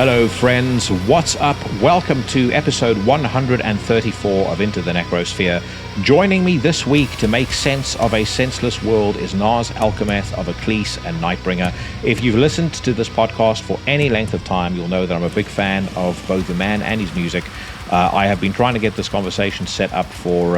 Hello, friends. What's up? Welcome to episode 134 of Into the Necrosphere. Joining me this week to make sense of a senseless world is Naas Alcameth of Akhlys and Nightbringer. If you've listened to this podcast for any length of time, you'll know that I'm a big fan of both the man and his music. I have been trying to get this conversation set up for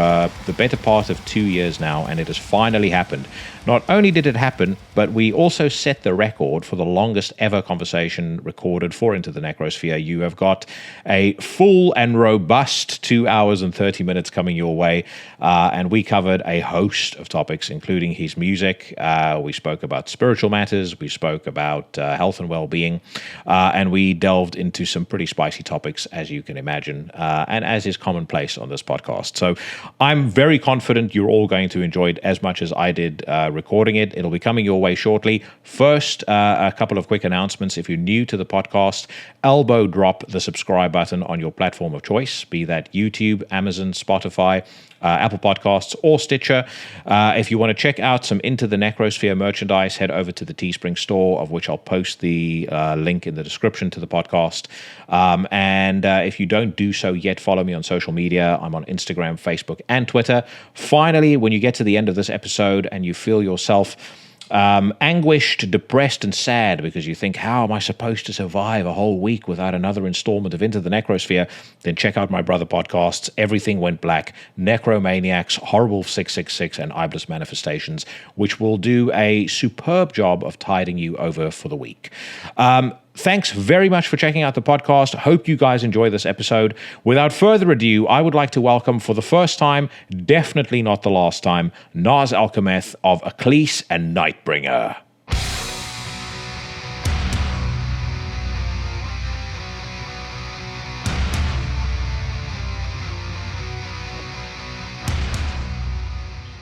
the better part of 2 years now, and it has finally happened. Not only did it happen, but we also set the record for the longest ever conversation recorded for Into the Necrosphere. You have got a full and robust 2 hours and 30 minutes coming your way, and we covered a host of topics, including his music. We spoke about spiritual matters, we spoke about health and well-being, and we delved into some pretty spicy topics, as you can imagine. And as is commonplace on this podcast. So I'm very confident you're all going to enjoy it as much as I did recording it. It'll be coming your way shortly. First, a couple of quick announcements. If you're new to the podcast, elbow drop the subscribe button on your platform of choice, be that YouTube, Amazon, Spotify, Apple Podcasts, or Stitcher. If you want to check out some Into the Necrosphere merchandise, head over to the Teespring store, of which I'll post the link in the description to the podcast. And if you don't do so yet, follow me on social media. I'm on Instagram, Facebook, and Twitter. Finally, when you get to the end of this episode and you feel yourself anguished, depressed, and sad because you think, how am I supposed to survive a whole week without another installment of Into the Necrosphere? Then check out my brother podcasts, Everything Went Black, Necromaniacs, Horrible 666, and Iblis Manifestations, which will do a superb job of tiding you over for the week. Thanks very much for checking out the podcast. Hope you guys enjoy this episode. Without further ado, I would like to welcome for the first time, definitely not the last time, Naas Alcameth of Akhlys and Nightbringer.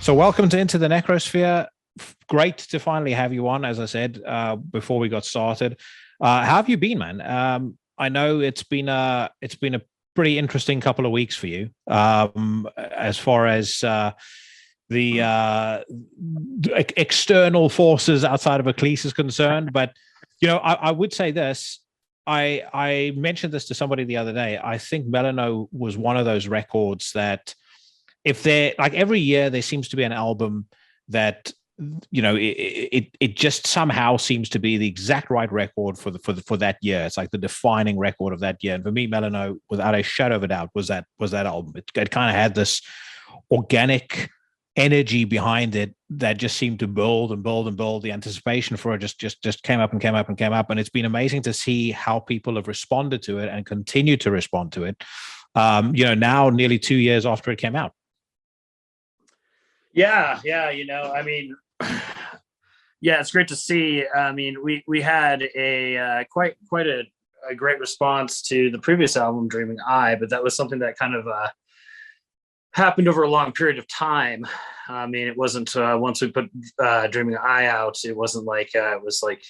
So welcome to Into the Necrosphere. Great to finally have you on, as I said, before we got started. How have you been, man? I know it's been a pretty interesting couple of weeks for you, as far as the external forces outside of Akhlys is concerned. But I would say this. I mentioned this to somebody the other day. I think Melanoe was one of those records that, if they're like every year, there seems to be an album that, it just somehow seems to be the exact right record for that year. It's like the defining record of that year. And for me, Melanoe, without a shadow of a doubt, was that album. It kind of had this organic energy behind it that just seemed to build and build and build. The anticipation for it just came up and came up and came up. And it's been amazing to see how people have responded to it and continue to respond to it. Now nearly 2 years after it came out. Yeah. I mean, yeah, it's great to see. I mean, we had a quite a great response to the previous album, Dreaming Eye, but that was something that kind of happened over a long period of time. I mean, it wasn't once we put Dreaming Eye out, it wasn't like it was like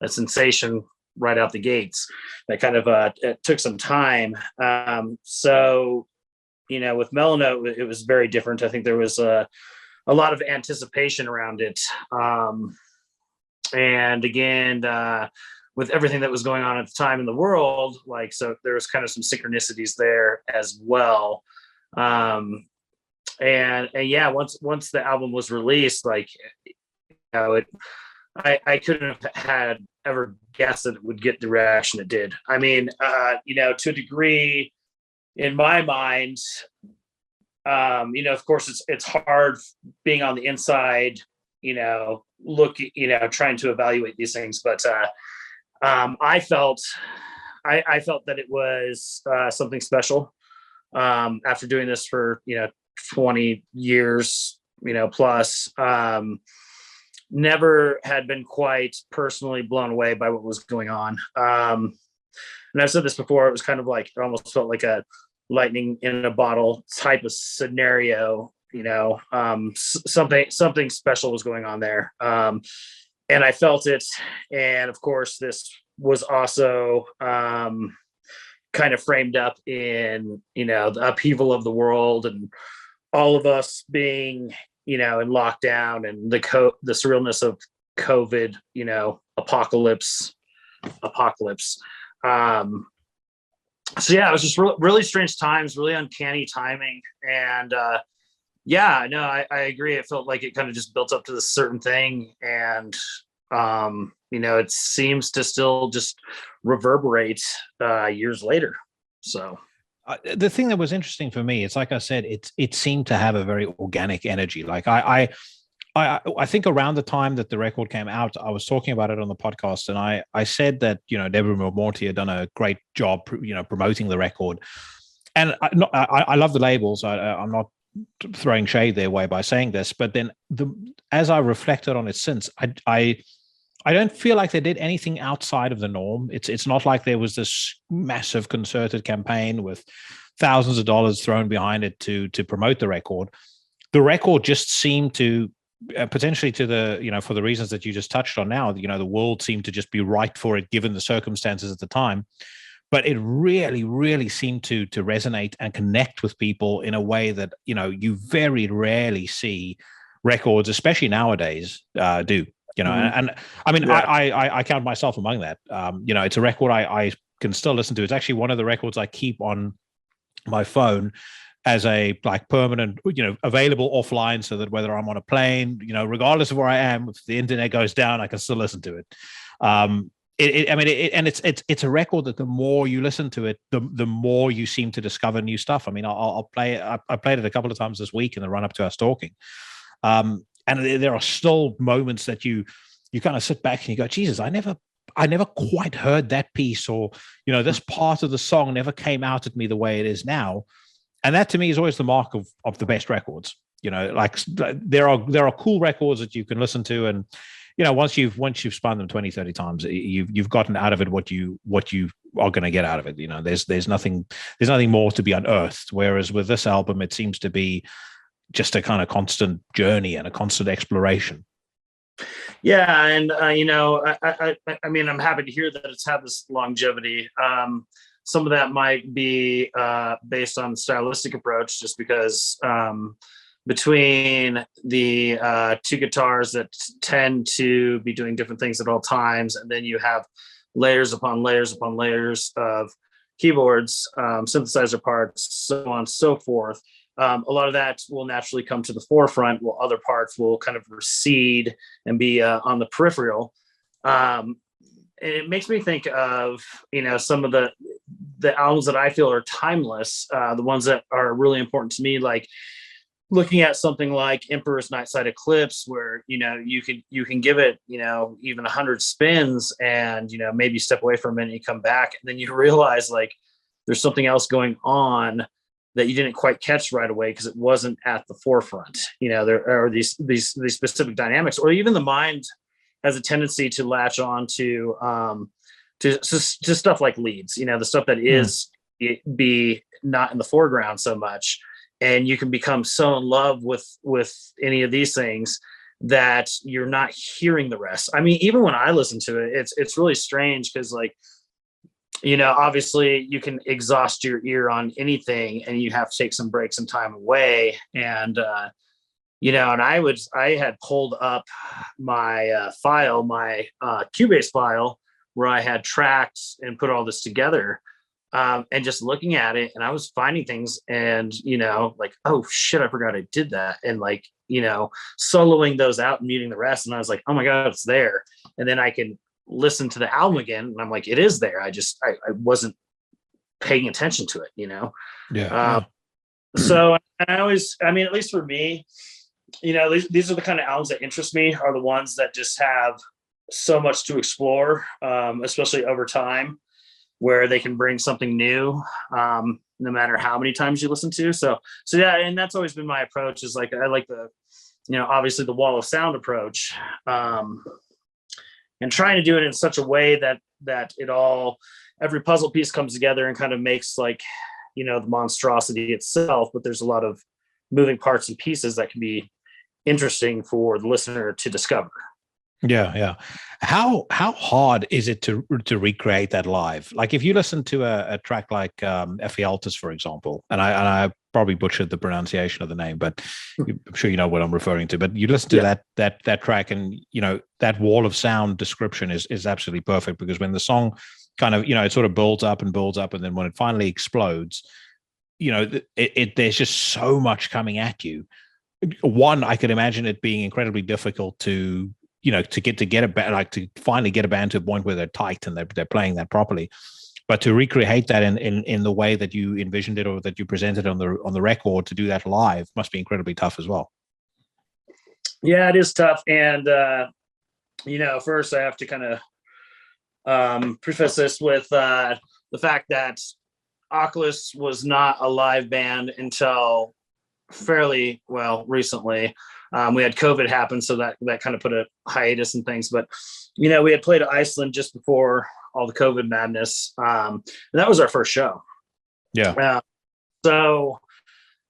a sensation right out the gates. That kind of it took some time. So, with Melanoe, it was very different. I think there was a lot of anticipation around it. And again, with everything that was going on at the time in the world, so there was kind of some synchronicities there as well. And yeah, once the album was released, I couldn't have had ever guessed that it would get the reaction it did. I mean, to a degree, in my mind, of course it's hard being on the inside, trying to evaluate these things. But I felt that it was something special after doing this for, 20 years, plus. Never had been quite personally blown away by what was going on. And I've said this before, it was kind of like, it almost felt like a lightning in a bottle type of scenario, something special was going on there. And I felt it. And of course, this was also kind of framed up in, the upheaval of the world and all of us being, in lockdown and the surrealness of COVID, apocalypse. So yeah, it was just really strange times, really uncanny timing. And yeah, no, I agree. It felt like it kind of just built up to this certain thing. And, it seems to still just reverberate years later. So the thing that was interesting for me, it's like I said, it seemed to have a very organic energy. Like I think around the time that the record came out, I was talking about it on the podcast, and I said that Deborah Morty had done a great job, promoting the record, and I love the labels. I'm not throwing shade their way by saying this, but then as I reflected on it since, I don't feel like they did anything outside of the norm. It's not like there was this massive concerted campaign with thousands of dollars thrown behind it to promote the record. The record just seemed to potentially to the for the reasons that you just touched on now, the world seemed to just be right for it given the circumstances at the time. But it really, really seemed to resonate and connect with people in a way that you very rarely see records, especially nowadays, do. And I mean, yeah. I count myself among that. It's a record I can still listen to. It's actually one of the records I keep on my phone as a permanent, available offline, so that whether I'm on a plane, regardless of where I am, if the internet goes down, I can still listen to it. It's a record that the more you listen to it, the more you seem to discover new stuff. I mean, I'll play it. I played it a couple of times this week in the run up to our stalking. And there are still moments that you kind of sit back and you go, Jesus, I never quite heard that piece, or this part of the song never came out at me the way it is now. And that to me is always the mark of the best records. There are cool records that you can listen to, and once you've spun them 20, 30 times, you've gotten out of it what you are going to get out of it. There's nothing more to be unearthed. Whereas with this album, it seems to be just a kind of constant journey and a constant exploration. Yeah, and I mean, I'm happy to hear that it's had this longevity. Some of that might be based on stylistic approach, just because between the two guitars that tend to be doing different things at all times, and then you have layers upon layers upon layers of keyboards, synthesizer parts, so on and so forth. A lot of that will naturally come to the forefront, while other parts will kind of recede and be on the peripheral. It makes me think of, some of the albums that I feel are timeless, the ones that are really important to me, like looking at something like Emperor's Nightside Eclipse, where, you can give it, even 100 spins and, maybe step away for a minute, you come back, and then you realize like there's something else going on that you didn't quite catch right away because it wasn't at the forefront. There are these specific dynamics, or even the mind has a tendency to latch on to stuff like leads, the stuff that is be not in the foreground so much. And you can become so in love with any of these things that you're not hearing the rest. I mean, even when I listen to it, it's really strange because obviously you can exhaust your ear on anything and you have to take some breaks and time away. And, and I had pulled up my file, my Cubase file, where I had tracked and put all this together, and just looking at it, and I was finding things and, like, oh shit, I forgot I did that. And like, soloing those out and muting the rest. And I was like, oh my God, it's there. And then I can listen to the album again and I'm like, it is there. I wasn't paying attention to it, Yeah. So at least for me, these are the kind of albums that interest me, are the ones that just have so much to explore, especially over time, where they can bring something new, no matter how many times you listen to. So yeah, and that's always been my approach, is like, I like the, obviously the wall of sound approach, and trying to do it in such a way that every puzzle piece comes together and kind of makes like, the monstrosity itself, but there's a lot of moving parts and pieces that can be interesting for the listener to discover. Yeah. How hard is it to recreate that live? Like if you listen to a track like Ephialtes, for example, and I probably butchered the pronunciation of the name, but I'm sure you know what I'm referring to. But you listen to that track, and that wall of sound description is absolutely perfect, because when the song kind of, it sort of builds up, and then when it finally explodes, there's just so much coming at you. One, I could imagine it being incredibly difficult to to finally get a band to a point where they're tight and they're playing that properly. But to recreate that in the way that you envisioned it or that you presented on the record, to do that live must be incredibly tough as well. Yeah, it is tough. And first I have to kind of preface this with the fact that Akhlys was not a live band until fairly recently. We had COVID happen, so that kind of put a hiatus in things. But we had played Iceland just before all the COVID madness, and that was our first show. Yeah. So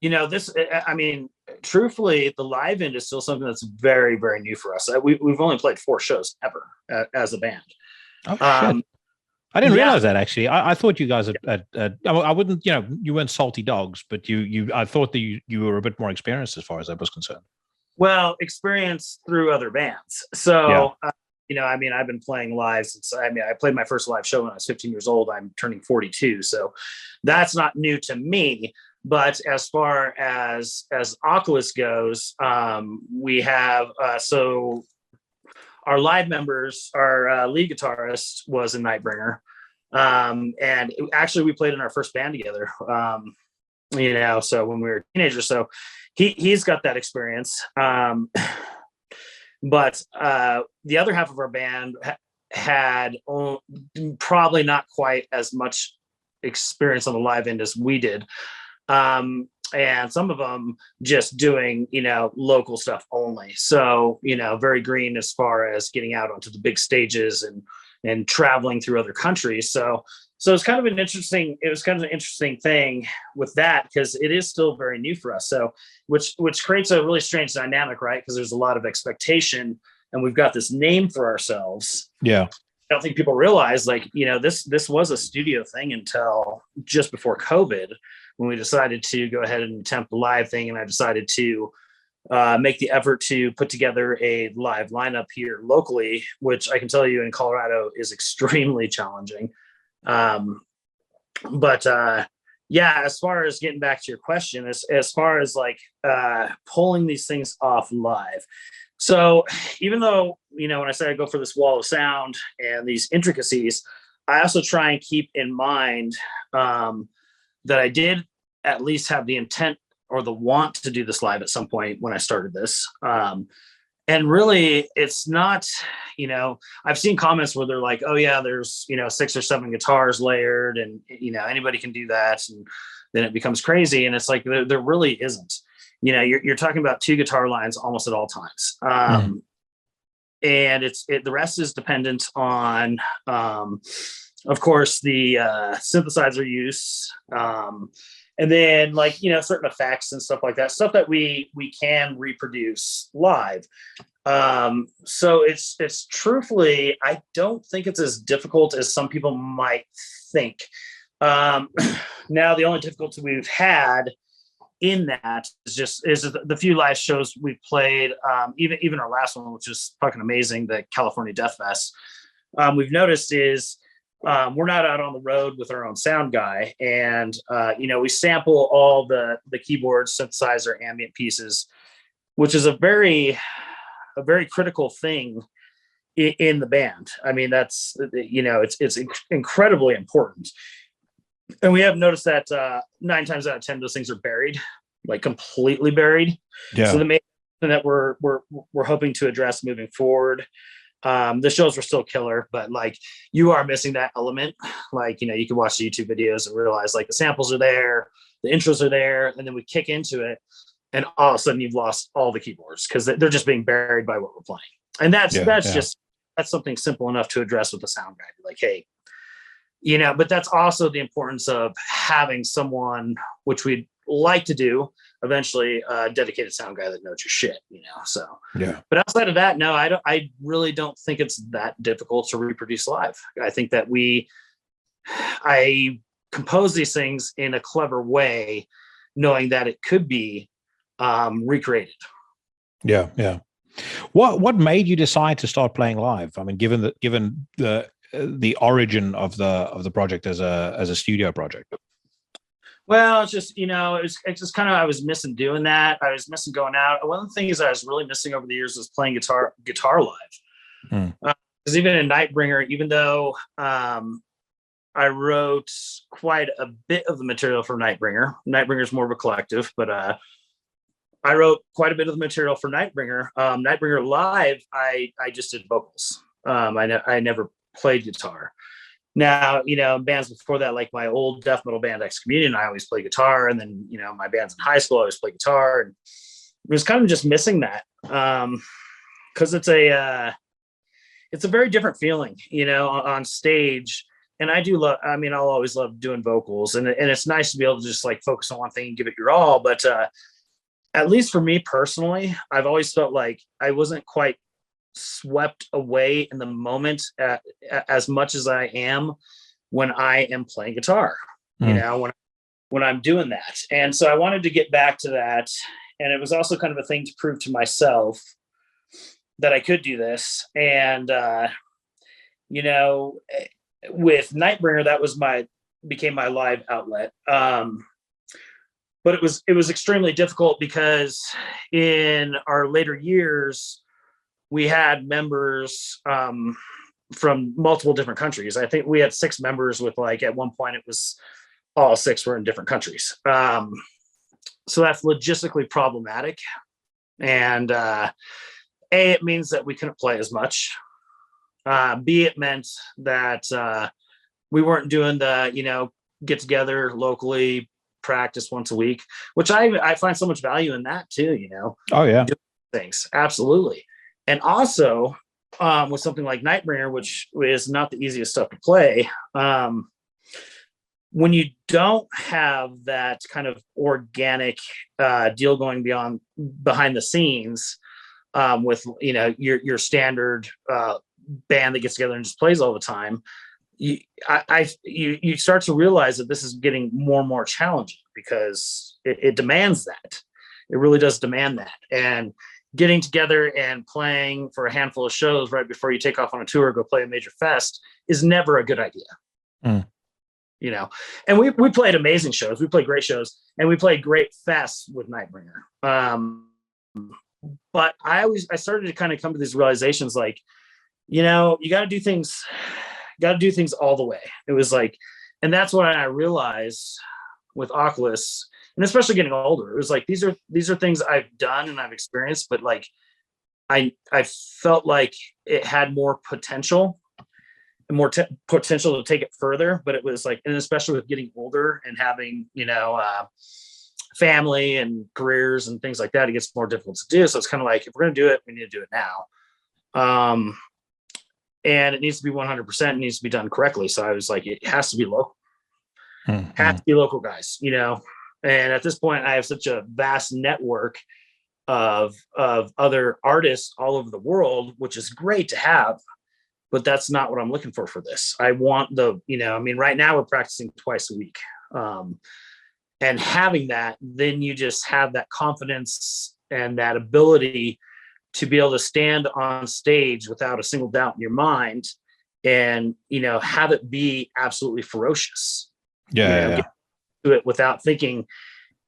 this, I mean, truthfully, the live end is still something that's very, very new for us. We've only played 4 shows ever as a band. Oh shit! I didn't realize that, actually. I thought you guys I wouldn't, you weren't salty dogs, but I thought that you were a bit more experienced as far as that was concerned. Well, experience through other bands. So, I mean, I've been playing live since, I played my first live show when I was 15 years old. I'm turning 42. So that's not new to me. But as far as Akhlys goes, we have, so our live members, our lead guitarist was a Nightbringer. And actually we played in our first band together, so when we were teenagers. So he's got that experience. But the other half of our band had probably not quite as much experience on the live end as we did. And some of them just doing, local stuff only. So, very green as far as getting out onto the big stages and traveling through other countries. So it's kind of an interesting thing with that, because it is still very new for us. So, which creates a really strange dynamic, right? Because there's a lot of expectation, and we've got this name for ourselves. Yeah. I don't think people realize, this was a studio thing until just before COVID, when we decided to go ahead and attempt the live thing. And I decided to make the effort to put together a live lineup here locally, which I can tell you in Colorado is extremely challenging. But as far as getting back to your question, as far as pulling these things off live. So even though, when I say I go for this wall of sound and these intricacies, I also try and keep in mind that I did at least have the intent or the want to do this live at some point when I started this. And really, it's not, I've seen comments where they're like, oh yeah, there's, 6 or 7 guitars layered, and, anybody can do that. And then it becomes crazy. And it's like, there really isn't, you're talking about 2 guitar lines almost at all times. And the rest is dependent on, of course, the synthesizer use, and then certain effects and stuff like that, stuff that we can reproduce live. So it's truthfully, I don't think it's as difficult as some people might think. Now, the only difficulty we've had in that is the few live shows we've played, even our last one, which is fucking amazing, the California Death Fest. We've noticed is we're not out on the road with our own sound guy, and we sample all the keyboards, synthesizer, ambient pieces, which is a very critical thing in the band. I mean, that's it's incredibly important. And we have noticed that 9 times out of 10, those things are buried, completely buried. Yeah. So the main thing that we're hoping to address moving forward, the shows were still killer, but you are missing that element. You can watch the YouTube videos and realize the samples are there, the intros are there, and then we kick into it, and all of a sudden you've lost all the keyboards because they're just being buried by what we're playing. And that's something simple enough to address with the sound guy. Be like, hey, but that's also the importance of having someone, which we'd like to do eventually, a dedicated sound guy that knows your shit, so. Yeah. But outside of that, no, I really don't think it's that difficult to reproduce live. I think that I compose these things in a clever way, knowing that it could be recreated. Yeah. What made you decide to start playing live? I mean, given the the origin of the project as a studio project? Well, it's just, it's just kind of, I was missing doing that. I was missing going out. One of the things I was really missing over the years was playing guitar live. Because even in Nightbringer, even though I wrote quite a bit of the material for Nightbringer. Nightbringer is more of a collective, but I wrote quite a bit of the material for Nightbringer. Nightbringer live, I just did vocals. I never played guitar. Now, bands before that, like my old death metal band Excommunion, I always play guitar, and then my bands in high school, I always play guitar, and it was kind of just missing that because it's a very different feeling, on stage. And I do love, I'll always love doing vocals, and it's nice to be able to just like focus on one thing and give it your all. But at least for me personally, I've always felt like I wasn't quite swept away in the moment as much as I am when I am playing guitar, when I'm doing that. And so I wanted to get back to that. And it was also kind of a thing to prove to myself that I could do this. And, with Nightbringer, that became my live outlet. But it was extremely difficult because in our later years, we had members from multiple different countries. I think we had 6 members with, like, at one point it was all 6 were in different countries. So that's logistically problematic. And it means that we couldn't play as much. B, it meant that we weren't doing the, get together locally, practice once a week, which I find so much value in that too, Oh yeah. Doing things. Absolutely. And also with something like Nightbringer, which is not the easiest stuff to play, when you don't have that kind of organic deal going behind the scenes with, your standard band that gets together and just plays all the time, you start to realize that this is getting more and more challenging because it demands that. It really does demand that. And getting together and playing for a handful of shows right before you take off on a tour or go play a major fest is never a good idea. And we played amazing shows. We played great shows, and we played great fests with Nightbringer. But I started to kind of come to these realizations, like, you got to do things all the way. It was like, and that's what I realized with Akhlys, and especially getting older, it was like, these are things I've done and I've experienced, but like, I felt like it had more potential and more potential to take it further. But it was like, and especially with getting older and having, family and careers and things like that, it gets more difficult to do. So it's kind of like, if we're going to do it, we need to do it now. And it needs to be 100%. It needs to be done correctly. So I was like, it has to be local. Has to be local guys, And at this point, I have such a vast network of other artists all over the world, which is great to have, but that's not what I'm looking for this. I want right now we're practicing twice a week. And having that, then you just have that confidence and that ability to be able to stand on stage without a single doubt in your mind and, have it be absolutely ferocious. Get to it without thinking,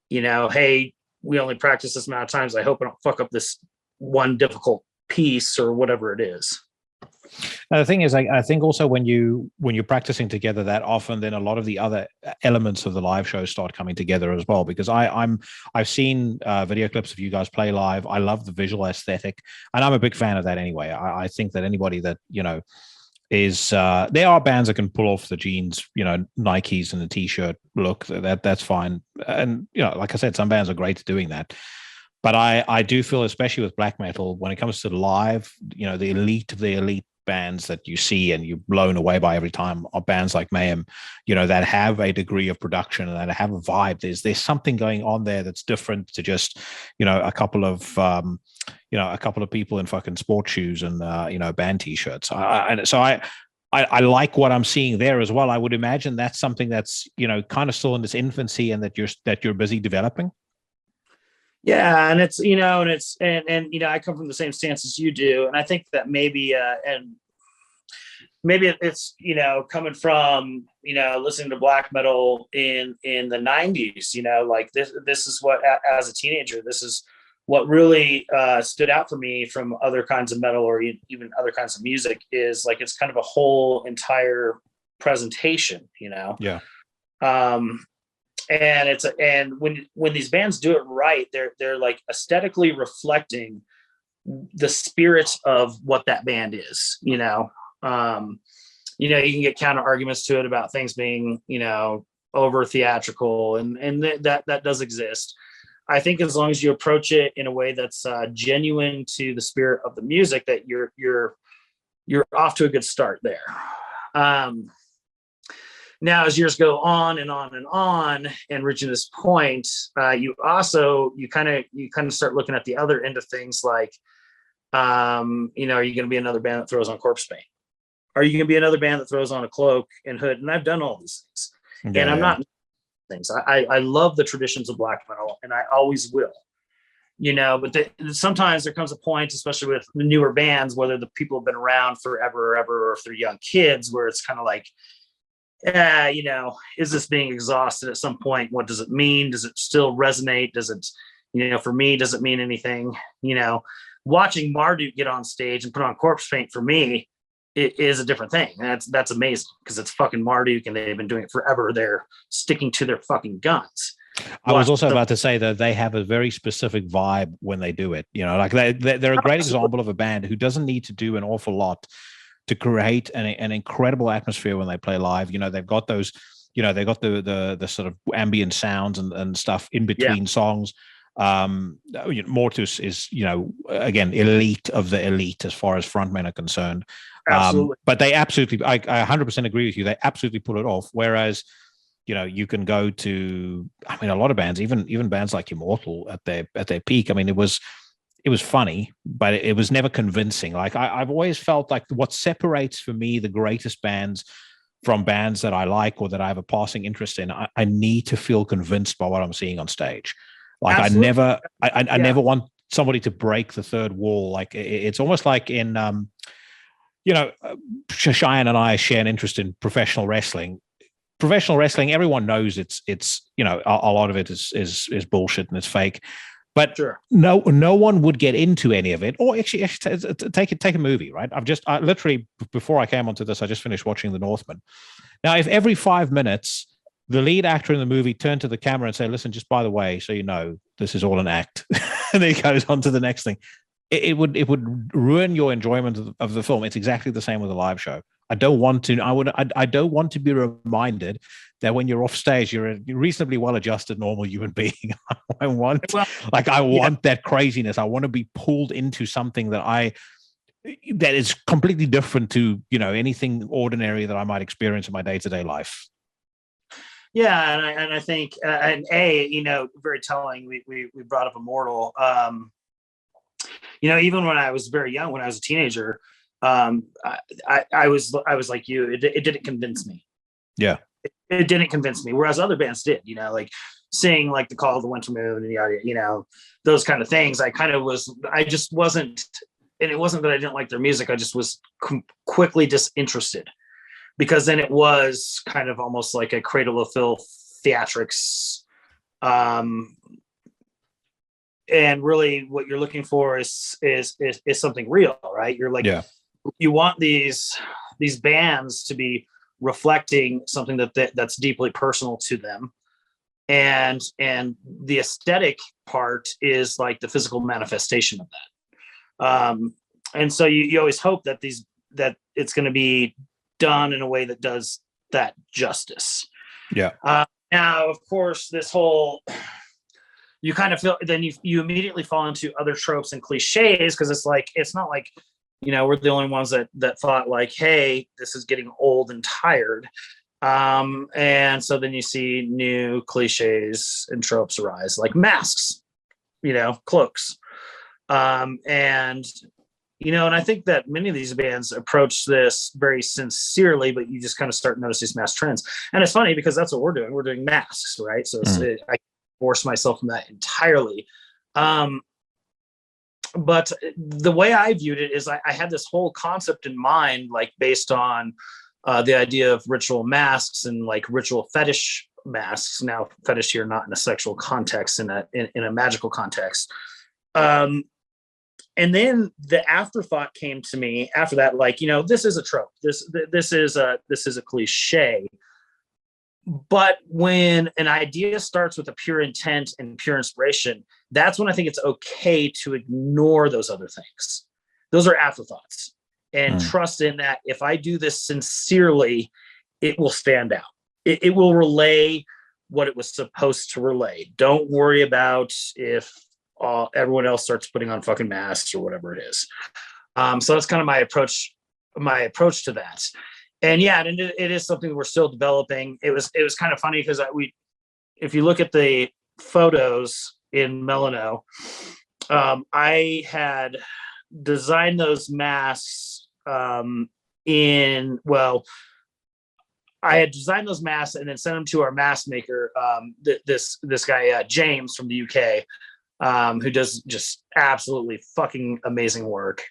hey, we only practice this amount of times. I hope I don't fuck up this one difficult piece or whatever it is. Now, the thing is, I think also when you're practicing together that often, then a lot of the other elements of the live show start coming together as well. Because I've seen video clips of you guys play live. I love the visual aesthetic, and I'm a big fan of that anyway. I think that anybody that is there are bands that can pull off the jeans, Nikes and the t-shirt look. That's fine, and like I said, some bands are great at doing that. But I do feel, especially with black metal, when it comes to live, the elite of the elite bands that you see and you're blown away by every time are bands like Mayhem, that have a degree of production and that have a vibe. There's something going on there that's different to just, a couple of people in fucking sports shoes and, band t-shirts. So I like what I'm seeing there as well. I would imagine that's something that's, kind of still in its infancy and that you're busy developing. Yeah, and it's and I come from the same stance as you do, and I think that maybe maybe it's, coming from, listening to black metal in the 90s, like this is what, as a teenager, this is what really stood out for me from other kinds of metal or even other kinds of music, is like it's kind of a whole entire presentation, Yeah. And when these bands do it right, they're like aesthetically reflecting the spirit of what that band is. You can get counter arguments to it about things being over theatrical, and that does exist. I think as long as you approach it in a way that's genuine to the spirit of the music, that you're off to a good start there. Now, as years go on and on and on, and reaching this point, you kind of start looking at the other end of things, like, are you going to be another band that throws on corpse paint? Are you going to be another band that throws on a cloak and hood? And I've done all these things, and I'm not things. I love the traditions of black metal, and I always will. But sometimes there comes a point, especially with the newer bands, whether the people have been around forever or ever, or if they're young kids, where it's kind of like, is this being exhausted at some point? What does it mean? Does it still resonate? Does it, for me, does it mean anything? Watching Marduk get on stage and put on corpse paint, for me, it is a different thing. That's amazing, because it's fucking Marduk, and they've been doing it forever. They're sticking to their fucking guns. I was also about to say that they have a very specific vibe when they do it. Like they're a great example of a band who doesn't need to do an awful lot to create an incredible atmosphere when they play live. They've got those, they've got the sort of ambient sounds and stuff in between songs. Mortus is, again, elite of the elite as far as frontmen are concerned. Absolutely. But they absolutely, I 100% agree with you. They absolutely pull it off. Whereas, you can go to, a lot of bands, even bands like Immortal at their peak. It was funny, but it was never convincing. Like I've always felt like what separates for me the greatest bands from bands that I like or that I have a passing interest in, I need to feel convinced by what I'm seeing on stage. Like absolutely. I never want somebody to break the third wall. Like it's almost like in, Cheyenne and I share an interest in professional wrestling. Professional wrestling, everyone knows it's a lot of it is bullshit and it's fake. But sure, no one would get into any of it. Or actually take a movie, right? I literally, before I came onto this, I just finished watching The Northman. Now, if every 5 minutes the lead actor in the movie turned to the camera and said, "Listen, just by the way, so this is all an act," and then he goes on to the next thing, it would ruin your enjoyment of the film. It's exactly the same with a live show. I don't want to be reminded that when you're off stage, you're a reasonably well-adjusted, normal human being. I want that craziness. I want to be pulled into something that is completely different to, anything ordinary that I might experience in my day-to-day life. Yeah. And I think, very telling, we brought up Immortal. Even when I was very young, when I was a teenager, I was like you. It didn't convince me. Yeah, it didn't convince me. Whereas other bands did. Like seeing like the Call of the Winter Moon and the audio, those kind of things. I just wasn't. And it wasn't that I didn't like their music. I just was quickly disinterested, because then it was kind of almost like a Cradle of Filth theatrics. And really what you're looking for is something real, right? You're like, you want these bands to be reflecting something that's deeply personal to them. And the aesthetic part is like the physical manifestation of that. And so you always hope that it's going to be done in a way that does that justice. Yeah. Now, of course, this whole, you kind of feel, then you immediately fall into other tropes and cliches, because it's not like, we're the only ones that thought like, hey, this is getting old and tired. And so then you see new cliches and tropes arise, like masks, cloaks. And I think that many of these bands approach this very sincerely, but you just kind of start noticing these mass trends. And it's funny because that's what we're doing. We're doing masks, right? So I force myself from that entirely. but the way I viewed it is I had this whole concept in mind, like based on the idea of ritual masks and like ritual fetish masks. Now, fetish here not in a sexual context, in a magical context. And then the afterthought came to me after that, like, you know, this is a trope. This is a cliche. But when an idea starts with a pure intent and pure inspiration, that's when I think it's okay to ignore those other things. Those are afterthoughts, and trust in that if I do this sincerely, it will stand out. It will relay what it was supposed to relay. Don't worry about if everyone else starts putting on fucking masks or whatever it is. So that's kind of my approach to that. And yeah, it is something that we're still developing. It was kind of funny because if you look at the photos in Melanoe, I had designed those masks I had designed those masks and then sent them to our mask maker, this guy James from the UK, who does just absolutely fucking amazing work.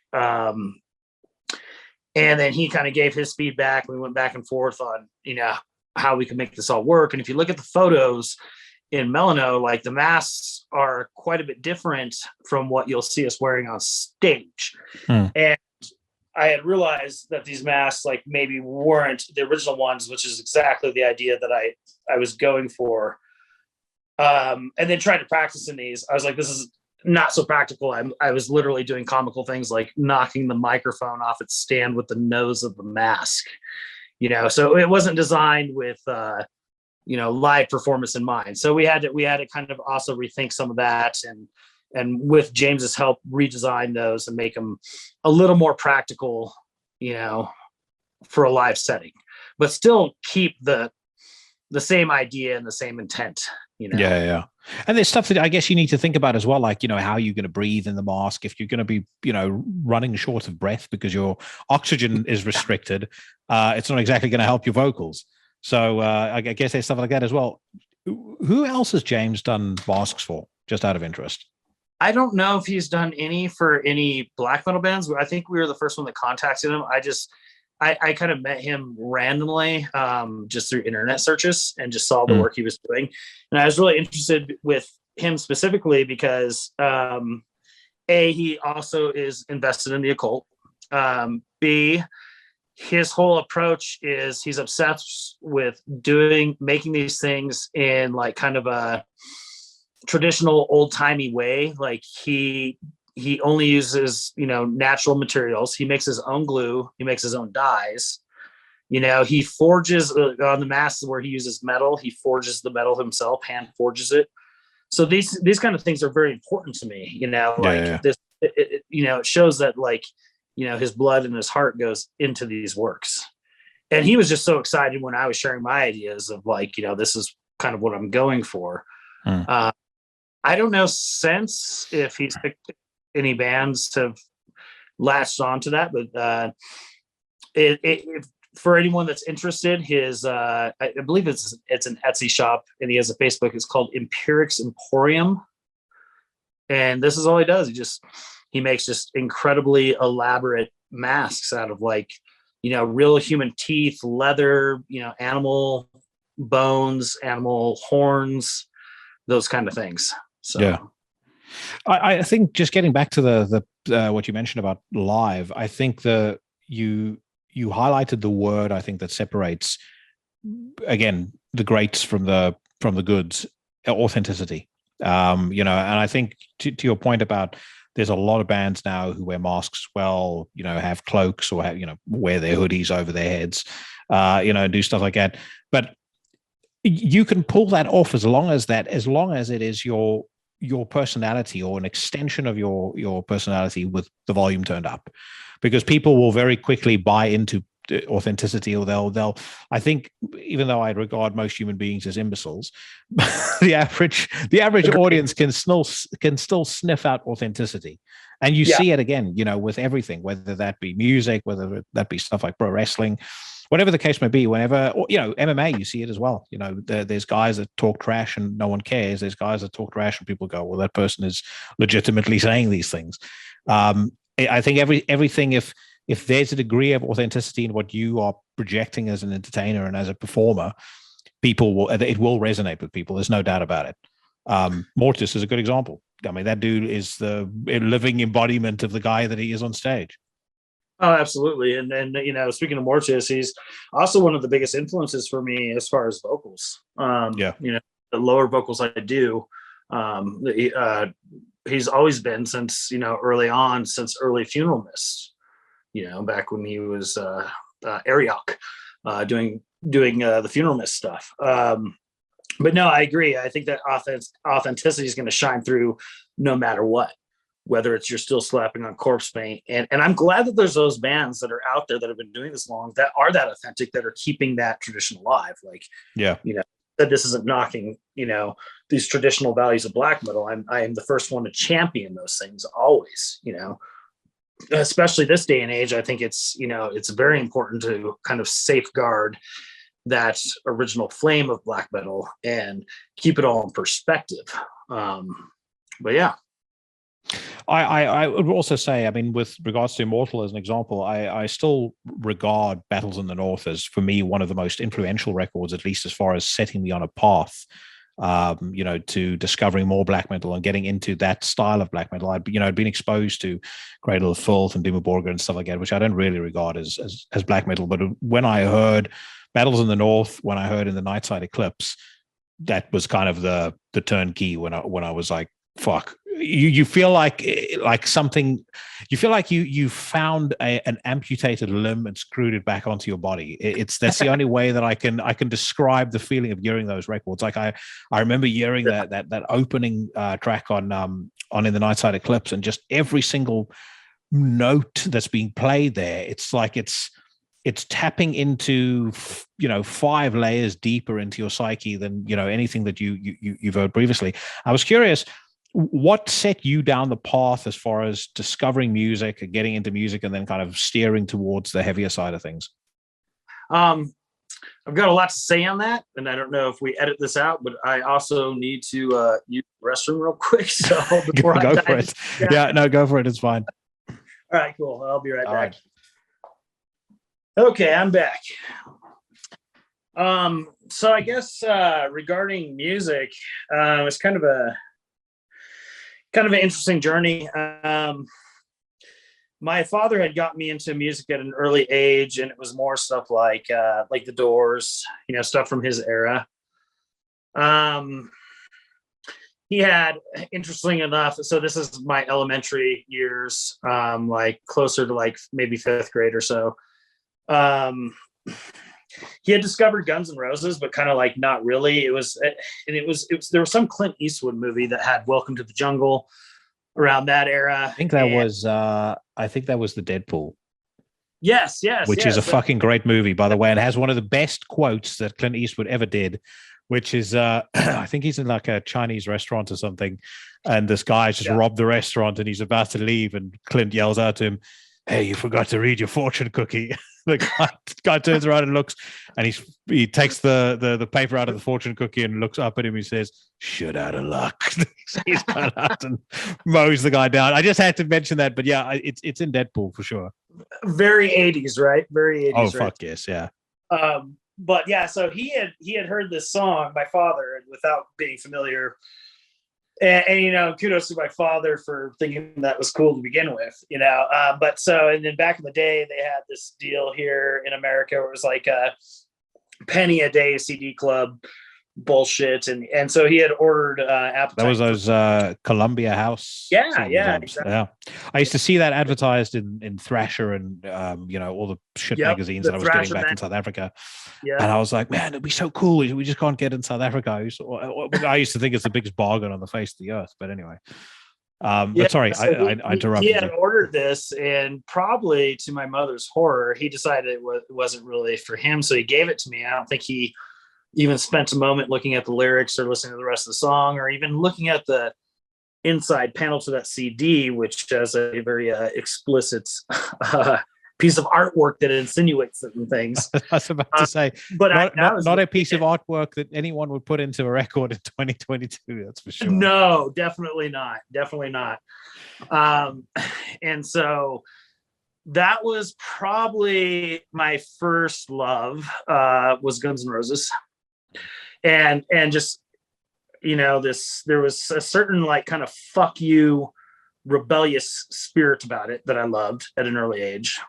And then he kind of gave his feedback. We went back and forth on, you know, how we could make this all work. And if you look at the photos in Melanoe, like the masks are quite a bit different from what you'll see us wearing on stage. And I had realized that these masks like maybe weren't the original ones, which is exactly the idea that I was going for. And then trying to practice in these, I was like, this is not so practical. I was literally doing comical things like knocking the microphone off its stand with the nose of the mask, you know, so it wasn't designed with, you know, live performance in mind. So we had to kind of also rethink some of that, and with James's help, redesign those and make them a little more practical, you know, for a live setting, but still keep the same idea and the same intent, you know? Yeah. And there's stuff that I guess you need to think about as well, like, you know, how you're going to breathe in the mask. If you're going to be, you know, running short of breath because your oxygen is restricted, it's not exactly going to help your vocals. So I guess there's stuff like that as well. Who else has James done masks for, just out of interest? I don't know if he's done any for any black metal bands. I think we were the first one that contacted him. I kind of met him randomly, just through internet searches, and just saw the work he was doing. And I was really interested with him specifically because he also is invested in the occult. B, his whole approach is he's obsessed with making these things in like kind of a traditional old timey way. Like he only uses, you know, natural materials. He makes his own glue. He makes his own dyes. You know, he forges on the masks where he uses metal. He forges the metal himself, hand forges it. So these kind of things are very important to me. You know, this, you know, it shows that like, you know, his blood and his heart goes into these works. And he was just so excited when I was sharing my ideas of like, you know, this is kind of what I'm going for. I don't know since if he's picked any bands have latched on to that, but for anyone that's interested, his I believe it's an Etsy shop, and he has a Facebook. It's called Empirics Emporium, and this is all he does. He makes just incredibly elaborate masks out of like, you know, real human teeth, leather, you know, animal bones, animal horns, those kind of things. So yeah. I think just getting back to the what you mentioned about live, I think you highlighted the word I think that separates, again, the greats from the goods: authenticity. You know, and I think to your point about there's a lot of bands now who wear masks well, you know, have cloaks or have, you know, wear their hoodies over their heads, you know, do stuff like that. But you can pull that off as long as it is your personality or an extension of your personality with the volume turned up, because people will very quickly buy into authenticity, or they'll I think, even though I regard most human beings as imbeciles, the average audience can still sniff out authenticity. And you see it again, you know, with everything, whether that be music, whether that be stuff like pro wrestling. whatever the case may be, whenever, or, MMA, you see it as well. There's guys that talk trash and no one cares. There's guys that talk trash and people go, well, that person is legitimately saying these things. I think everything, if there's a degree of authenticity in what you are projecting as an entertainer and as a performer, it will resonate with people. There's no doubt about it. Mortis is a good example. I mean, that dude is the living embodiment of the guy that he is on stage. Oh, absolutely. And speaking of Mortis, he's also one of the biggest influences for me as far as vocals. The lower vocals I do, he's always been since, early on, since early Funeral Mist, back when he was Ariok, doing the Funeral Mist stuff. But no, I agree. I think that authenticity is going to shine through no matter what, whether it's you're still slapping on corpse paint. And I'm glad that there's those bands that are out there that have been doing this long, that are that authentic, that are keeping that tradition alive. Like, that this isn't knocking, these traditional values of black metal. I am the first one to champion those things always, especially this day and age. I think it's very important to kind of safeguard that original flame of black metal and keep it all in perspective. But yeah. I would also say, I mean, with regards to Immortal as an example, I still regard Battles in the North as, for me, one of the most influential records, at least as far as setting me on a path, to discovering more black metal and getting into that style of black metal. I'd been exposed to Cradle of Filth and Dimmu Borgir and stuff like that, which I don't really regard as black metal. But when I heard Battles in the North, when I heard In the Nightside Eclipse, that was kind of the turnkey when I was like, fuck. You feel like something. You feel like you found an amputated limb and screwed it back onto your body. That's the only way that I can describe the feeling of hearing those records. Like I remember hearing that opening track on In the Nightside Eclipse, and just every single note that's being played there. It's like it's tapping into 5 layers deeper into your psyche than anything that you've heard previously. I was curious, what set you down the path as far as discovering music and getting into music and then kind of steering towards the heavier side of things? I've got a lot to say on that, and I don't know if we edit this out, but I also need to use the restroom real quick. So before go for it. Yeah, no, go for it. It's fine. All right, cool. I'll be right back. Right. Okay, I'm back. So I guess regarding music, it's kind of an interesting journey. My father had got me into music at an early age, and it was more stuff like the Doors, stuff from his era. He had, interesting enough, so this is my elementary years, like closer to like maybe 5th grade or so. He had discovered Guns N' Roses, but kind of like not really. It was there was some Clint Eastwood movie that had Welcome to the Jungle around that era. I think that was the Deadpool. Yes, which is a fucking great movie, by the way, and has one of the best quotes that Clint Eastwood ever did, which is I think he's in like a Chinese restaurant or something, and this guy just robbed the restaurant and he's about to leave, and Clint yells out to him, "Hey, you forgot to read your fortune cookie." The guy turns around and looks, and he takes the paper out of the fortune cookie and looks up at him. He says, "Shit out of luck." He's gone out and mows the guy down. I just had to mention that, but yeah, it's in Deadpool for sure. Very 80s, right? Very 80s. Oh, fuck yes, yeah. But yeah, so he had heard this song, my father, without being familiar. And kudos to my father for thinking that was cool to begin with, but so, and then back in the day, they had this deal here in America where it was like a penny a day CD club bullshit. And so he had ordered Appetite. That was those Columbia House. Yeah, exactly. Yeah. I used to see that advertised in Thrasher and all the shit magazines that I was getting back in South Africa. Yeah. And I was like, man, it'd be so cool. We just can't get in South Africa. I used to think it's the biggest bargain on the face of the earth. But anyway. But sorry, so I interrupted. He had ordered this, and probably to my mother's horror, he decided it wasn't really for him. So he gave it to me. I don't think he even spent a moment looking at the lyrics or listening to the rest of the song, or even looking at the inside panel to that CD, which has a very explicit piece of artwork that insinuates certain things. I was about to say, but not a piece of artwork that anyone would put into a record in 2022. That's for sure. No, definitely not. And so that was probably my first love, was Guns N' Roses. And just, there was a certain like kind of fuck you rebellious spirit about it that I loved at an early age.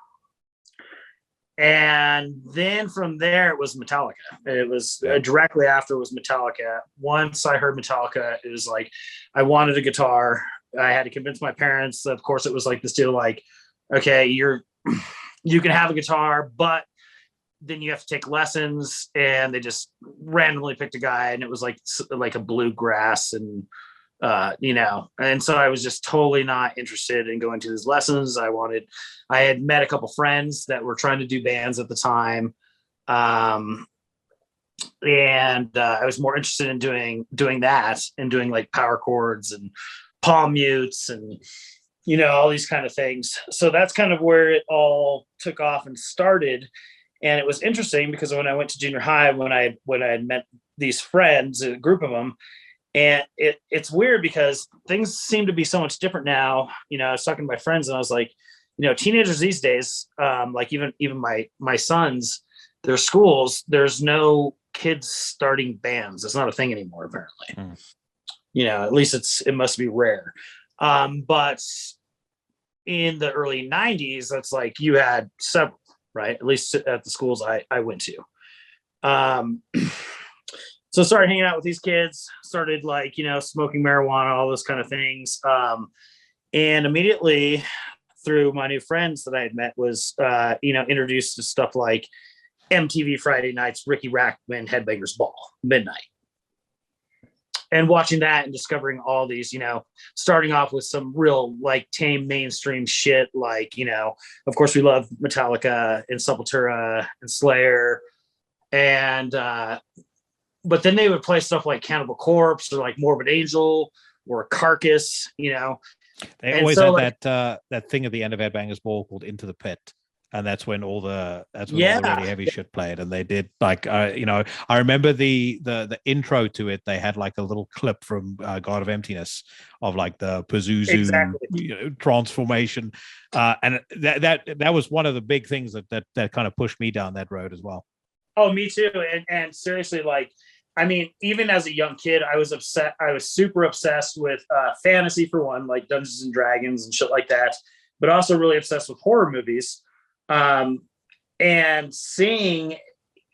And then from there, it was Metallica. It was directly after was Metallica. Once I heard Metallica, it was like, I wanted a guitar. I had to convince my parents. Of course, it was like this deal, like, okay, you can have a guitar, but then you have to take lessons. And they just randomly picked a guy, and it was like a bluegrass, and and so I was just totally not interested in going to these lessons. I had met a couple friends that were trying to do bands at the time. And I was more interested in doing that and doing like power chords and palm mutes and, all these kind of things. So that's kind of where it all took off and started. And it was interesting because when I went to junior high, when I had met these friends, a group of them, and it's weird because things seem to be so much different now. I was talking to my friends and I was like, teenagers these days, like even my sons, their schools, there's no kids starting bands. It's not a thing anymore, apparently. At least it must be rare. But in the early 90s, that's like you had several, right? At least at the schools I went to. So started hanging out with these kids, started like, smoking marijuana, all those kind of things. And immediately through my new friends that I had met was, introduced to stuff like MTV Friday Nights, Ricky Rackman, Headbangers Ball, Midnight. And watching that and discovering all these, starting off with some real like tame mainstream shit. Like, of course we love Metallica and Sepultura and Slayer. And, but then they would play stuff like Cannibal Corpse or like Morbid Angel or Carcass, They always had that thing at the end of Headbangers Ball called Into the Pit. And that's when all the really heavy shit played. And they did like, I remember the intro to it. They had like a little clip from God of Emptiness of like the Pazuzu transformation. And that was one of the big things that kind of pushed me down that road as well. Oh, me too. And seriously, like, I mean, even as a young kid, I was super obsessed with fantasy for one, like Dungeons and Dragons and shit like that, but also really obsessed with horror movies. And seeing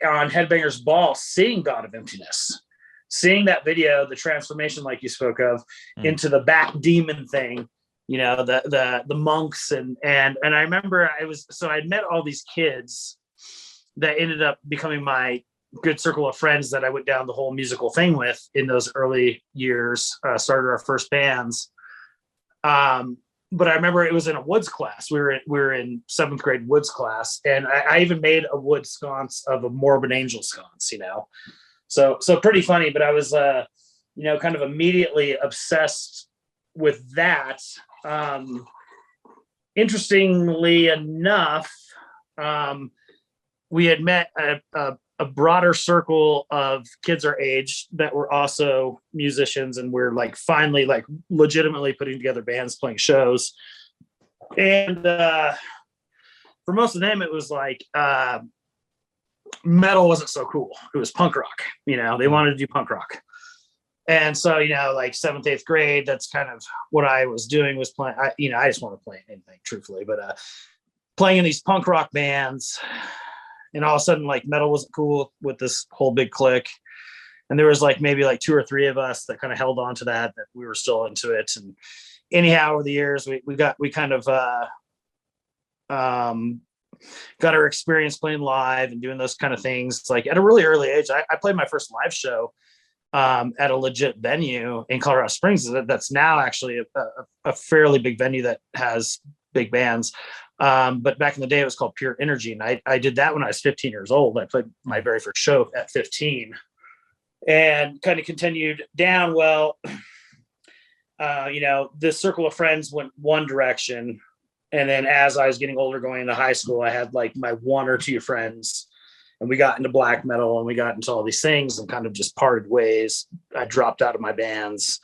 on Headbangers Ball, seeing God of Emptiness, seeing that video, the transformation, like you spoke of, into the bat demon thing, the monks and I remember I'd met all these kids that ended up becoming my good circle of friends that I went down the whole musical thing with in those early years, started our first bands. But I remember it was in a woods class. We were in 7th grade woods class. And I even made a wood sconce of a Morbid Angel sconce, So pretty funny, but I was, kind of immediately obsessed with that. Interestingly enough, we had met a broader circle of kids our age that were also musicians, and we're like finally like legitimately putting together bands, playing shows. And for most of them, it was like metal wasn't so cool. It was punk rock. They wanted to do punk rock. And so, like 7th, 8th grade, that's kind of what I was doing, was playing. I just want to play anything, truthfully, but playing in these punk rock bands. And all of a sudden, like, metal wasn't cool with this whole big clique. And there was like maybe like 2 or 3 of us that kind of held on to that we were still into it. And anyhow, over the years, we kind of got our experience playing live and doing those kind of things. Like at a really early age, I played my first live show at a legit venue in Colorado Springs. That's now actually a fairly big venue that has big bands. But back in the day, it was called Pure Energy. And I did that when I was 15 years old. I played my very first show at 15 and kind of continued down. Well, this circle of friends went one direction. And then as I was getting older, going into high school, I had like my one or two friends, and we got into black metal and we got into all these things and kind of just parted ways. I dropped out of my bands,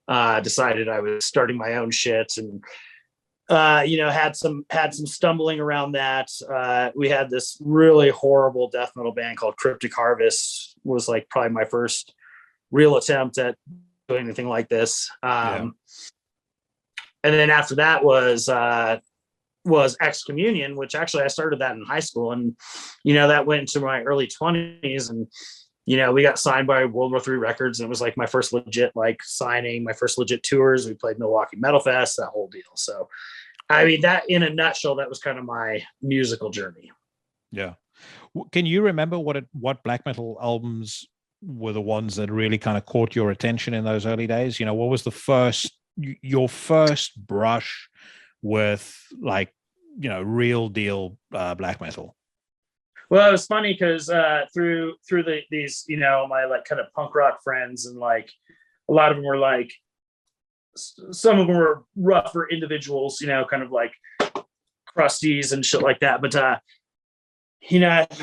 decided I was starting my own shit, and had some stumbling around that. We had this really horrible death metal band called Cryptic Harvest. Was like probably my first real attempt at doing anything like this. And then after that was Excommunion, which actually I started that in high school, and that went into my early 20s, and we got signed by World War III Records, and it was like my first legit like signing, my first legit tours. We played Milwaukee Metal Fest, that whole deal. So I mean, that in a nutshell, that was kind of my musical journey. Yeah. Can you remember what black metal albums were the ones that really kind of caught your attention in those early days? What was your first brush with like, real deal black metal? Well, it was funny because through these, my like kind of punk rock friends, and like a lot of them were like, some of them were rougher individuals, kind of like crusties and shit like that. But, I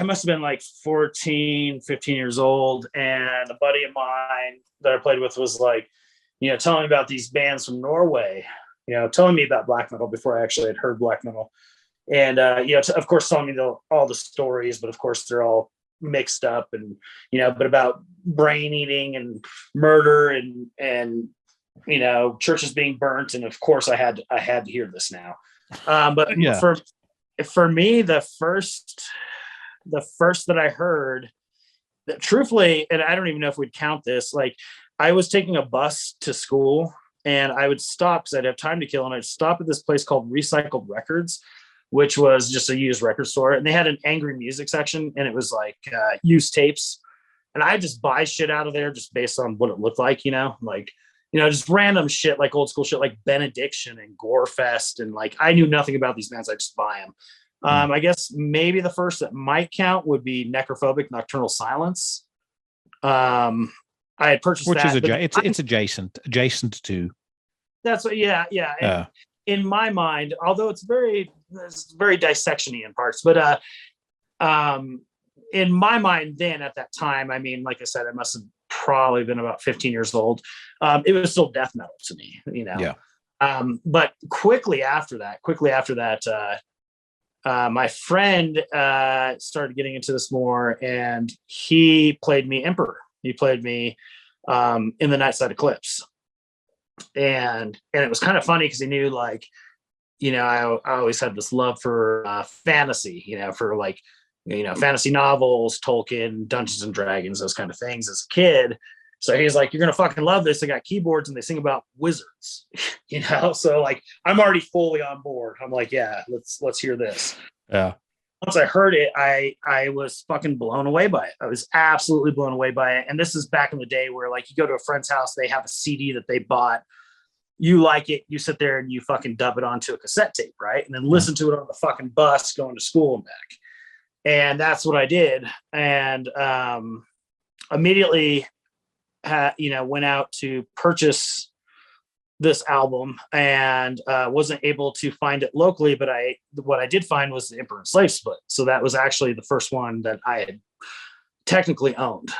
must have been like 14, 15 years old. And a buddy of mine that I played with was like, telling me about these bands from Norway, telling me about black metal before I actually had heard black metal. And, of course, telling me all the stories, but of course they're all mixed up and, but about brain eating and murder and, churches being burnt. And of course I had to hear this now. But yeah. for me, the first that I heard, that truthfully, and I don't even know if we'd count this, like I was taking a bus to school and I would stop because I'd have time to kill. And I'd stop at this place called Recycled Records, which was just a used record store. And they had an angry music section, and it was like used tapes. And I just buy shit out of there just based on what it looked like, just random shit, like old school shit, like Benediction and Gorefest. And like, I knew nothing about these bands. I just buy them. I guess maybe the first that might count would be Necrophobic Nocturnal Silence. I had purchased which that. It's adjacent to. That's what, yeah. And in my mind, although it's very dissection-y in parts, but in my mind then at that time, I mean, like I said, I must have probably been about 15 years old. It was still death metal to me, but quickly after that, my friend started getting into this more, and he played me Emperor. He played me in the Nightside Eclipse. And it was kind of funny because he knew, like, I always had this love for fantasy, for like, fantasy novels, Tolkien, Dungeons and Dragons, those kind of things as a kid. So he's like, you're going to fucking love this. They got keyboards and they sing about wizards, So like, I'm already fully on board. I'm like, yeah, let's hear this. Yeah. Once I heard it, I was fucking blown away by it. I was absolutely blown away by it. And this is back in the day where, like, you go to a friend's house, they have a CD that they bought. You like it, you sit there and you fucking dub it onto a cassette tape, right? And then listen to it on the fucking bus going to school and back. And that's what I did. And immediately, went out to purchase this album, and wasn't able to find it locally, but what I did find was the Emperor and Slave Split. So that was actually the first one that I had technically owned.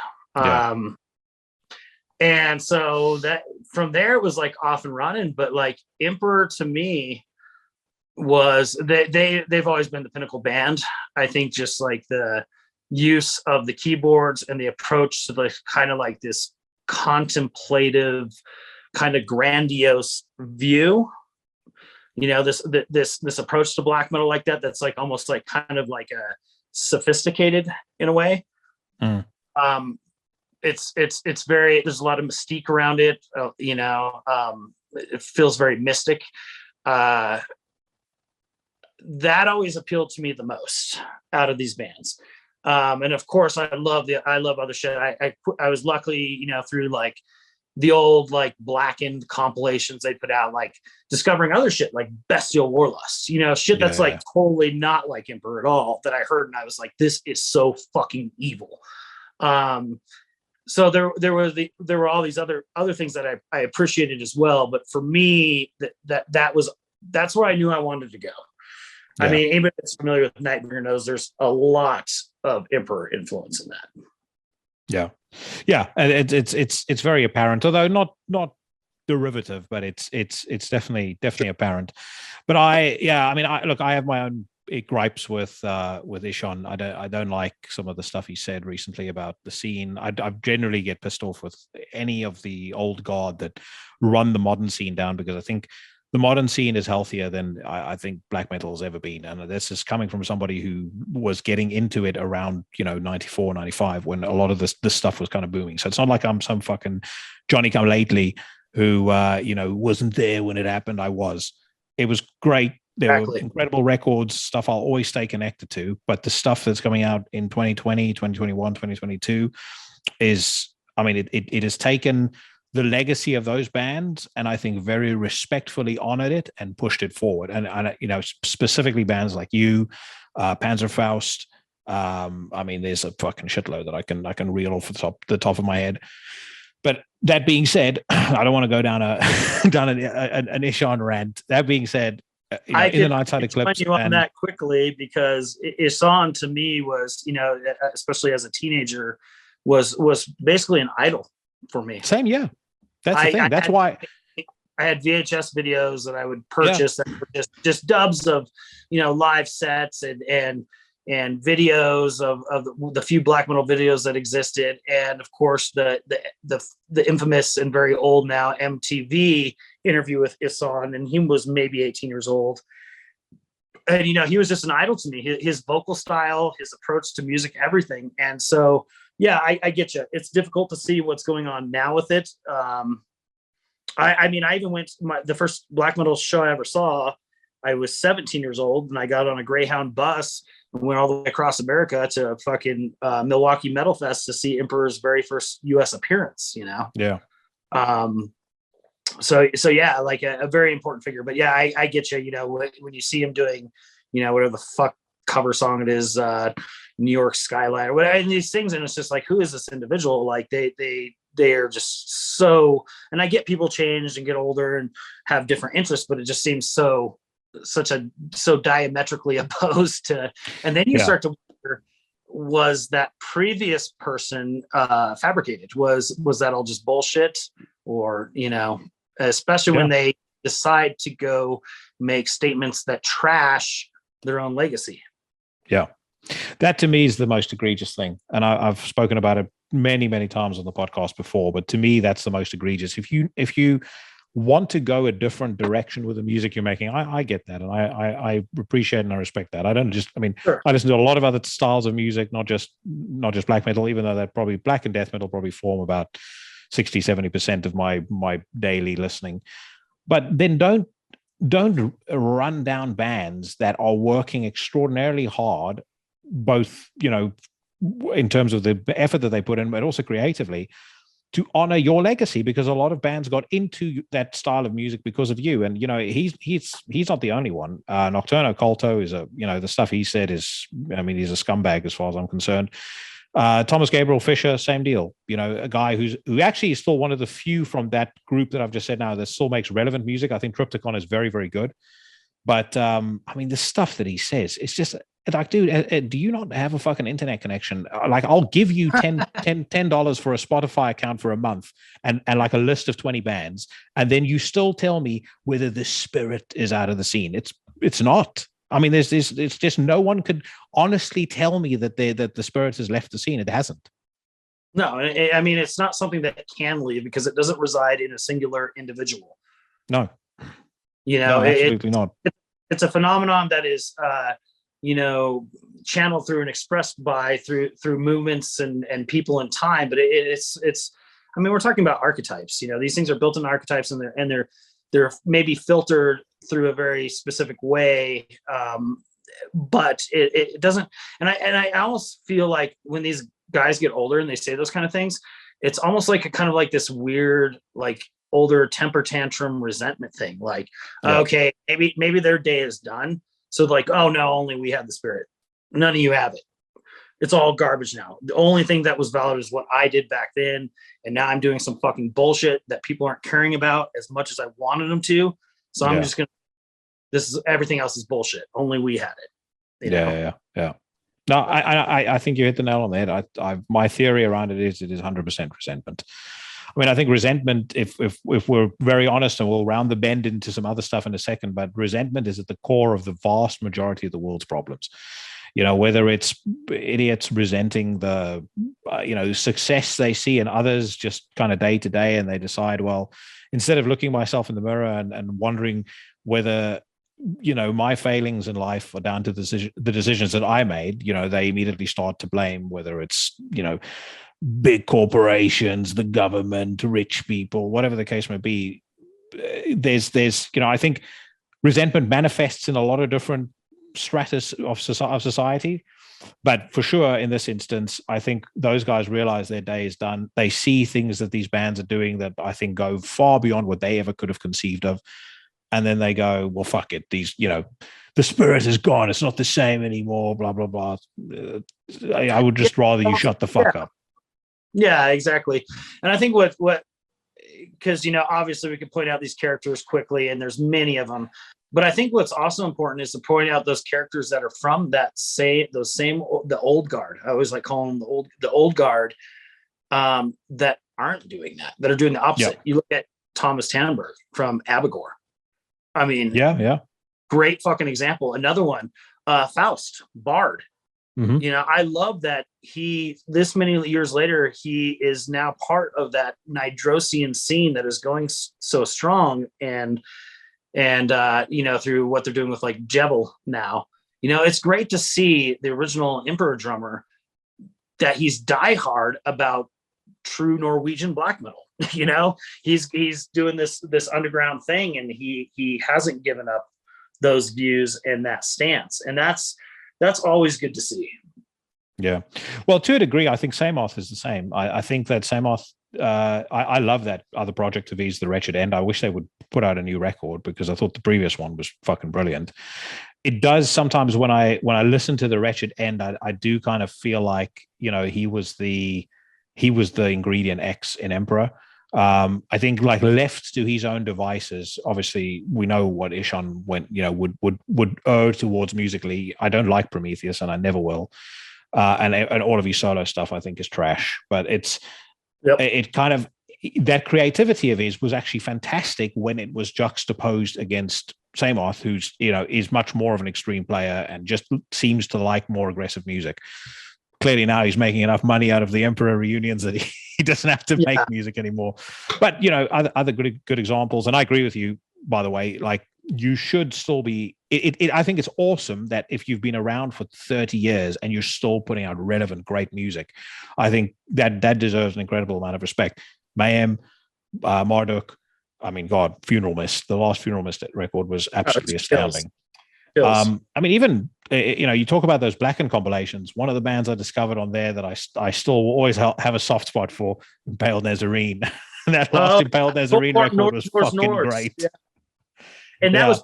And so that from there it was like off and running. But like Emperor to me was they've always been the pinnacle band. I think just like the use of the keyboards and the approach to the kind of like this contemplative, kind of grandiose view, this approach to black metal like that's like almost like kind of like a sophisticated in a way. It's very, there's a lot of mystique around it. It feels very mystic. That always appealed to me the most out of these bands. And of course I love other shit. I was luckily, through like the old like blackened compilations they put out, like discovering other shit like Bestial Warlust, shit that's like totally not like Emperor at all, that I heard and I was like, this is so fucking evil. So there were all these other things that I appreciated as well. But for me, that's where I knew I wanted to go. I mean, anybody that's familiar with Nightbringer knows there's a lot of Emperor influence in that. Yeah, and it's very apparent, although not derivative, but it's definitely apparent. But I have my own gripes with Ishon. I don't like some of the stuff he said recently about the scene. I generally get pissed off with any of the old guard that run the modern scene down, because I think the modern scene is healthier than I think black metal has ever been. And this is coming from somebody who was getting into it around, 94, 95, when a lot of this stuff was kind of booming. So it's not like I'm some fucking Johnny come lately who, wasn't there when it happened. I was. It was great. There were incredible records, stuff I'll always stay connected to. But the stuff that's coming out in 2020, 2021, 2022 is, it has taken the legacy of those bands, and I think very respectfully honored it and pushed it forward. And specifically bands like you, PANZERFAUST. There's a fucking shitload that I can reel off the top of my head. But that being said, I don't want to go down an Ishon rant. That being said, in the Nightside Eclipse, you on that quickly, because Ishon to me was, especially as a teenager, was basically an idol for me. Same, yeah. That's the thing. That's why I had VHS videos that I would purchase that were just dubs of, live sets and videos of the few black metal videos that existed, and of course the infamous and very old now MTV interview with Ishon, and he was maybe 18 years old, and he was just an idol to me. His vocal style, his approach to music, everything. And so yeah, I get you. It's difficult to see what's going on now with it. I even went to the first black metal show I ever saw. I was 17 years old, and I got on a Greyhound bus and went all the way across America to fucking Milwaukee Metal Fest to see Emperor's very first U.S. appearance. Yeah. So yeah, like a very important figure. But yeah, I get you. When you see him doing, whatever the fuck cover song it is, New York Skyline or whatever, and these things, and it's just like, who is this individual? Like they are just so. And I get people change and get older and have different interests, but it just seems so diametrically opposed to. And then you start to wonder, was that previous person fabricated? Was that all just bullshit? Or especially when they decide to go make statements that trash their own legacy. Yeah, that to me is the most egregious thing, and I've spoken about it many, many times on the podcast before. But to me, that's the most egregious. If you want to go a different direction with the music you're making, I get that, and I appreciate and I respect that. Sure. I listen to a lot of other styles of music, not just black metal, even though that probably black and death metal probably form about 60-70% of my daily listening. But then don't run down bands that are working extraordinarily hard, both in terms of the effort that they put in, but also creatively, to honor your legacy, because a lot of bands got into that style of music because of you. And he's not the only one. Nocturno Culto is the stuff he said is, he's a scumbag as far as I'm concerned. Thomas Gabriel Fisher, same deal. A guy who actually is still one of the few from that group that I've just said now that still makes relevant music. I think Triptychon is very, very good. But the stuff that he says, it's just like, dude, do you not have a fucking internet connection? Like, I'll give you $10 for a Spotify account for a month and like a list of 20 bands, and then you still tell me whether the spirit is out of the scene. It's not. It's just no one could honestly tell me that the spirit has left the scene. It hasn't. No, it's not something that can leave, because it doesn't reside in a singular individual. No. Absolutely not. It's a phenomenon that is, channeled through and expressed through movements and people in time. But it's. We're talking about archetypes. These things are built in archetypes, and they're maybe filtered through a very specific way. But it doesn't. And I almost feel like when these guys get older and they say those kind of things, it's almost like a kind of like this weird, like, older temper tantrum resentment thing. Like, okay, maybe their day is done. So like, oh no, only we have the spirit. None of you have it. It's all garbage now. The only thing that was valid is what I did back then. And now I'm doing some fucking bullshit that people aren't caring about as much as I wanted them to. So I'm just going to This is everything else is bullshit. Only we had it. You know? Yeah. No, I think you hit the nail on the head. My theory around it is 100% resentment. I mean, I think resentment, if we're very honest, and we'll round the bend into some other stuff in a second, but resentment is at the core of the vast majority of the world's problems. Whether it's idiots resenting the, success they see in others just kind of day to day, and they decide, well, instead of looking myself in the mirror and wondering whether, my failings in life are down to the decisions that I made, they immediately start to blame whether it's, big corporations, the government, rich people, whatever the case may be. There's I think resentment manifests in a lot of different stratus of society, but for sure in this instance, I think those guys realize their day is done. They see things that these bands are doing that I think go far beyond what they ever could have conceived of, and then they go, well, fuck it, these, the spirit is gone, it's not the same anymore, blah blah blah. I would just rather you shut the fuck up. Yeah, exactly. And I think what because obviously we can point out these characters quickly, and there's many of them, but I think what's also important is to point out those characters that are from the old guard. I always like calling them the old guard, that aren't doing that are doing the opposite. Yep. You look at Thomas Tannenberg from Abigor. I mean, yeah, great fucking example. Another one, Faust, Bard. Mm-hmm. I love that this many years later, he is now part of that Nidrosian scene that is going so strong, and through what they're doing with like Jebel now. It's great to see the original Emperor drummer, that he's diehard about true Norwegian black metal. He's doing this underground thing, and he hasn't given up those views and that stance, and that's always good to see. Yeah, well, to a degree, I think Samoth is the same. I think that Samoth, I love that other project of his, The Wretched End. I wish they would put out a new record, because I thought the previous one was fucking brilliant. It does sometimes when I listen to The Wretched End, I do kind of feel like he was the ingredient X in Emperor. I think, like, left to his own devices, obviously we know what Ishan would err towards musically. I don't like Prometheus, and I never will. And all of his solo stuff I think is trash. But it kind of, that creativity of his was actually fantastic when it was juxtaposed against Samoth, who's is much more of an extreme player and just seems to like more aggressive music. Clearly now he's making enough money out of the Emperor reunions that he doesn't have to make music anymore. But other good examples, and I agree with you, by the way, like, you should still be I think it's awesome that if you've been around for 30 years and you're still putting out relevant, great music, I think that deserves an incredible amount of respect. Mayhem, Marduk, I mean, God, Funeral Mist, the last Funeral Mist record was absolutely astounding. I mean, even you talk about those Blackened compilations. One of the bands I discovered on there that I still always have a soft spot for, Impaled Nazarene. And that last Impaled Nazarene record was fucking great. Yeah. And that was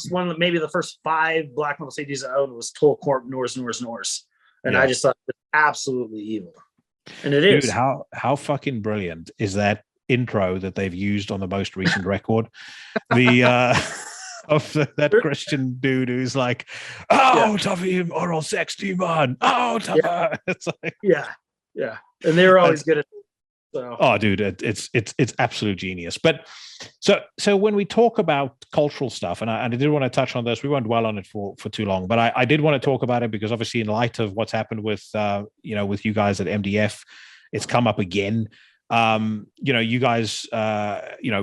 one of maybe the first 5 black metal CDs I owned was Tolkort Norse. And I just thought it was absolutely evil. And it is. Dude, how fucking brilliant is that intro that they've used on the most recent record? That Christian dude who's like, Tuffy, oral sex demon. Oh, Tuffa. It's like, yeah. And they were always good at. So. Oh, dude, it's absolute genius. But so when we talk about cultural stuff, and I did want to touch on this, we won't dwell on it for too long, but I did want to talk about it because obviously in light of what's happened with with you guys at MDF, it's come up again. You guys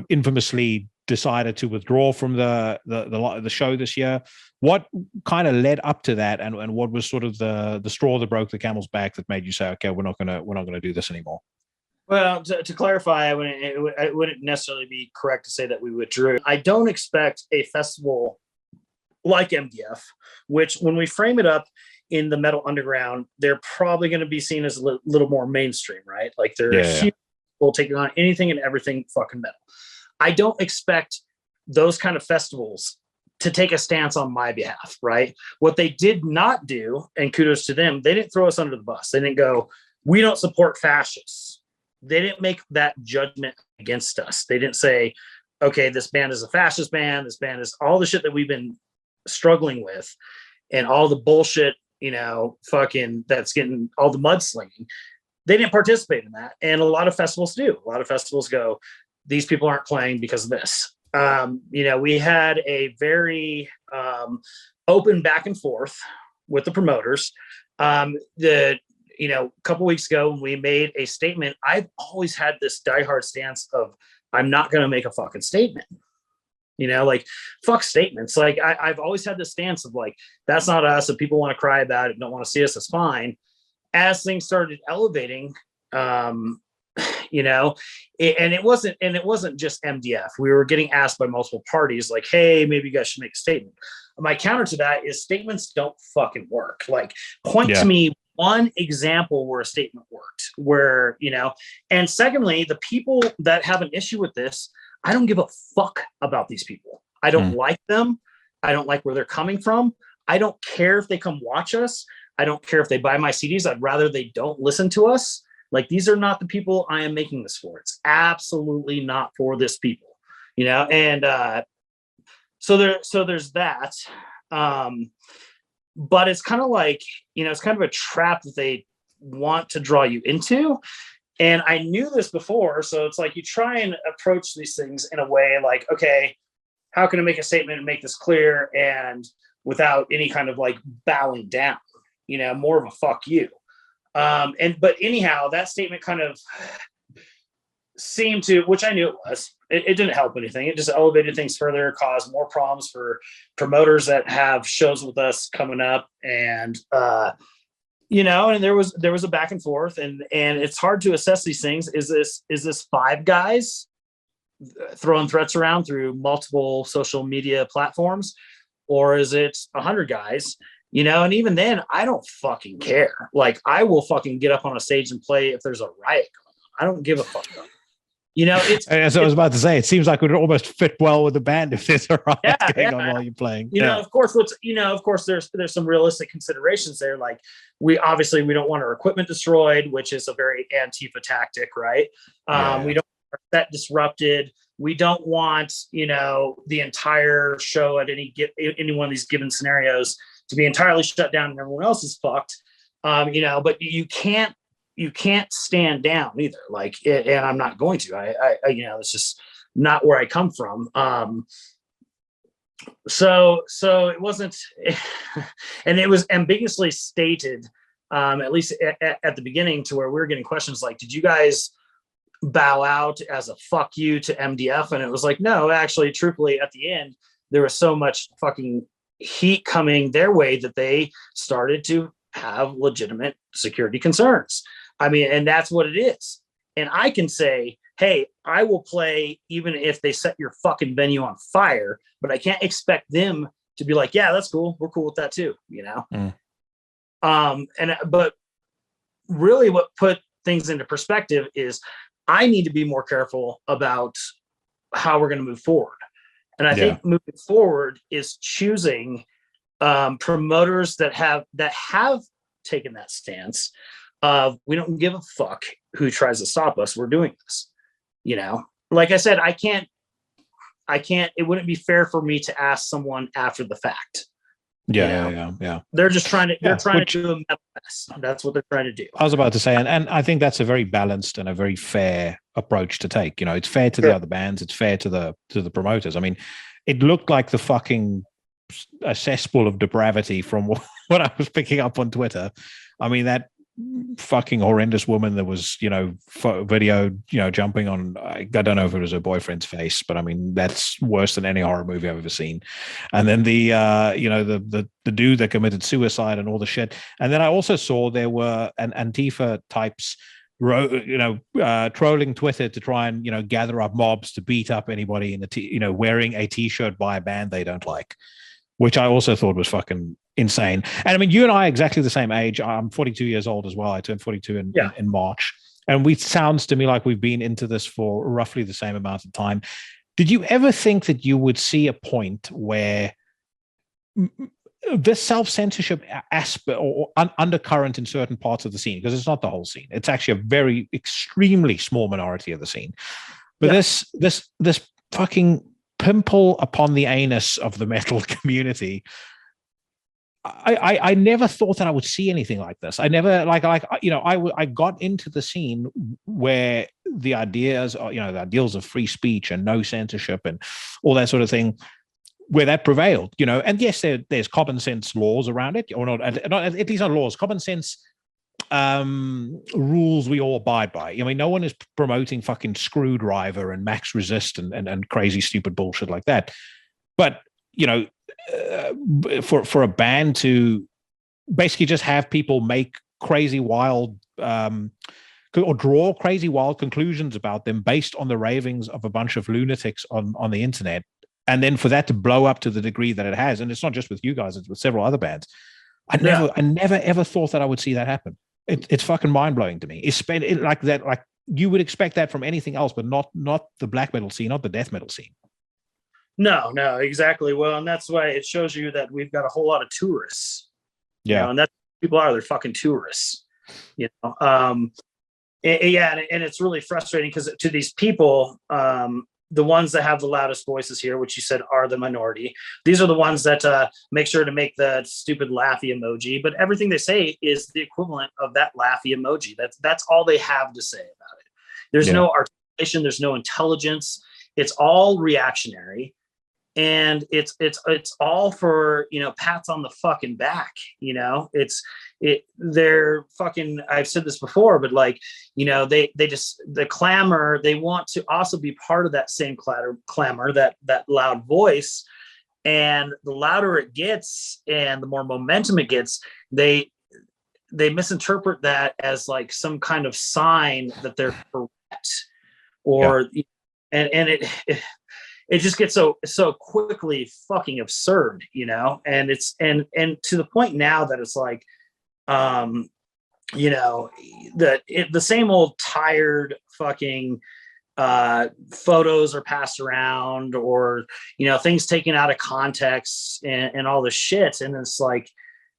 infamously decided to withdraw from the show this year. What kind of led up to that, and what was sort of the straw that broke the camel's back that made you say, okay, we're not gonna do this anymore? Well, to clarify, it wouldn't necessarily be correct to say that we withdrew. I don't expect a festival like MDF, which when we frame it up in the metal underground, they're probably going to be seen as a little more mainstream, right? Like they're huge people taking on anything and everything fucking metal. I don't expect those kind of festivals to take a stance on my behalf, right? What they did not do, and kudos to them, they didn't throw us under the bus. They didn't go, we don't support fascists. They didn't make that judgment against us. They didn't say, okay, this band is a fascist band. This band is all the shit that we've been struggling with, and all the bullshit, fucking that's getting all the mudslinging. They didn't participate in that, and a lot of festivals do. A lot of festivals go, these people aren't playing because of this. We had a very open back and forth with the promoters. A couple weeks ago when we made a statement, I've always had this diehard stance of I'm not going to make a fucking statement. Fuck statements. Like I've always had this stance of like, that's not us. If people want to cry about it, don't want to see us, that's fine. As things started elevating, and it wasn't just MDF. We were getting asked by multiple parties, like, hey, maybe you guys should make a statement. My counter to that is statements don't fucking work. Like, point to me one example where a statement worked, where, and secondly, the people that have an issue with this, I don't give a fuck about these people. I don't like them. I don't like where they're coming from. I don't care if they come watch us. I don't care if they buy my CDs. I'd rather they don't listen to us. Like, these are not the people I am making this for. It's absolutely not for this people, and so there's that. But it's kind of like, it's kind of a trap that they want to draw you into. And I knew this before. So it's like you try and approach these things in a way like, okay, how can I make a statement and make this clear and without any kind of like bowing down, more of a fuck you. But anyhow, that statement kind of seemed to, which I knew it was, it didn't help anything. It just elevated things further, caused more problems for promoters that have shows with us coming up. And, and there was a back and forth, and it's hard to assess these things. Is this 5 guys throwing threats around through multiple social media platforms, or is it 100 guys? And even then, I don't fucking care. Like, I will fucking get up on a stage and play if there's a riot going on. I don't give a fuck. It's as I was about to say, it seems like it would almost fit well with the band if there's a riot going on while you're playing. Of course, there's some realistic considerations there. Like, we don't want our equipment destroyed, which is a very Antifa tactic, right? We don't want our set disrupted. We don't want, the entire show at any one of these given scenarios to be entirely shut down and everyone else is fucked. But you can't stand down either. Like, and I'm not going to. I it's just not where I come from. So it wasn't, and it was ambiguously stated, at least at the beginning, to where we were getting questions like, did you guys bow out as a fuck you to MDF? And it was like, no, actually, truthfully, at the end, there was so much fucking heat coming their way that they started to have legitimate security concerns. I mean, and that's what it is. And I can say, hey, I will play even if they set your fucking venue on fire, but I can't expect them to be like, yeah, that's cool. We're cool with that too, But really what put things into perspective is I need to be more careful about how we're going to move forward. And I think moving forward is choosing promoters that have taken that stance of, we don't give a fuck who tries to stop us. We're doing this, like I said, I can't, it wouldn't be fair for me to ask someone after the fact. Yeah. They're just trying to, to do a metal mess. That's what they're trying to do. I was about to say, and I think that's a very balanced and a very fair approach to take. It's fair to the other bands. It's fair to the promoters. I mean, it looked like the fucking a cesspool of depravity from what I was picking up on Twitter. I mean, that fucking horrendous woman that was, video, jumping on, I don't know if it was her boyfriend's face, but I mean, that's worse than any horror movie I've ever seen. And then the dude that committed suicide and all the shit. And then I also saw there were an Antifa types, trolling Twitter to try and, gather up mobs to beat up anybody in wearing a t-shirt by a band they don't like, which I also thought was fucking insane. And I mean, you and I are exactly the same age. I'm 42 years old as well. I turned 42 in March. And sounds to me like we've been into this for roughly the same amount of time. Did you ever think that you would see a point where this self-censorship aspect or undercurrent in certain parts of the scene, because it's not the whole scene, it's actually a very extremely small minority of the scene, but this fucking pimple upon the anus of the metal community. I never thought that I would see anything like this. I never I got into the scene where the ideas are, the ideals of free speech and no censorship and all that sort of thing, where that prevailed, and yes, there's common sense laws around it, or not at least not laws, common sense rules we all abide by. I mean, no one is promoting fucking Screwdriver and Max Resist and crazy stupid bullshit like that. But for a band to basically just have people make crazy wild or draw crazy wild conclusions about them based on the ravings of a bunch of lunatics on the internet, and then for that to blow up to the degree that it has, and it's not just with you guys, it's with several other bands. I never ever thought that I would see that happen. It's fucking mind-blowing to me. It's like that, like you would expect that from anything else, but not the black metal scene, not the death metal scene. No, exactly. Well, and that's why it shows you that we've got a whole lot of tourists. Yeah. And that's what people are. They're fucking tourists. And it's really frustrating because to these people, the ones that have the loudest voices here, which you said are the minority, these are the ones that make sure to make the stupid laughy emoji. But everything they say is the equivalent of that laughy emoji. That's all they have to say about it. There's no articulation. There's no intelligence. It's all reactionary. And it's all for, pats on the fucking back, they're fucking, I've said this before, but the clamor, they want to also be part of that same clamor, that loud voice. And the louder it gets and the more momentum it gets, they misinterpret that as like some kind of sign that they're correct, or, and it just gets so quickly fucking absurd, and it's and to the point now that it's like, the same old tired fucking photos are passed around, or things taken out of context and all this shit, and it's like,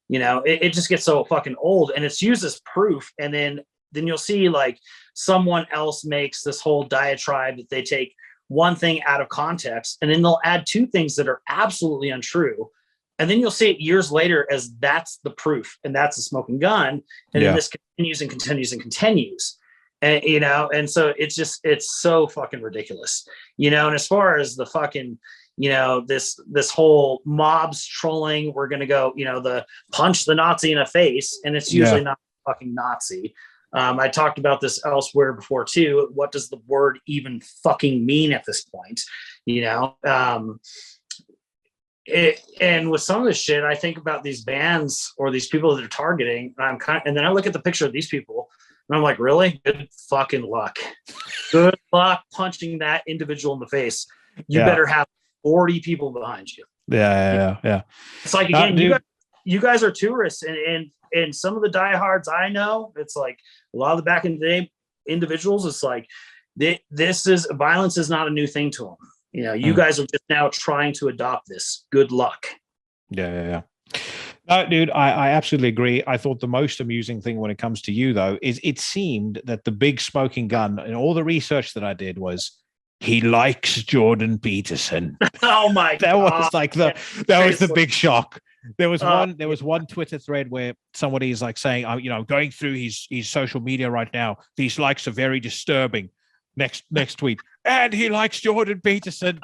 it just gets so fucking old, and it's used as proof, and then you'll see like someone else makes this whole diatribe that they take one thing out of context, and then they'll add two things that are absolutely untrue, and then you'll see it years later as that's the proof, and that's the smoking gun, and then this continues and continues and continues, and and so it's so fucking ridiculous, and as far as the fucking this whole mobs trolling, we're gonna go the punch the Nazi in the face, and it's usually not fucking Nazi. I talked about this elsewhere before too. What does the word even fucking mean at this point? And with some of this shit, I think about these bands or these people that they're targeting, and then I look at the picture of these people, and I'm like, really? Good fucking luck. Good luck punching that individual in the face. You better have 40 people behind you. Yeah. It's like, again, you guys are tourists, and some of the diehards I know, it's like a lot of the back in the day individuals, it's like violence is not a new thing to them. You guys are just now trying to adopt this. Good luck. Yeah. No, dude, I absolutely agree. I thought the most amusing thing when it comes to you, though, is it seemed that the big smoking gun in all the research that I did was he likes Jordan Peterson. Oh my God. Was like that was the big shock. There was one Twitter thread where somebody is like saying, going through his social media right now, these likes are very disturbing. Next tweet, and he likes Jordan Peterson.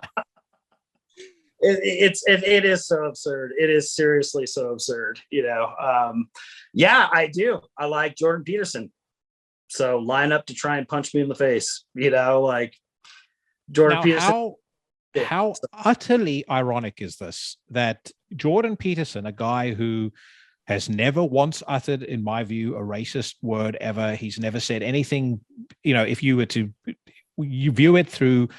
It is so absurd. It is seriously so absurd. I do. I like Jordan Peterson. So line up to try and punch me in the face. Like Jordan Peterson. How utterly ironic is this, that Jordan Peterson, a guy who has never once uttered, in my view, a racist word ever. He's never said anything, if you view it through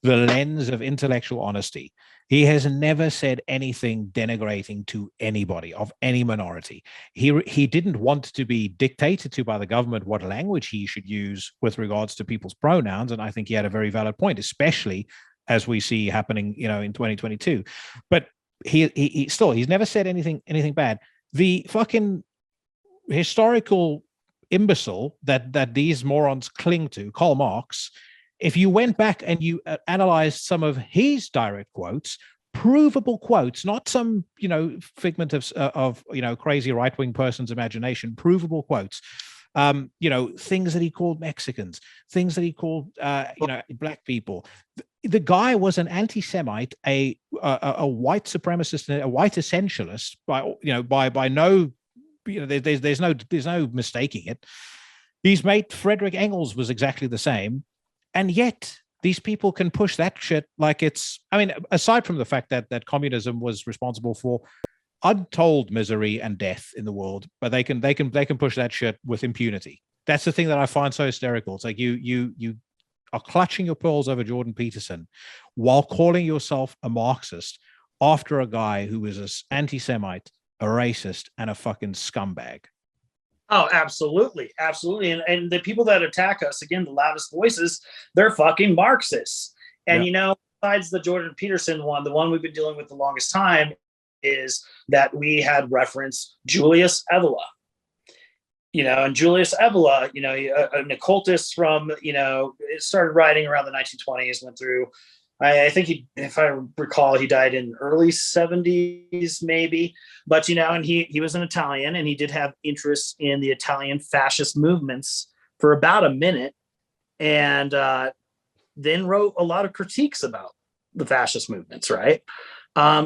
the lens of intellectual honesty, he has never said anything denigrating to anybody of any minority. He didn't want to be dictated to by the government what language he should use with regards to people's pronouns, and I think he had a very valid point, especially as we see happening, in 2022. But he's never said anything bad. The fucking historical imbecile that these morons cling to, Karl Marx, if you went back and you analyzed some of his direct quotes, provable quotes, not some, figment of crazy right-wing person's imagination, provable quotes, things that he called Mexicans, things that he called, black people. The guy was an anti-Semite, a white supremacist, a white essentialist by no, there's no mistaking it. His mate Frederick Engels was exactly the same. And yet these people can push that shit like it's, aside from the fact that communism was responsible for untold misery and death in the world, but they can push that shit with impunity. That's the thing that I find so hysterical. It's like you are clutching your pearls over Jordan Peterson while calling yourself a Marxist after a guy who is an anti-Semite, a racist, and a fucking scumbag. Oh, absolutely. Absolutely. And the people that attack us, again, the loudest voices, they're fucking Marxists. And, besides the Jordan Peterson one, the one we've been dealing with the longest time is that we had referenced Julius Evola. And Julius Evola, an occultist from, it started writing around the 1920s, went through, I think if I recall, he died in early 70s, maybe. But, and he was an Italian, and he did have interest in the Italian fascist movements for about a minute, and then wrote a lot of critiques about the fascist movements, right?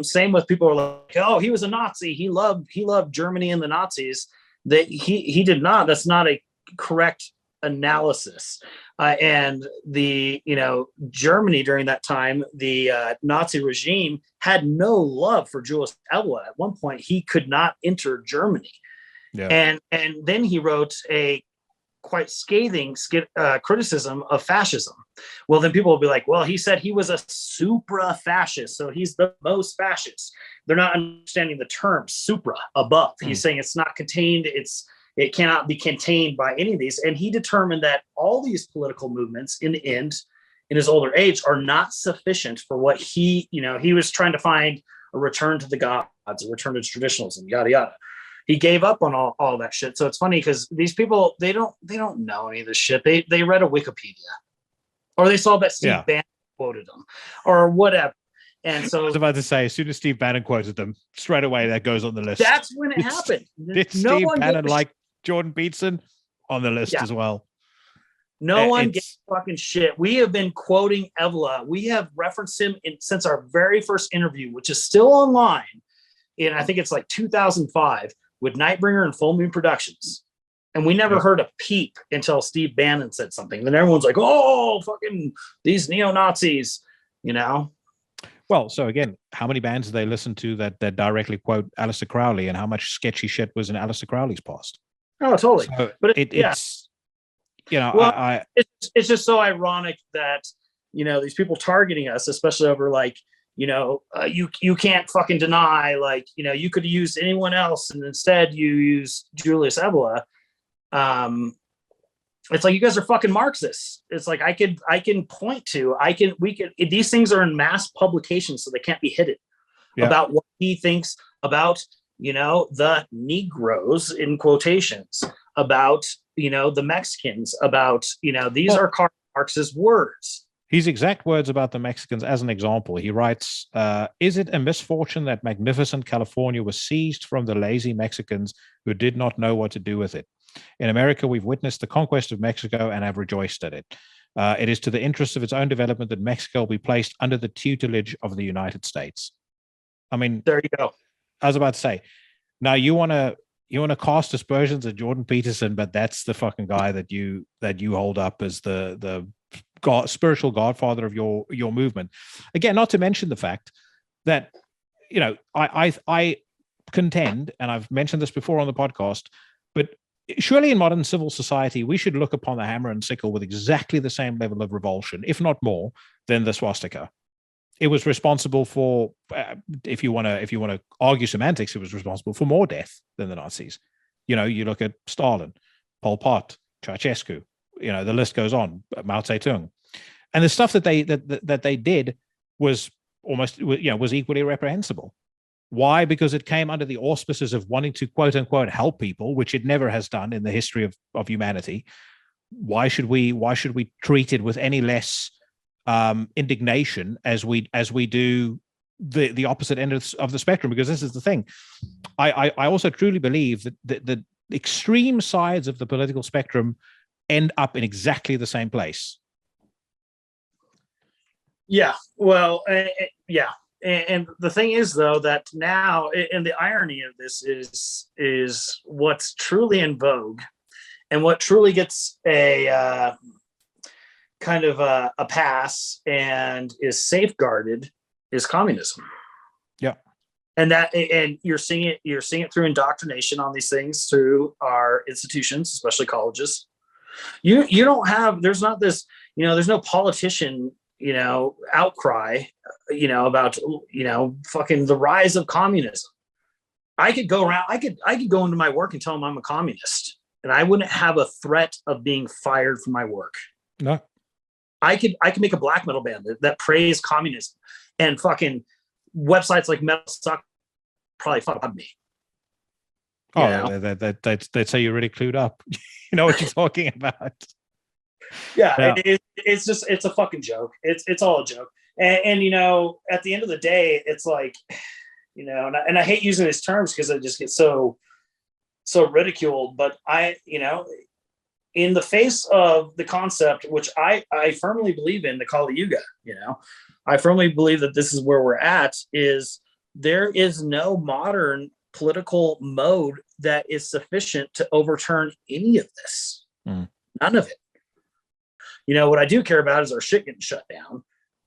Same with people who are like, oh, he was a Nazi. He loved Germany and the Nazis. That he did not. That's not a correct analysis. And the Germany during that time, the Nazi regime had no love for Julius Evola. At one point, he could not enter Germany. Yeah. And then he wrote a quite scathing criticism of fascism. Well, then people will be like, well, he said he was a supra-fascist, so he's the most fascist. They're not understanding the term supra, above. He's saying it's not contained, it cannot be contained by any of these. And he determined that all these political movements in the end, in his older age, are not sufficient for what he was trying to find a return to the gods, a return to traditionalism, yada, yada. He gave up on all that shit. So it's funny because these people, they don't know any of this shit. They read a Wikipedia, or they saw that Steve Bannon quoted them, or whatever. And so I was about to say, as soon as Steve Bannon quoted them, straight away that goes on the list. That's when it happened. Did Steve Bannon like Jordan Peterson? On the list as well. No one gets fucking shit. We have been quoting Evola. We have referenced him since our very first interview, which is still online. And I think it's like 2005 with Nightbringer and Full Moon Productions. And we never heard a peep until Steve Bannon said something. Then everyone's like, oh, fucking these neo-Nazis, Well, so again, how many bands do they listen to that directly quote Aleister Crowley, and how much sketchy shit was in Aleister Crowley's past? Oh, totally. So but it's, it's just so ironic that, these people targeting us, especially over like, you can't fucking deny, like, you could use anyone else, and instead you use Julius Evola. It's like, you guys are fucking Marxists. It's like, I can point to, these things are in mass publications, so they can't be hidden about what he thinks about, the Negroes in quotations, about, the Mexicans, about, these are Karl Marx's words. His exact words about the Mexicans, as an example, he writes, is it a misfortune that magnificent California was seized from the lazy Mexicans who did not know what to do with it? In America, we've witnessed the conquest of Mexico and have rejoiced at it. It is to the interest of its own development that Mexico will be placed under the tutelage of the United States. I mean, there you go. I was about to say, now you want to cast aspersions at Jordan Peterson, but that's the fucking guy that you hold up as the spiritual godfather of your movement. Again, not to mention the fact that, I contend, and I've mentioned this before on the podcast, but surely in modern civil society, we should look upon the hammer and sickle with exactly the same level of revulsion, if not more, than the swastika. It was responsible for, if you want to argue semantics, it was responsible for more death than the Nazis. You look at Stalin, Pol Pot, Ceausescu. The list goes on. Mao Zedong, and the stuff that they did was was equally reprehensible. Why? Because it came under the auspices of wanting to, quote unquote, help people, which it never has done in the history of humanity. why should we treat it with any less indignation as we do the opposite end of the spectrum? Because this is the thing. I also truly believe that the extreme sides of the political spectrum end up in exactly the same place. Yeah, well, yeah. And the thing is, though, that now, and the irony of this is what's truly in vogue, and what truly gets a kind of a pass and is safeguarded is communism. Yeah, and you're seeing it through indoctrination on these things through our institutions, especially colleges. You don't have, there's not this, there's no politician, outcry, about, fucking the rise of communism. I could go around, I could go into my work and tell them I'm a communist, and I wouldn't have a threat of being fired from my work. No. I could make a black metal band that praise communism, and fucking websites like Metal Suck probably fuck up me. They'd say you're really clued up. You know what you're talking about. Yeah. It's just, it's a fucking joke. It's all a joke. And at the end of the day, it's like, and I hate using these terms because I just get so ridiculed, but in the face of the concept, which I firmly believe in, the Kali Yuga, I firmly believe that this is where we're at, is there is no modern political mode that is sufficient to overturn any of this. None of it. What I do care about is our shit getting shut down.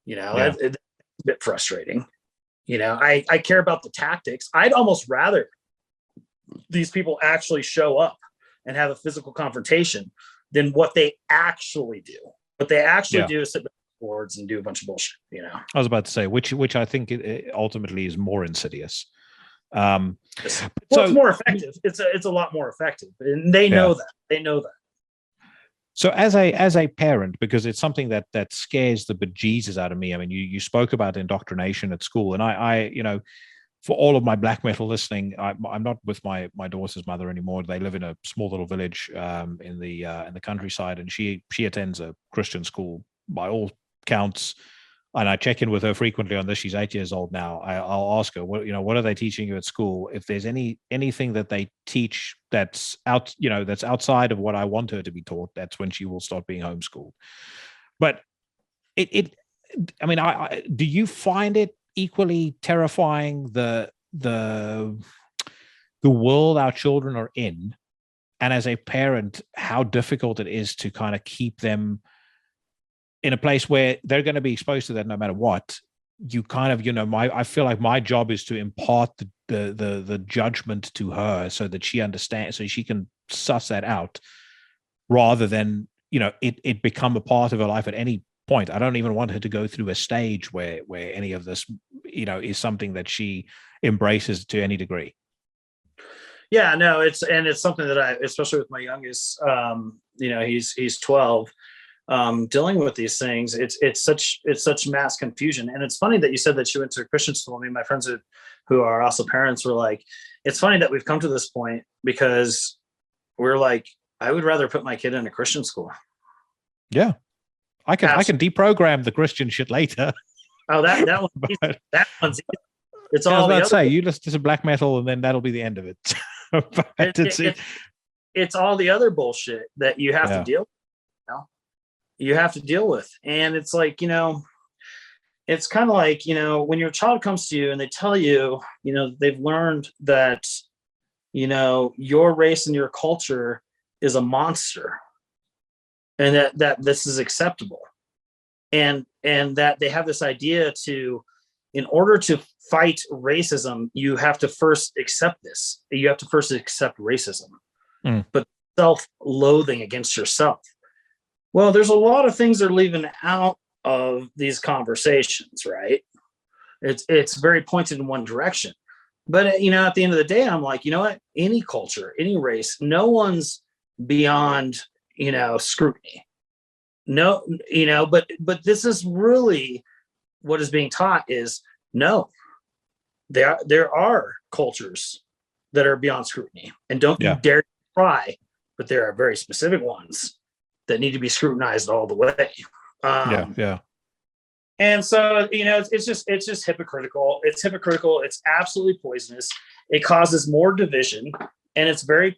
It's a bit frustrating. I care about the tactics. I'd almost rather these people actually show up and have a physical confrontation than what they actually do. What they actually do is sit boards and do a bunch of bullshit. I was about to say, which I think it ultimately is more insidious. It's more effective. It's a lot more effective, and they know that. They know that. So as a parent, because it's something that scares the bejesus out of me. I mean, you spoke about indoctrination at school, and I for all of my black metal listening, I'm not with my daughter's mother anymore. They live in a small little village in the countryside, and she attends a Christian school by all counts. And I check in with her frequently on this. She's 8 years old now. I'll ask her, what are they teaching you at school? If there's anything that they teach that's outside of what I want her to be taught, that's when she will start being homeschooled. But do you find it equally terrifying, the world our children are in, and as a parent, how difficult it is to kind of keep them in a place where they're going to be exposed to that no matter what? You kind of, I feel like my job is to impart the judgment to her so that she understands, so she can suss that out, rather than, it become a part of her life at any point. I don't even want her to go through a stage where any of this, is something that she embraces to any degree. Yeah, no, it's something that I, especially with my youngest, he's 12, dealing with these things, it's such mass confusion. And it's funny that you said that she went to a Christian school. I mean, my friends who are also parents were like, it's funny that we've come to this point, because we're like, I would rather put my kid in a Christian school. Yeah, I can deprogram the Christian shit later. Oh, that one's easy. It's all I was about to say, you listen to some black metal and then that'll be the end of it. It's all the other bullshit that you have to deal with. You have to deal with. And it's like, it's kind of like, when your child comes to you and they tell you, they've learned that, your race and your culture is a monster, and that this is acceptable. And that they have this idea in order to fight racism, you have to first accept this. You have to first accept racism, but self-loathing against yourself. Well, there's a lot of things they're leaving out of these conversations, right? It's very pointed in one direction. But, at the end of the day, I'm like, you know what? Any culture, any race, no one's beyond, scrutiny. No, but this is really what is being taught is, no, there are cultures that are beyond scrutiny, and don't you dare try, but there are very specific ones that need to be scrutinized all the way. Yeah. And so, it's just hypocritical. It's hypocritical. It's absolutely poisonous. It causes more division, and it's a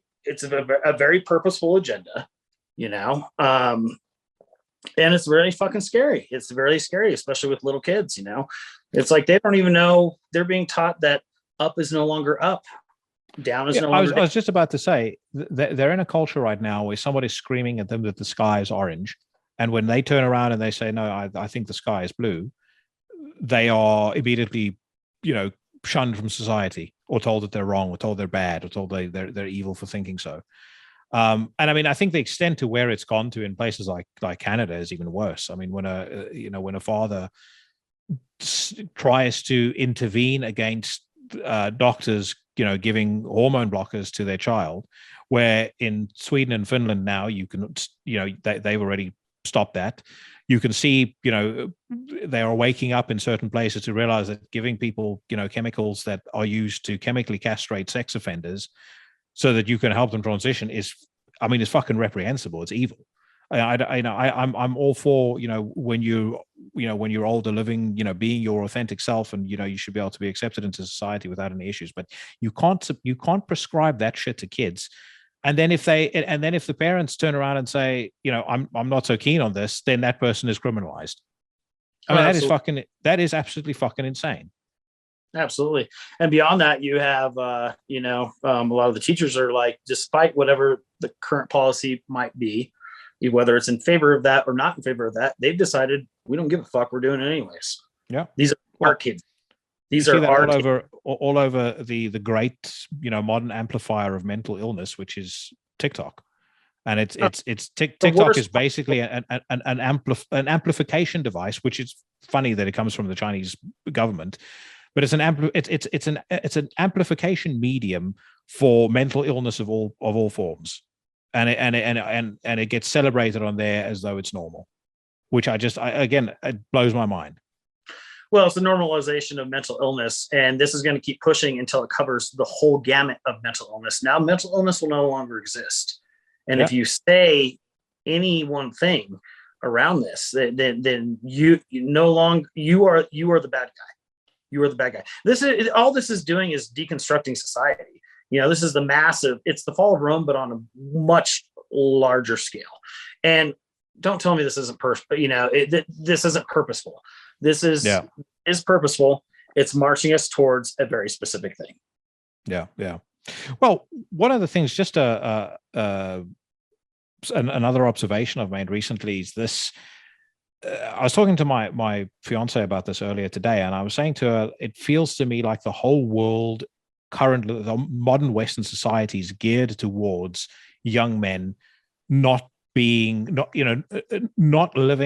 very purposeful agenda, and it's really fucking scary. It's very scary, especially with little kids, It's like they don't even know they're being taught that up is no longer up. Down is no longer down. I was just about to say, they're in a culture right now where somebody's screaming at them that the sky is orange. And when they turn around and they say, no, I think the sky is blue, they are immediately, shunned from society, or told that they're wrong, or told they're bad, or told they're evil for thinking so. And I mean, I think the extent to where it's gone to in places like Canada is even worse. I mean, when a father tries to intervene against doctors, giving hormone blockers to their child, where in Sweden and Finland now you can, they've already stopped that. You can see, they are waking up in certain places to realize that giving people, chemicals that are used to chemically castrate sex offenders so that you can help them transition is fucking reprehensible. It's evil. I'm all for, when you're older, living, being your authentic self, and you should be able to be accepted into society without any issues. But you can't prescribe that shit to kids. And then if the parents turn around and say, I'm not so keen on this, then that person is criminalized. I mean, that is absolutely fucking insane. Absolutely. And beyond that, you have, a lot of the teachers are like, despite whatever the current policy might be, whether it's in favor of that or not in favor of that, they've decided we don't give a fuck. We're doing it anyways. Yeah. These are our kids. These are all over the great, modern amplifier of mental illness, which is TikTok. And TikTok is basically an amplification device, which is funny that it comes from the Chinese government, but it's an amplification medium for mental illness of all forms. And it gets celebrated on there as though it's normal, which again, it blows my mind. Well, it's the normalization of mental illness, and this is going to keep pushing until it covers the whole gamut of mental illness. Now, mental illness will no longer exist, and if you say any one thing around this, then you are the bad guy. You are the bad guy. This is doing is deconstructing society. This is it's the fall of Rome, but on a much larger scale. And don't tell me this isn't this isn't purposeful. This is purposeful. It's marching us towards a very specific thing. Yeah. Well, one of the things, just another observation I've made recently is this. I was talking to my fiance about this earlier today, and I was saying to her, it feels to me like the whole world currently, the modern Western society is geared towards young men not living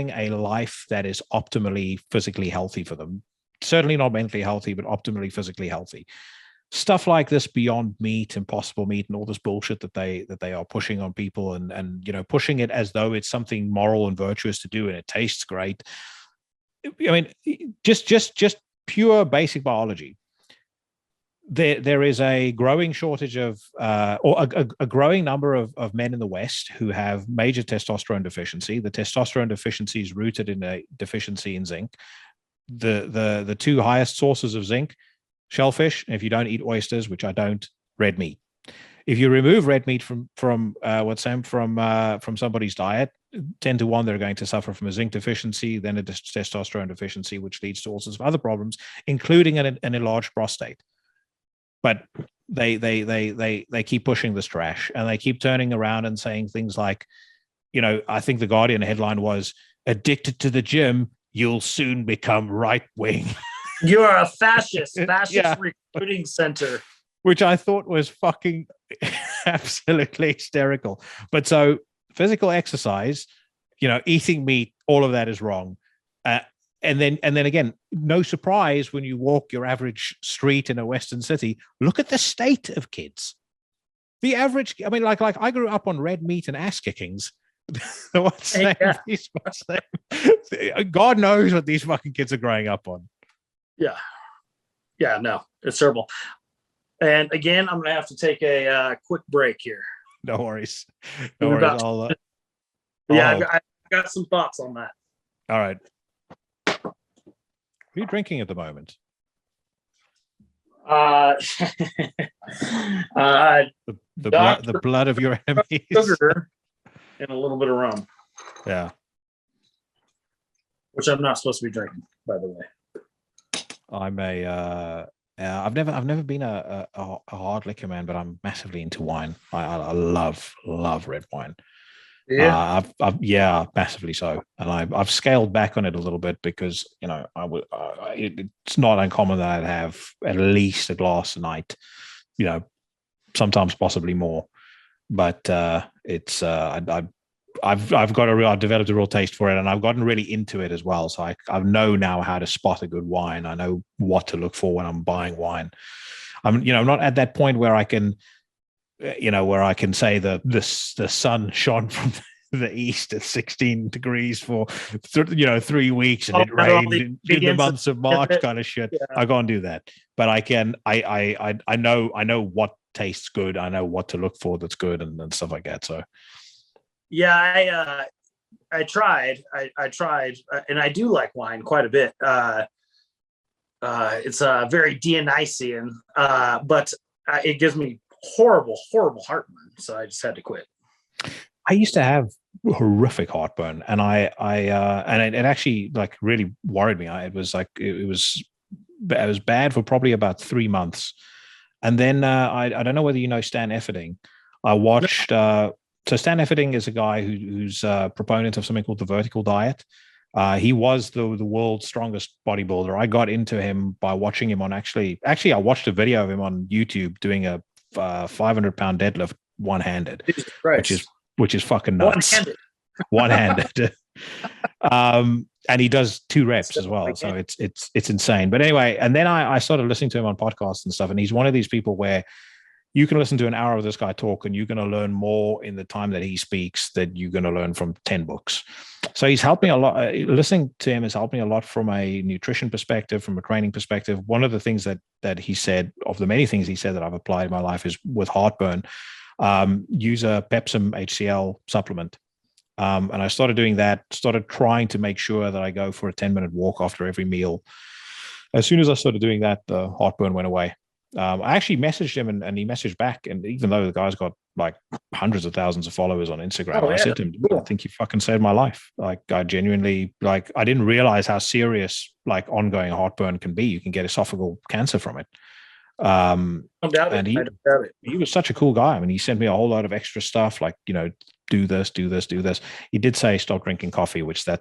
a life that is optimally physically healthy for them. Certainly not mentally healthy, but optimally physically healthy. Stuff like this Beyond Meat, Impossible Meat, and all this bullshit that they are pushing on people, and pushing it as though it's something moral and virtuous to do, and it tastes great. I mean, just pure basic biology. There is a growing shortage of, or a growing number of men in the West who have major testosterone deficiency. The testosterone deficiency is rooted in a deficiency in zinc. The two highest sources of zinc: shellfish, and if you don't eat oysters, which I don't, red meat. If you remove red meat from somebody's diet, 10 to 1, they're going to suffer from a zinc deficiency, then a testosterone deficiency, which leads to all sorts of other problems, including an enlarged prostate. But they keep pushing this trash, and they keep turning around and saying things like, I think the Guardian headline was, "Addicted to the gym, you'll soon become right wing." You are a fascist recruiting center. Which I thought was fucking absolutely hysterical. But so physical exercise, eating meat, all of that is wrong. And then again, no surprise when you walk your average street in a Western city, look at the state of kids. The average, I mean, like I grew up on red meat and ass kickings. God knows what these fucking kids are growing up on. Yeah, no, it's terrible. And again, I'm going to have to take a quick break here. No worries. We're Yeah, I've got some thoughts on that. All right. What are you drinking at the moment? The blood of your enemies. Sugar and a little bit of rum. Yeah. Which I'm not supposed to be drinking, by the way. I'm I've never been a hard liquor man, but I'm massively into wine. I love red wine. Yeah. Yeah, massively so. And I've scaled back on it a little bit because, you know, it's not uncommon that I'd have at least a glass a night, you know, sometimes possibly more. But I've developed a real taste for it, and I've gotten really into it as well. So I know now how to spot a good wine. I know what to look for when I'm buying wine. I'm not at that point where I can, where I can say the sun shone from the east at 16 degrees for 3 weeks and it rained in the months of March kind of shit. Yeah. I can't do that, but I can. I know what tastes good. I know what to look for that's good and stuff like that. So yeah, I tried, and I do like wine quite a bit. It's very Dionysian, but it gives me horrible heartburn, so I just had to quit. I used to have horrific heartburn, and and it actually like really worried me. It was bad for probably about 3 months, and then I don't know whether you know Stan Efferding. I watched. So Stan Efferding is a guy who's a proponent of something called the vertical diet. He was the world's strongest bodybuilder. I got into him by watching him on actually I watched a video of him on YouTube doing a 500-pound deadlift one-handed, which is fucking nuts. One-handed. And he does 2 reps as well. So it's insane. But anyway, and then I started listening to him on podcasts and stuff. And he's one of these people where you can listen to an hour of this guy talk and you're going to learn more in the time that he speaks that you're going to learn from 10 books. So he's helped me a lot. Listening to him has helped me a lot from a nutrition perspective, from a training perspective. One of the things that he said, of the many things he said that I've applied in my life, is with heartburn, use a Pepsum HCl supplement. And I started doing that, started trying to make sure that I go for a 10-minute walk after every meal. As soon as I started doing that, the heartburn went away. I actually messaged him and he messaged back. And even though the guy's got like hundreds of thousands of followers on Instagram, I said to him, I think you fucking saved my life. Like, I genuinely, like, I didn't realize how serious like ongoing heartburn can be. You can get esophageal cancer from it. And he was such a cool guy. I mean, he sent me a whole lot of extra stuff, like, do this. He did say stop drinking coffee, which I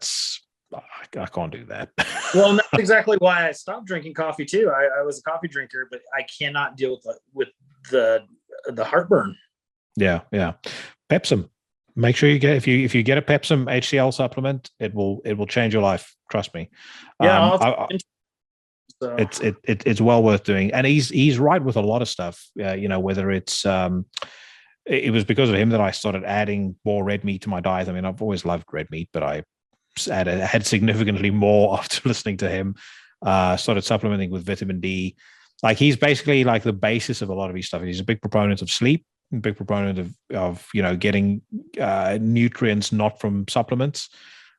can't do that. Well, and that's exactly why I stopped drinking coffee too. I was a coffee drinker, but I cannot deal with the heartburn. Yeah. Pepsum. Make sure you get if you get a Pepsum HCl supplement, it will change your life. Trust me. Yeah, so. It's well worth doing, and he's right with a lot of stuff. Whether it's it was because of him that I started adding more red meat to my diet. I mean, I've always loved red meat, but I had significantly more after listening to him. Started supplementing with vitamin D. Like, he's basically like the basis of a lot of his stuff. He's a big proponent of sleep, a big proponent of getting nutrients not from supplements,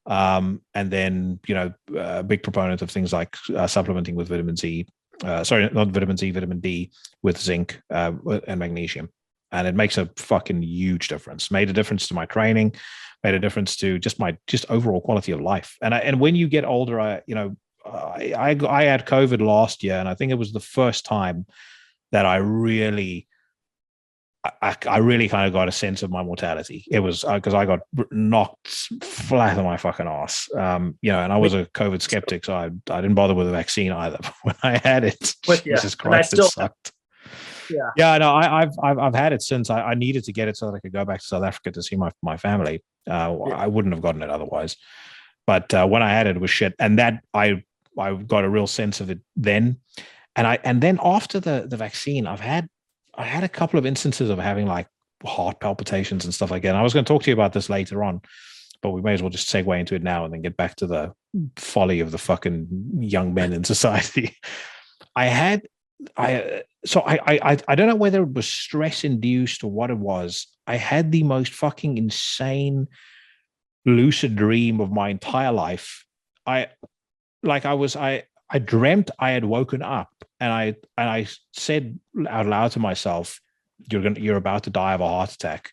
and then a big proponent of things like supplementing with vitamin C. Not vitamin C, vitamin D with zinc and magnesium. And it makes a fucking huge difference. Made a difference to my training, made a difference to just my overall quality of life. And when you get older, I had COVID last year, and I think it was the first time that I really kind of got a sense of my mortality. It was because I got knocked flat on my fucking ass. And I was a COVID skeptic, so I didn't bother with the vaccine either. But when I had it, Jesus Christ, it sucked. Yeah, no, I've had it since. I needed to get it so that I could go back to South Africa to see my family. I wouldn't have gotten it otherwise. But when I had it, it was shit. And that I got a real sense of it then. And then after the vaccine, I had a couple of instances of having like heart palpitations and stuff like that. And I was going to talk to you about this later on, but we may as well just segue into it now and then get back to the folly of the fucking young men in society. I don't know whether it was stress induced or what it was. I had the most fucking insane lucid dream of my entire life. I I dreamt I had woken up, and I said out loud to myself, you're about to die of a heart attack.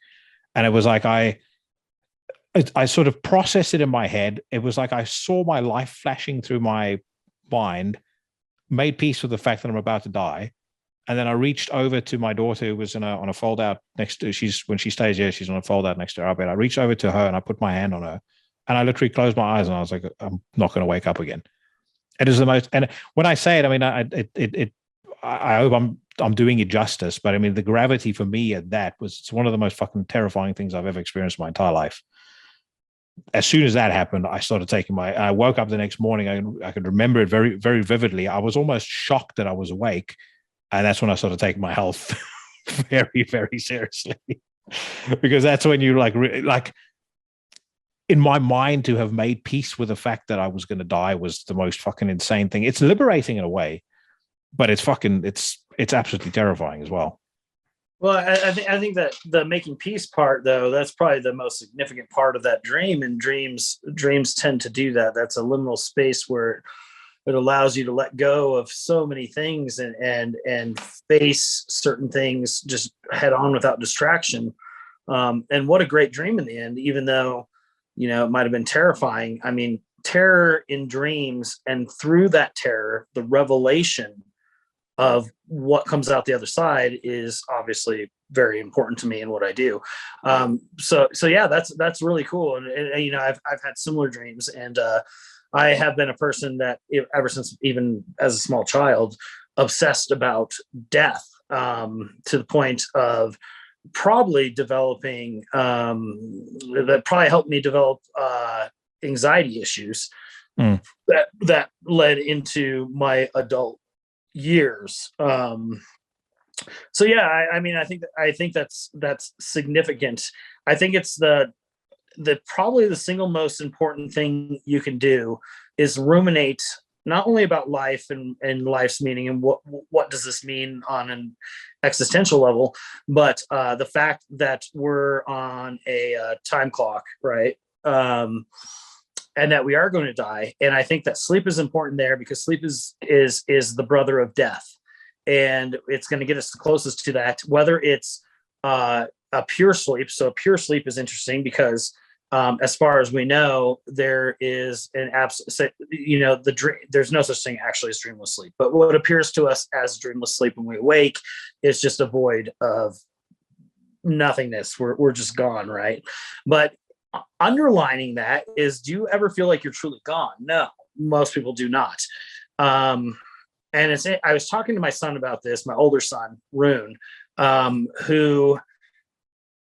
And it was like I sort of processed it in my head. It was like I saw my life flashing through my mind, made peace with the fact that I'm about to die. And then I reached over to my daughter, who was on a fold out next to, when she stays here, she's on a fold out next to our bed. I reached over to her and I put my hand on her, and I literally closed my eyes and I was like, I'm not going to wake up again. It is the most, and when I say it, I mean, I hope I'm doing it justice, but I mean, the gravity for me at that was, it's one of the most fucking terrifying things I've ever experienced in my entire life. As soon as that happened, I started taking I woke up the next morning. I could remember it very, very vividly. I was almost shocked that I was awake. And that's when I started taking my health very, very seriously, because that's when you like in my mind, to have made peace with the fact that I was going to die was the most fucking insane thing. It's liberating in a way, but it's absolutely terrifying as well. Well, I think that the making peace part, though, that's probably the most significant part of that dream. And dreams tend to do that. That's a liminal space where it allows you to let go of so many things and face certain things just head on without distraction. And what a great dream in the end, even though, it might have been terrifying. I mean, terror in dreams, and through that terror, the revelation of what comes out the other side is obviously very important to me and what I do. So yeah, that's really cool. And I've had similar dreams, and I have been a person that ever since, even as a small child, obsessed about death, to the point of probably developing, that probably helped me develop anxiety issues that led into my adult years. So yeah, I mean, I think that's significant. I think it's the probably the single most important thing you can do is ruminate not only about life and life's meaning and what does this mean on an existential level, but the fact that we're on a time clock, right? And that we are going to die. And I think that sleep is important there, because sleep is the brother of death, and it's going to get us the closest to that, whether it's a pure sleep. So pure sleep is interesting because, as far as we know, there is an there's no such thing actually as dreamless sleep. But what appears to us as dreamless sleep when we awake is just a void of nothingness. We're just gone, right? But underlining that is, do you ever feel like you're truly gone? No, most people do not. And I was talking to my son about this, my older son, Rune, who,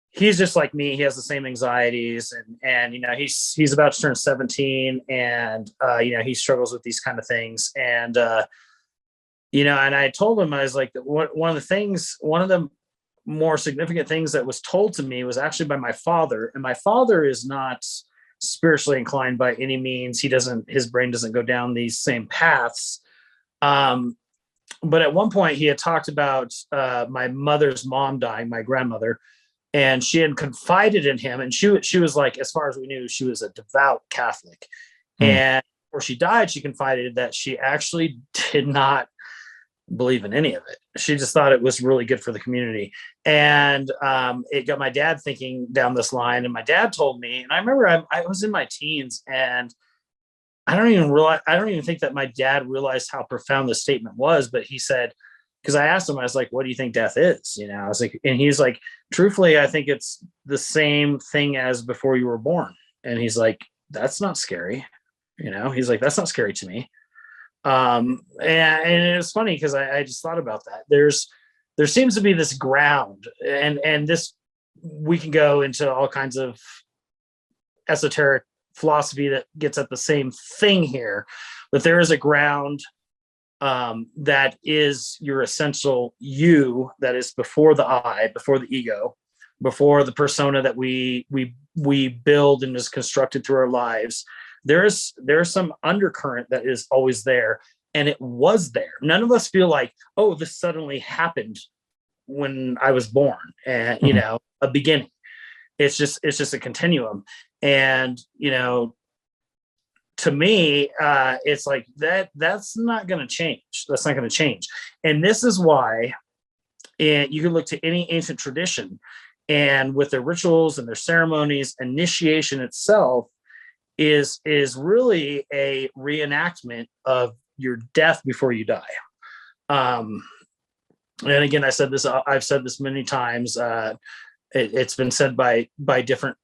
he's just like me. He has the same anxieties, and he's about to turn 17, and he struggles with these kind of things. And and I told him, I was like, one of the more significant things that was told to me was actually by my father. And my father is not spiritually inclined by any means. His brain doesn't go down these same paths. But at one point he had talked about my mother's mom dying, my grandmother, and she had confided in him. And she was like, as far as we knew, she was a devout Catholic. And before she died, she confided that she actually did not believe in any of it. She just thought it was really good for the community. And it got my dad thinking down this line. And my dad told me, and I remember I was in my teens, and I don't even think that my dad realized how profound the statement was. But he said, because I asked him, I was like, what do you think death is? I was like, and he's like, truthfully, I think it's the same thing as before you were born. And he's like, that's not scary. He's like, that's not scary to me. And it was funny because I just thought about that. There seems to be this ground, and this, we can go into all kinds of esoteric philosophy that gets at the same thing here, but there is a ground that is your essential you, that is before the I, before the ego, before the persona that we build and is constructed through our lives. There's some undercurrent that is always there, and it was there. None of us feel like, oh, this suddenly happened when I was born, and a beginning. It's just a continuum. And, to me, it's like that's not going to change. That's not going to change. And this is why, and you can look to any ancient tradition, and with their rituals and their ceremonies, initiation itself is really a reenactment of your death before you die. And again, I've said this many times. It's been said by different,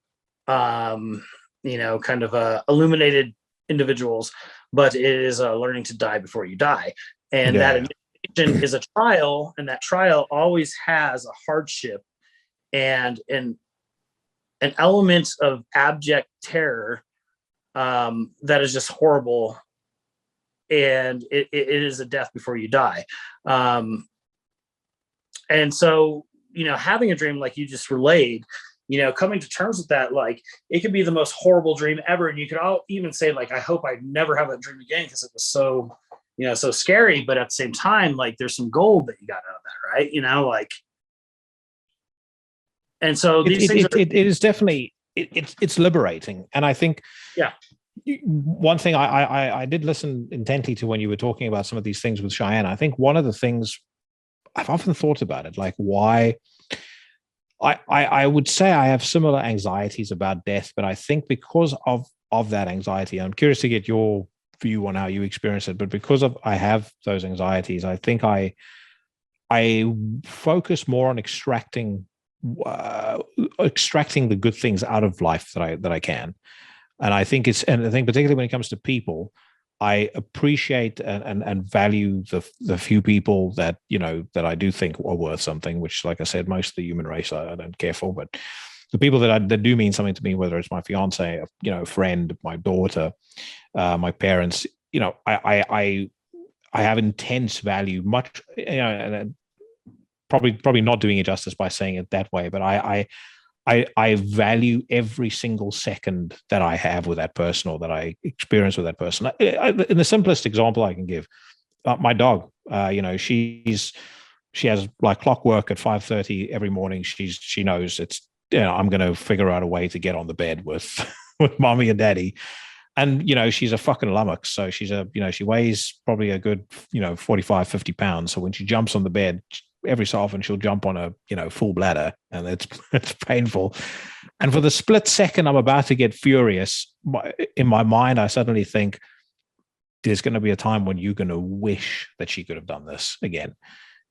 kind of illuminated individuals, but it is learning to die before you die. And that initiation is a trial, and that trial always has a hardship and an element of abject terror that is just horrible. And it is a death before you die. And so, having a dream like you just relayed, coming to terms with that, like, it could be the most horrible dream ever. And you could all even say, like, I hope I never have that dream again, because it was so, so scary. But at the same time, like, there's some gold that you got out of that, right? And so these things it is definitely, it's liberating. And I think, one thing I did listen intently to when you were talking about some of these things with Cheyenne. I think one of the things I've often thought about it, like, why I would say I have similar anxieties about death, but I think because of that anxiety, I'm curious to get your view on how you experience it. But because I have those anxieties, I think I focus more on extracting the good things out of life that I can. And I think particularly when it comes to people, I appreciate and value the few people that that I do think are worth something. Which, like I said, most of the human race I don't care for, but the people that do mean something to me, whether it's my fiance, a friend, my daughter, my parents, I have intense value. Much, and probably not doing it justice by saying it that way, but I value every single second that I have with that person, or that I experience with that person. In the simplest example I can give, my dog, she has like clockwork at 5:30 every morning. She knows it's, I'm going to figure out a way to get on the bed with mommy and daddy. And, she's a fucking lummox. So she's she weighs probably a good, 45, 50 pounds. So when she jumps on the bed, every so often she'll jump on a full bladder, and it's painful. And for the split second I'm about to get furious, in my mind I suddenly think, there's going to be a time when you're going to wish that she could have done this again.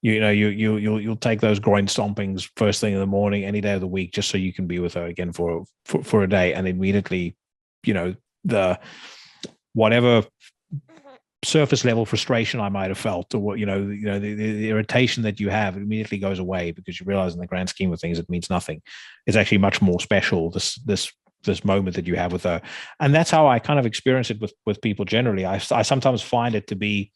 You'll take those groin stompings first thing in the morning, any day of the week, just so you can be with her again for a day. And immediately, the whatever surface level frustration I might have felt, or the irritation that you have, immediately goes away, because you realize in the grand scheme of things it means nothing. It's actually much more special, this moment that you have with her. And that's how I kind of experience it with people generally. I sometimes find it to be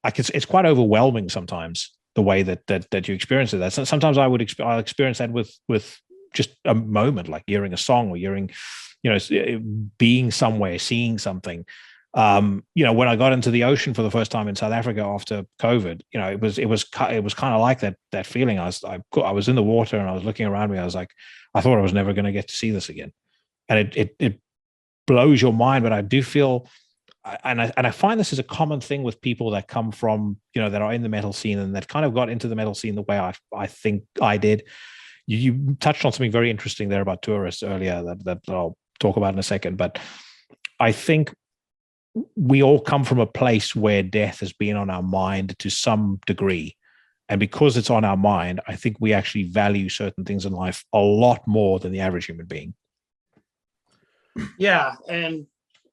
like, it's quite overwhelming sometimes, the way that you experience it. That sometimes I'll experience that with just a moment, like hearing a song, or hearing, being somewhere, seeing something. When I got into the ocean for the first time in South Africa after COVID, it was kind of like that feeling. I was in the water and I was looking around me. I was like, I thought I was never going to get to see this again. And it blows your mind. But I do feel, and I find this is a common thing with people that come from, that are in the metal scene, and that kind of got into the metal scene the way I think I did. You touched on something very interesting there about tourists earlier that I'll talk about in a second. But I think we all come from a place where death has been on our mind to some degree. And because it's on our mind, I think we actually value certain things in life a lot more than the average human being. Yeah. And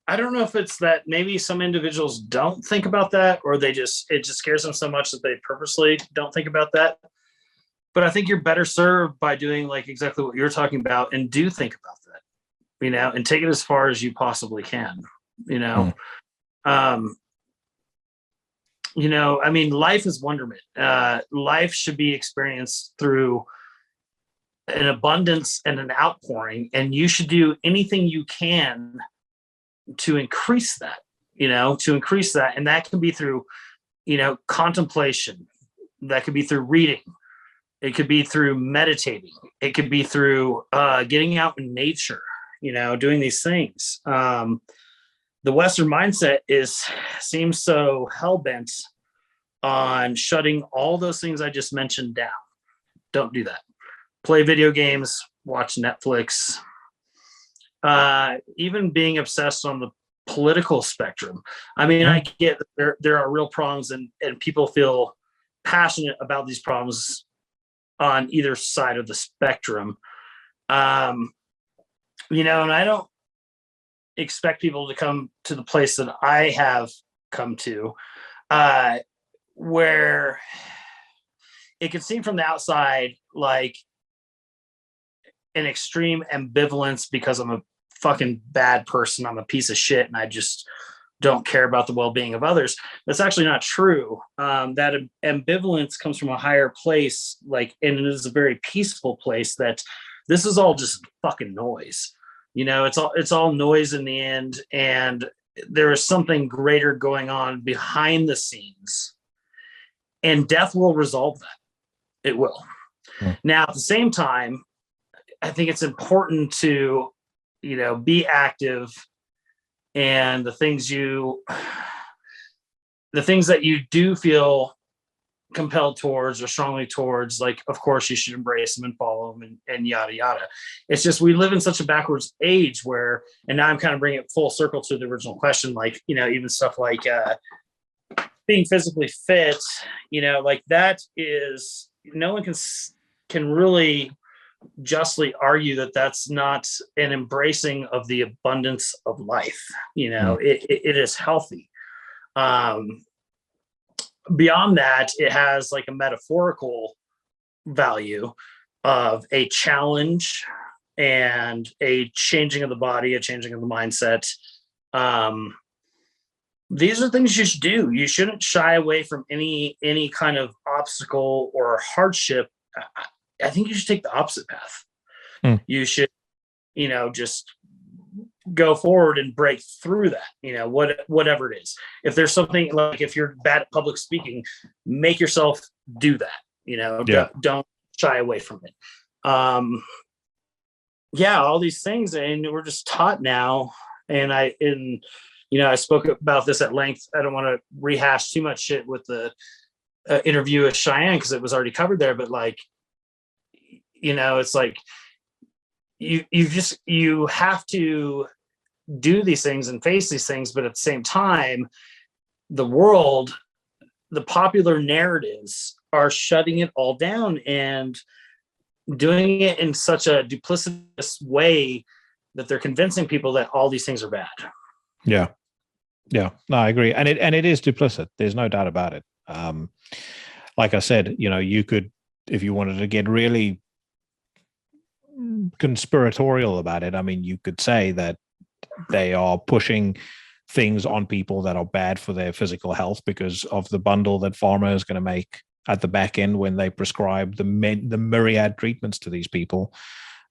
I don't know if it's that maybe some individuals don't think about that, or it just scares them so much that they purposely don't think about that. But I think you're better served by doing like exactly what you're talking about, and do think about that, and take it as far as you possibly can, I mean, life is wonderment. Life should be experienced through an abundance and an outpouring, and you should do anything you can to increase that, and that can be through, contemplation. That could be through reading. It could be through meditating. It could be through getting out in nature, doing these things. The Western mindset seems so hell-bent on shutting all those things I just mentioned down. Don't do that. Play video games, watch Netflix, even being obsessed on the political spectrum. I mean, I get that there are real problems and people feel passionate about these problems on either side of the spectrum. And I don't expect people to come to the place that I have come to, where it can seem from the outside like an extreme ambivalence because I'm a fucking bad person. I'm a piece of shit and I just don't care about the well-being of others. That's actually not true. That ambivalence comes from a higher place, and it is a very peaceful place, that this is all just fucking noise. It's all noise in the end, and there is something greater going on behind the scenes, and death will resolve that. It will. Now, at the same time, I think it's important to, be active, and the things that you do feel compelled towards or strongly towards, of course you should embrace them and follow them and yada yada. It's just we live in such a backwards age where, and now I'm kind of bringing it full circle to the original question, even stuff like being physically fit, that is, no one can really justly argue that that's not an embracing of the abundance of life. It is healthy. Beyond that, it has a metaphorical value of a challenge and a changing of the body, a changing of the mindset. These are things you should do. You shouldn't shy away from any kind of obstacle or hardship. I think you should take the opposite path. You should, just go forward and break through that, whatever it is. If there's something if you're bad at public speaking, make yourself do that, don't shy away from it. All these things, and we're just taught now. And I spoke about this at length. I don't want to rehash too much shit with the interview with Cheyenne, because it was already covered there, but it's you have to do these things and face these things, but at the same time, the popular narratives are shutting it all down and doing it in such a duplicitous way that they're convincing people that all these things are bad. No, I agree, and it is duplicit. There's no doubt about it. Like I said, you could, if you wanted to get really conspiratorial about it, I mean, you could say that they are pushing things on people that are bad for their physical health because of the bundle that pharma is going to make at the back end when they prescribe the myriad treatments to these people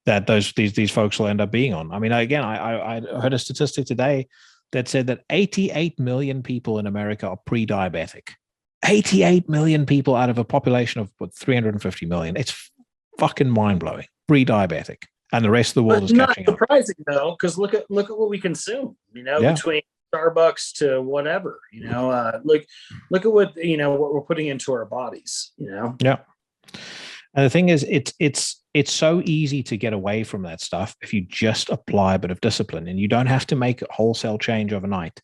that these folks will end up being on. I mean, again, I heard a statistic today that said that 88 million people in America are pre-diabetic. 88 million people out of a population of 350 million. It's fucking mind-blowing. Pre-diabetic, and the rest of the world is catching up. Not surprising though, because look at what we consume. Between Starbucks to whatever. Look at what what we're putting into our bodies. Yeah. And the thing is, it's so easy to get away from that stuff if you just apply a bit of discipline, and you don't have to make a wholesale change overnight.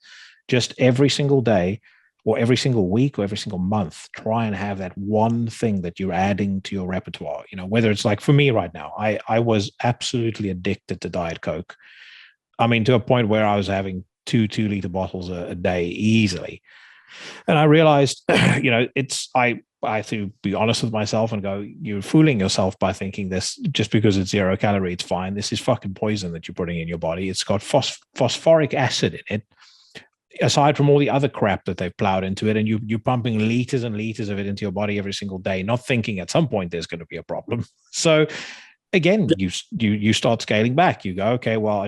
Just every single day, or every single week, or every single month, try and have that one thing that you're adding to your repertoire. Whether it's for me right now, I was absolutely addicted to Diet Coke. I mean, to a point where I was having 2-liter bottles a day easily. And I realized, I have to be honest with myself and go, you're fooling yourself by thinking this just because it's 0 calorie, it's fine. This is fucking poison that you're putting in your body. It's got phosphoric acid in it, aside from all the other crap that they've plowed into it, and you're pumping liters and liters of it into your body every single day, not thinking at some point there's going to be a problem. So again, you start scaling back. You go, okay, well,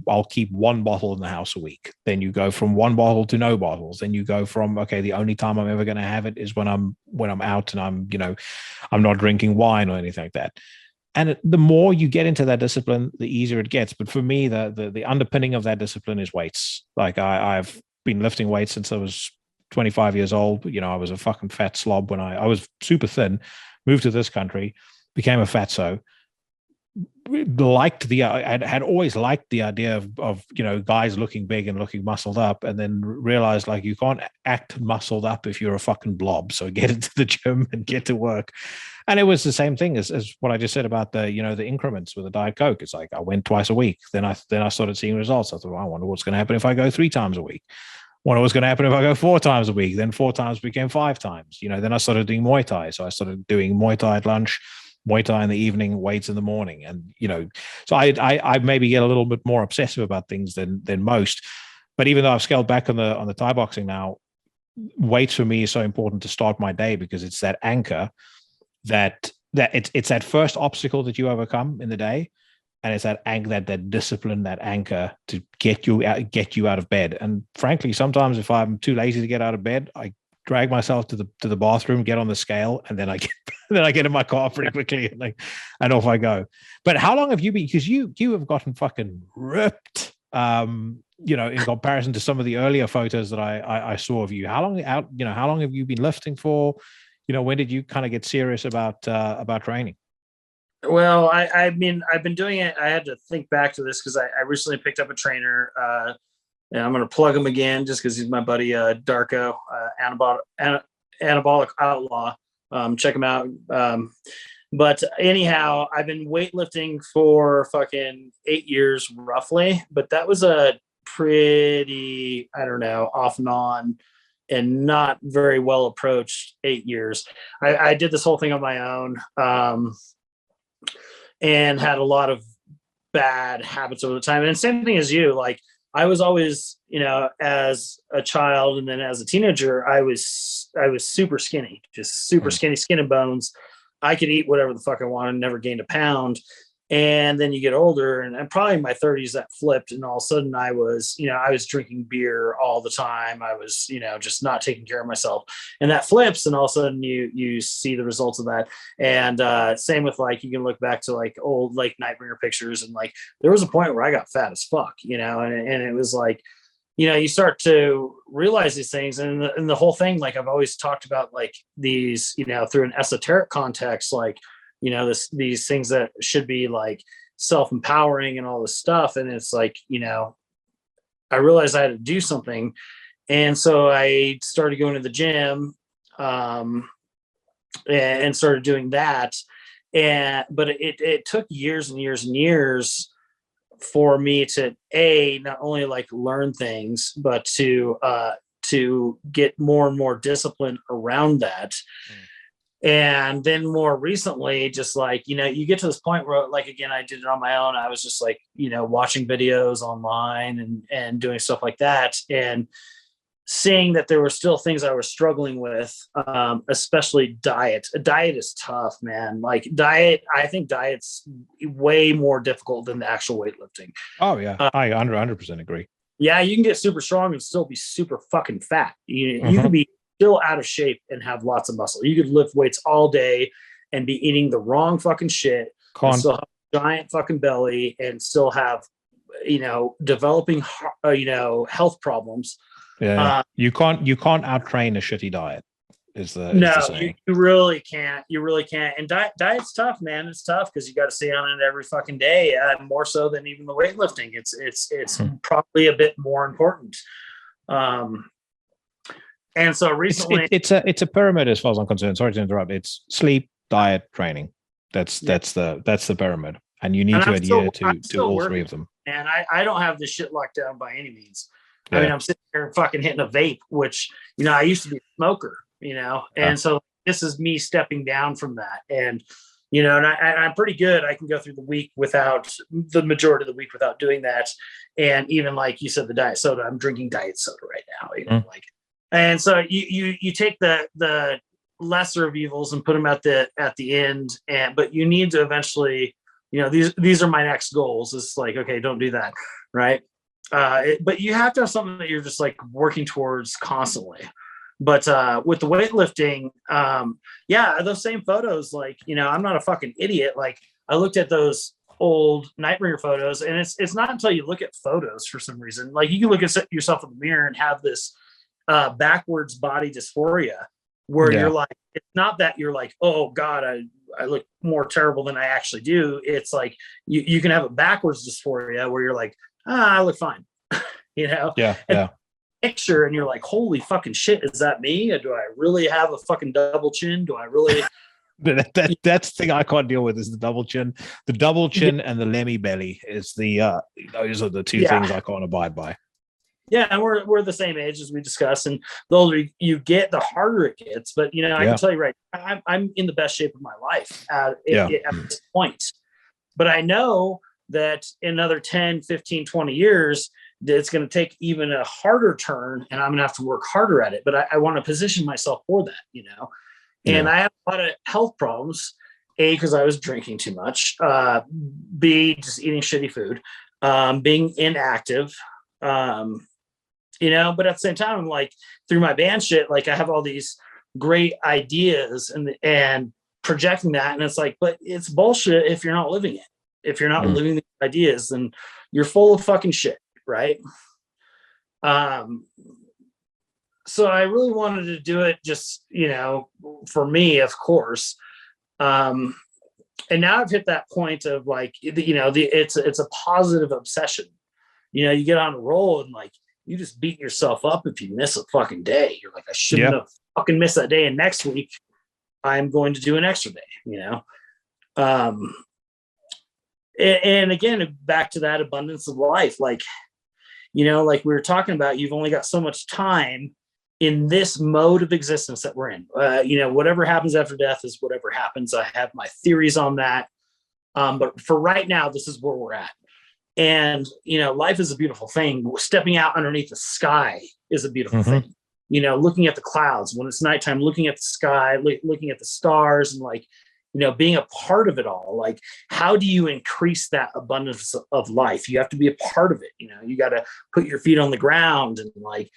I'll keep one bottle in the house a week. Then you go from one bottle to no bottles. Then you go from, okay, the only time I'm ever going to have it is when I'm out and I'm not drinking wine or anything like that. the more you get into that discipline, the easier it gets. But for me, the underpinning of that discipline is weights. Like I've been lifting weights since I was 25 years old. I was a fucking fat slob when I was super thin, moved to this country, became a fatso. I had always liked the idea of guys looking big and looking muscled up, and then realized like you can't act muscled up if you're a fucking blob. So get into the gym and get to work. And it was the same thing as what I just said about the increments with the Diet Coke. It's like I went twice a week, then I started seeing results. I thought, I wonder what's going to happen if I go 3 times a week. Wonder what's going to happen if I go 4 times a week. Then 4 times became 5 times. Then I started doing Muay Thai. So I started doing Muay Thai at lunch, Muay Thai in the evening, weights in the morning. And, so I maybe get a little bit more obsessive about things than most. But even though I've scaled back on the Thai boxing now, weights for me is so important to start my day, because it's that anchor that it's that first obstacle that you overcome in the day. And it's that anchor, that discipline, that anchor to get you out of bed. And frankly, sometimes if I'm too lazy to get out of bed, I drag myself to the bathroom, get on the scale, and then I get in my car pretty quickly, and off I go. But how long have you been? Because you have gotten fucking ripped, in comparison to some of the earlier photos that I saw of you. How long have you been lifting for? When did you kind of get serious about training? Well, I've been doing it. I had to think back to this because I recently picked up a trainer. And I'm going to plug him again just because he's my buddy, Darko, anabolic outlaw. Check him out. But anyhow, I've been weightlifting for fucking 8 years roughly, but that was a pretty, I don't know, off and on and not very well approached 8 years. I did this whole thing on my own. And had a lot of bad habits over the time. And same thing as you, like I was always, as a child and then as a teenager, I was super skinny, just super skinny, skin and bones. I could eat whatever the fuck I wanted, never gained a pound. And then you get older, and probably in my 30s that flipped, and all of a sudden I was drinking beer all the time. I was, just not taking care of myself, and that flips, and all of a sudden you see the results of that. And same with like, you can look back to like old like Nightbringer pictures, and like there was a point where I got fat as fuck, and it was like, you start to realize these things, and the whole thing, like I've always talked about like these, through an esoteric context, like these things that should be like self-empowering and all this stuff. And it's like, I realized I had to do something. And so I started going to the gym, and started doing that. But it took years and years and years for me to not only like learn things, but to get more and more discipline around that. And then more recently, just like, you get to this point where, like, again, I did it on my own. I was just like, watching videos online and doing stuff like that, and seeing that there were still things I was struggling with, especially diet. Diet is tough, man. Like I think diet's way more difficult than the actual weightlifting. Oh yeah. I 100% agree. Yeah. You can get super strong and still be super fucking fat. You can be still out of shape and have lots of muscle. You could lift weights all day and be eating the wrong fucking shit, and still have a giant fucking belly, and still have, developing, health problems. Yeah. You can't out train a shitty diet. Is the saying. You really can't. You really can't. And diet's tough, man. It's tough because you got to stay on it every fucking day. More so than even the weightlifting. It's probably a bit more important. And so recently, it's a pyramid as far as I'm concerned. Sorry to interrupt. It's sleep, diet, training. That's the pyramid, and you need to adhere to all three of them. And I don't have this shit locked down by any means. Yeah. I mean, I'm sitting here fucking hitting a vape, which I used to be a smoker, and so this is me stepping down from that, and and I'm pretty good. I can go through the week without the majority of the week without doing that, and even like you said, the diet soda. I'm drinking diet soda right now, And so you take the lesser of evils and put them at the end, but you need to eventually, these are my next goals. It's like, okay, don't do that, right? But you have to have something that you're just like working towards constantly. But with the weightlifting, those same photos, like, I'm not a fucking idiot. Like I looked at those old Nightbringer photos, and it's not until you look at photos for some reason, like you can look at yourself in the mirror and have this backwards body dysphoria where you're like, it's not that you're like, oh God, I look more terrible than I actually do. It's like you can have a backwards dysphoria where you're like, I look fine, you know? Yeah. Picture and you're like, holy fucking shit, is that me? Do I really have a fucking double chin? Do I really? That's the thing I can't deal with is the double chin. The double chin and the lemmy belly is those are the two things I can't abide by. Yeah, and we're the same age as we discussed, and the older you get, the harder it gets. But I can tell you right, I'm in the best shape of my life at this point. But I know that in another 10, 15, 20 years, it's going to take even a harder turn, and I'm going to have to work harder at it. But I want to position myself for that, And I have a lot of health problems. A, because I was drinking too much. B, just eating shitty food. Being inactive. But at the same time, like through my band shit, like I have all these great ideas and projecting that. And it's like, but it's bullshit if you're not living it. If you're not living the ideas, then you're full of fucking shit. Right. So I really wanted to do it just, for me, of course. And now I've hit that point of like, it's a positive obsession. You get on a roll and like, you just beat yourself up if you miss a fucking day. You're like, I shouldn't have fucking missed that day. And next week I'm going to do an extra day, and again, back to that abundance of life. Like, like we were talking about, you've only got so much time in this mode of existence that we're in. Whatever happens after death is whatever happens. I have my theories on that. But for right now, this is where we're at. And, life is a beautiful thing. Stepping out underneath the sky is a beautiful thing. Looking at the clouds when it's nighttime, looking at the sky, looking at the stars, and like, being a part of it all. Like, how do you increase that abundance of life? You have to be a part of it. You got to put your feet on the ground and like,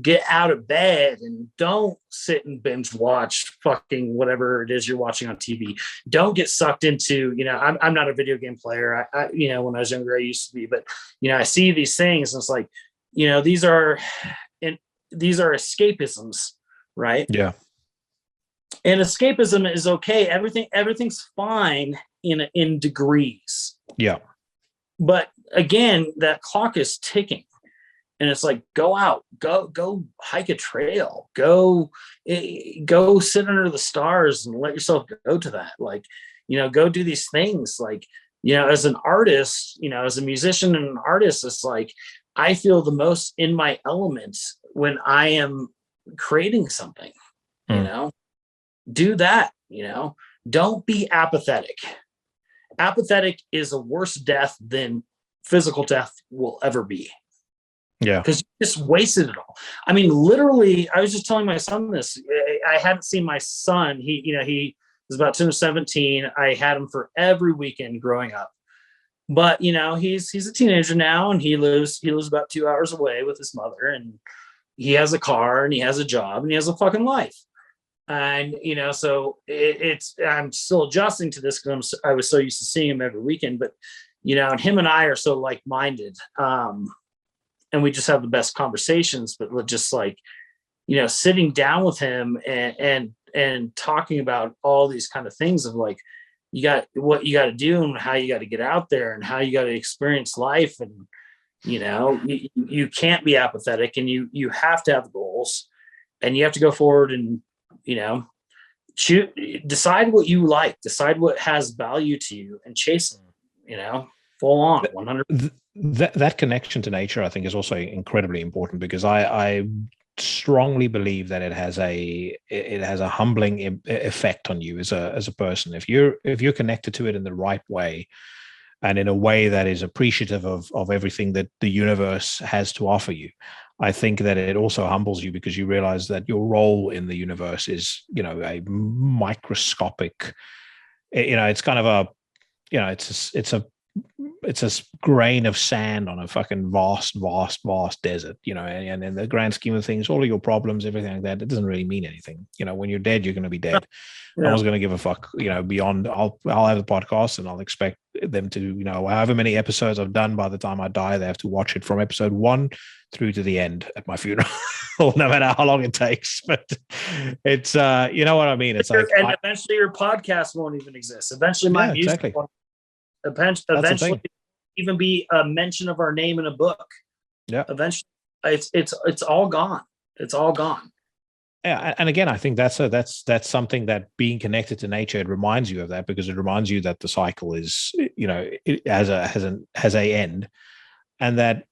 get out of bed and don't sit and binge watch fucking whatever it is you're watching on TV. Don't get sucked into, I'm not a video game player. I when I was younger, I used to be, but, I see these things and it's like, these are escapisms, right? Yeah. And escapism is okay. Everything's fine in degrees. Yeah. But again, that clock is ticking. And it's like, go out, go hike a trail, go sit under the stars and let yourself go to that. Like, go do these things. Like, as an artist, as a musician and an artist, it's like, I feel the most in my element when I am creating something, do that, don't be apathetic. Apathetic is a worse death than physical death will ever be. Yeah. Because you just wasted it all. I mean, literally, I was just telling my son this. I hadn't seen my son. He was about 10 or 17. I had him for every weekend growing up. But, he's a teenager now, and he lives about 2 hours away with his mother, and he has a car and he has a job and he has a fucking life. And, so I'm still adjusting to this because I was so used to seeing him every weekend, but, and him and I are so like-minded. And we just have the best conversations, but we're just like, sitting down with him and talking about all these kind of things of like, what you got to do and how you got to get out there and how you got to experience life. And, you can't be apathetic, and you have to have goals, and you have to go forward and, decide what you like, decide what has value to you, and chase them, full on 100%. That connection to nature, I think, is also incredibly important because I strongly believe that it has a humbling effect on you as a person. If you're connected to it in the right way and in a way that is appreciative of everything that the universe has to offer you, I think that it also humbles you because you realize that your role in the universe is, a microscopic, it's kind of a, it's a it's a grain of sand on a fucking vast desert, and in the grand scheme of things, all of your problems, everything like that, it doesn't really mean anything. When you're dead, you're going to be dead. No one's going to give a fuck, beyond I'll have the podcast and I'll expect them to, however many episodes I've done, by the time I die, they have to watch it from episode 1 through to the end at my funeral, no matter how long it takes. But it's, you know what I mean? It's like, and eventually your podcast won't even exist. Eventually my music exactly. won't. Eventually even be a mention of our name in a book. Yeah. Eventually it's all gone. It's all gone. Yeah, and again, I think that's something that being connected to nature, it reminds you of that, because it reminds you that the cycle is, it has a end, and that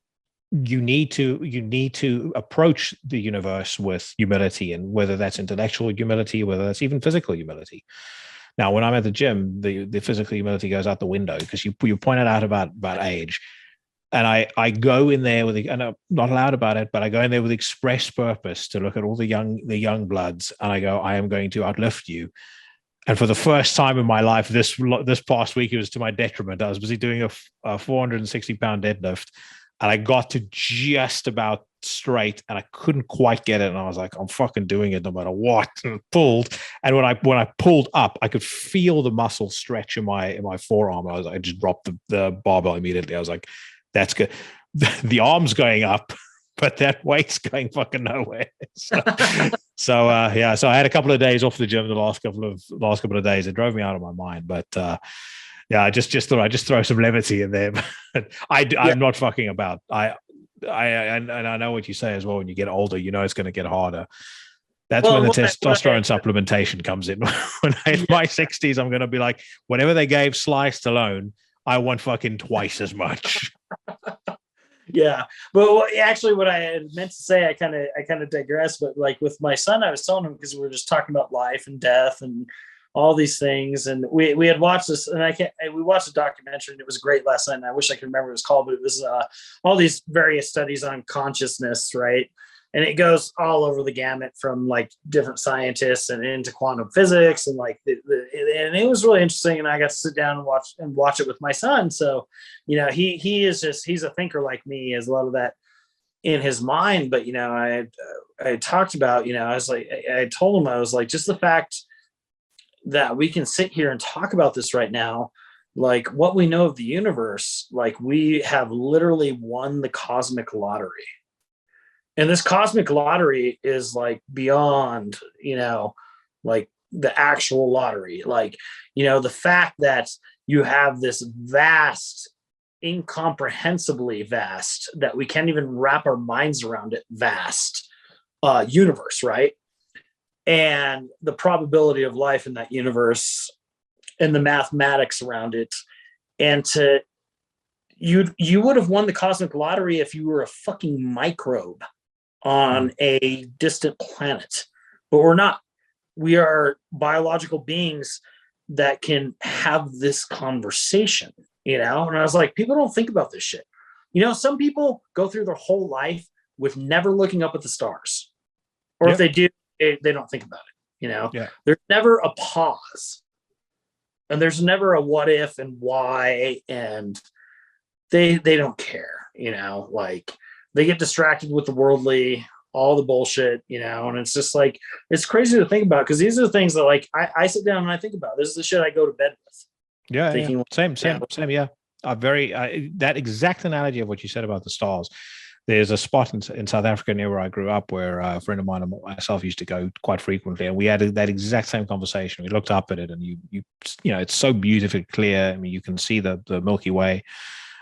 you need to approach the universe with humility, and whether that's intellectual humility, whether that's even physical humility. Now, when I'm at the gym, the physical humility goes out the window, because you pointed out about age. And I go in there and I'm not loud about it, but I go in there with express purpose to look at all the young bloods, and I go, I am going to outlift you. And for the first time in my life, this past week, it was to my detriment. I was busy doing a 460-pound deadlift, and I got to just about straight, and I couldn't quite get it. And I was like, I'm fucking doing it no matter what. And pulled, and when I pulled up, I could feel the muscle stretch in my forearm. I just dropped the barbell immediately. I was like, that's good. The arm's going up, but that weight's going fucking nowhere. So I had a couple of days off the gym the last couple of days. It drove me out of my mind, but I just thought I'd just throw some levity in there. I'm not fucking about. I know what you say as well. When you get older, it's going to get harder. That's when the testosterone supplementation comes in. When I hit my 60s, I'm going to be like, whatever they gave sliced alone, I want fucking twice as much. Yeah, but actually, what I had meant to say, I kind of digress. But like with my son, I was telling him, because we were just talking about life and death and all these things, and we had watched this, and we watched a documentary, and it was great last night. And I wish I could remember what it was called, but it was all these various studies on consciousness, right? And it goes all over the gamut, from like different scientists and into quantum physics, and like and it was really interesting. And I got to sit down and watch it with my son. So, he's a thinker like me. He has a lot of that in his mind. But I talked about, I was like, I told him, I was like, just the fact that we can sit here and talk about this right now, like what we know of the universe, like we have literally won the cosmic lottery. And this cosmic lottery is like beyond, like the actual lottery. Like, the fact that you have this vast, incomprehensibly vast, that we can't even wrap our minds around it, vast universe, right? And the probability of life in that universe and the mathematics around it. And you would have won the cosmic lottery if you were a fucking microbe on a distant planet, but we're not. We are biological beings that can have this conversation, and I was like, people don't think about this shit. Some people go through their whole life with never looking up at the stars, or if they do, they don't think about it. There's never a pause, and there's never a what if and why, and they don't care. Like, they get distracted with the worldly, all the bullshit, and it's just like, it's crazy to think about, because these are the things that like I sit down and I think about. This is the shit I go to bed with. Yeah. Same. Yeah. That exact analogy of what you said about the stars. There's a spot in South Africa near where I grew up, where a friend of mine and myself used to go quite frequently, and we had that exact same conversation. We looked up at it, and you it's so beautifully clear. I mean, you can see the Milky Way.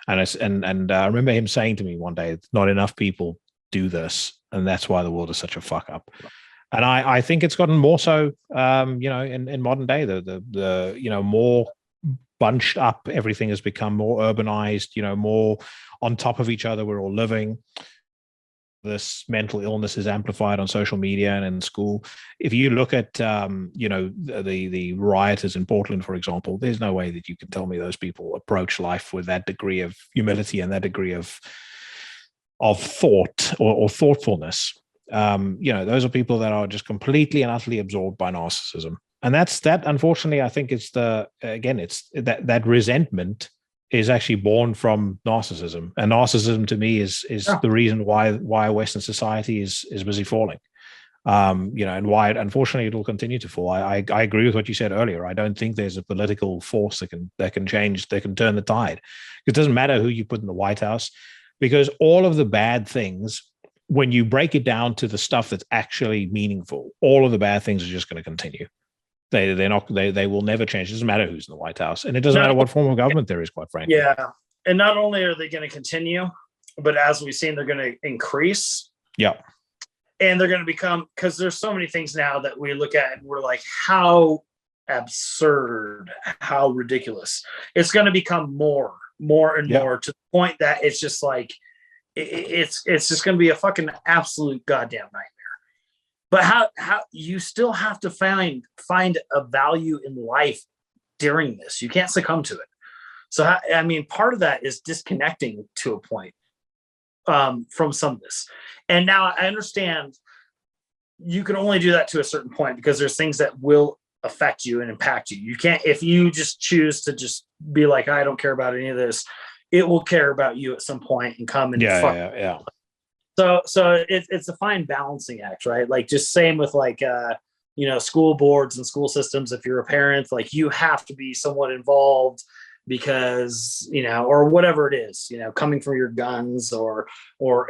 And I remember him saying to me one day, not enough people do this, and that's why the world is such a fuck up. And I think it's gotten more so, in modern day, the more bunched up everything has become, more urbanized, more on top of each other. We're all living. This mental illness is amplified on social media and in school. If you look at, the rioters in Portland, for example, there's no way that you can tell me those people approach life with that degree of humility and that degree of thought or thoughtfulness. Those are people that are just completely and utterly absorbed by narcissism. And that, unfortunately, I think it's that resentment is actually born from narcissism, and narcissism to me is the reason why Western society is busy falling. And why unfortunately it'll continue to fall. I agree with what you said earlier. I don't think there's a political force that can change, that can turn the tide. It doesn't matter who you put in the White House, because all of the bad things, when you break it down to the stuff that's actually meaningful, all of the bad things are just going to continue. They will never change. It doesn't matter who's in the White House, and it doesn't matter what form of government there is, quite frankly. Yeah, and not only are they going to continue, but as we've seen, they're going to increase. Yeah. And they're going to become, because there's so many things now that we look at and we're like, how absurd, how ridiculous. It's going to become more and more, to the point that it's just like, it's just going to be a fucking absolute goddamn nightmare. But how you still have to find a value in life during this. You can't succumb to it. So, I mean, part of that is disconnecting to a point from some of this. And now I understand you can only do that to a certain point, because there's things that will affect you and impact you. You can't, if you just choose to just be like, I don't care about any of this, it will care about you at some point and come and yeah. So it's a fine balancing act, right? Like, just same with like school boards and school systems. If you're a parent, like, you have to be somewhat involved, because or whatever it is, coming from your guns or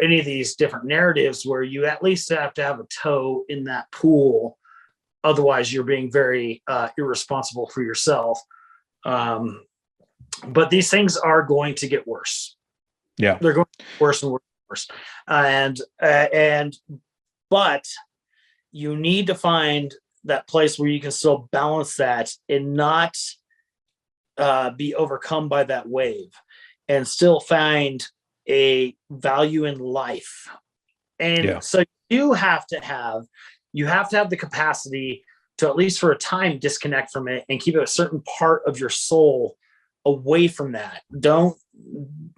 any of these different narratives, where you at least have to have a toe in that pool. Otherwise you're being very irresponsible for yourself. But these things are going to get worse. Yeah, they're going to get worse and worse. But you need to find that place where you can still balance that and not be overcome by that wave, and still find a value in life. And so you have to have the capacity to, at least for a time, disconnect from it and keep a certain part of your soul away from that. Don't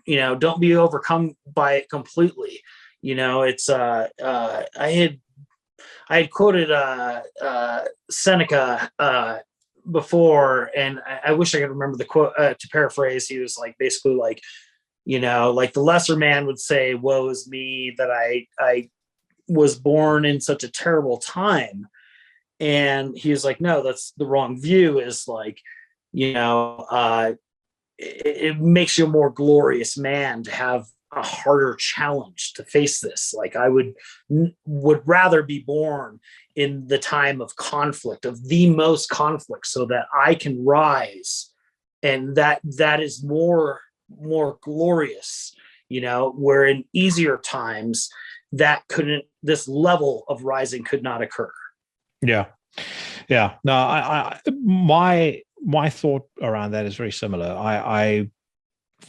be overcome by it completely. It's I had quoted Seneca before, and I wish I could remember the quote. To paraphrase, he was like, basically like, like the lesser man would say, woe is me that I was born in such a terrible time. And he was like, no, that's the wrong view. Is like, it makes you a more glorious man to have a harder challenge to face this. Like, I would rather be born in the time of conflict, of the most conflict, so that I can rise, and that is more glorious. Where in easier times this level of rising could not occur. Yeah. No, I my thought around that is very similar. I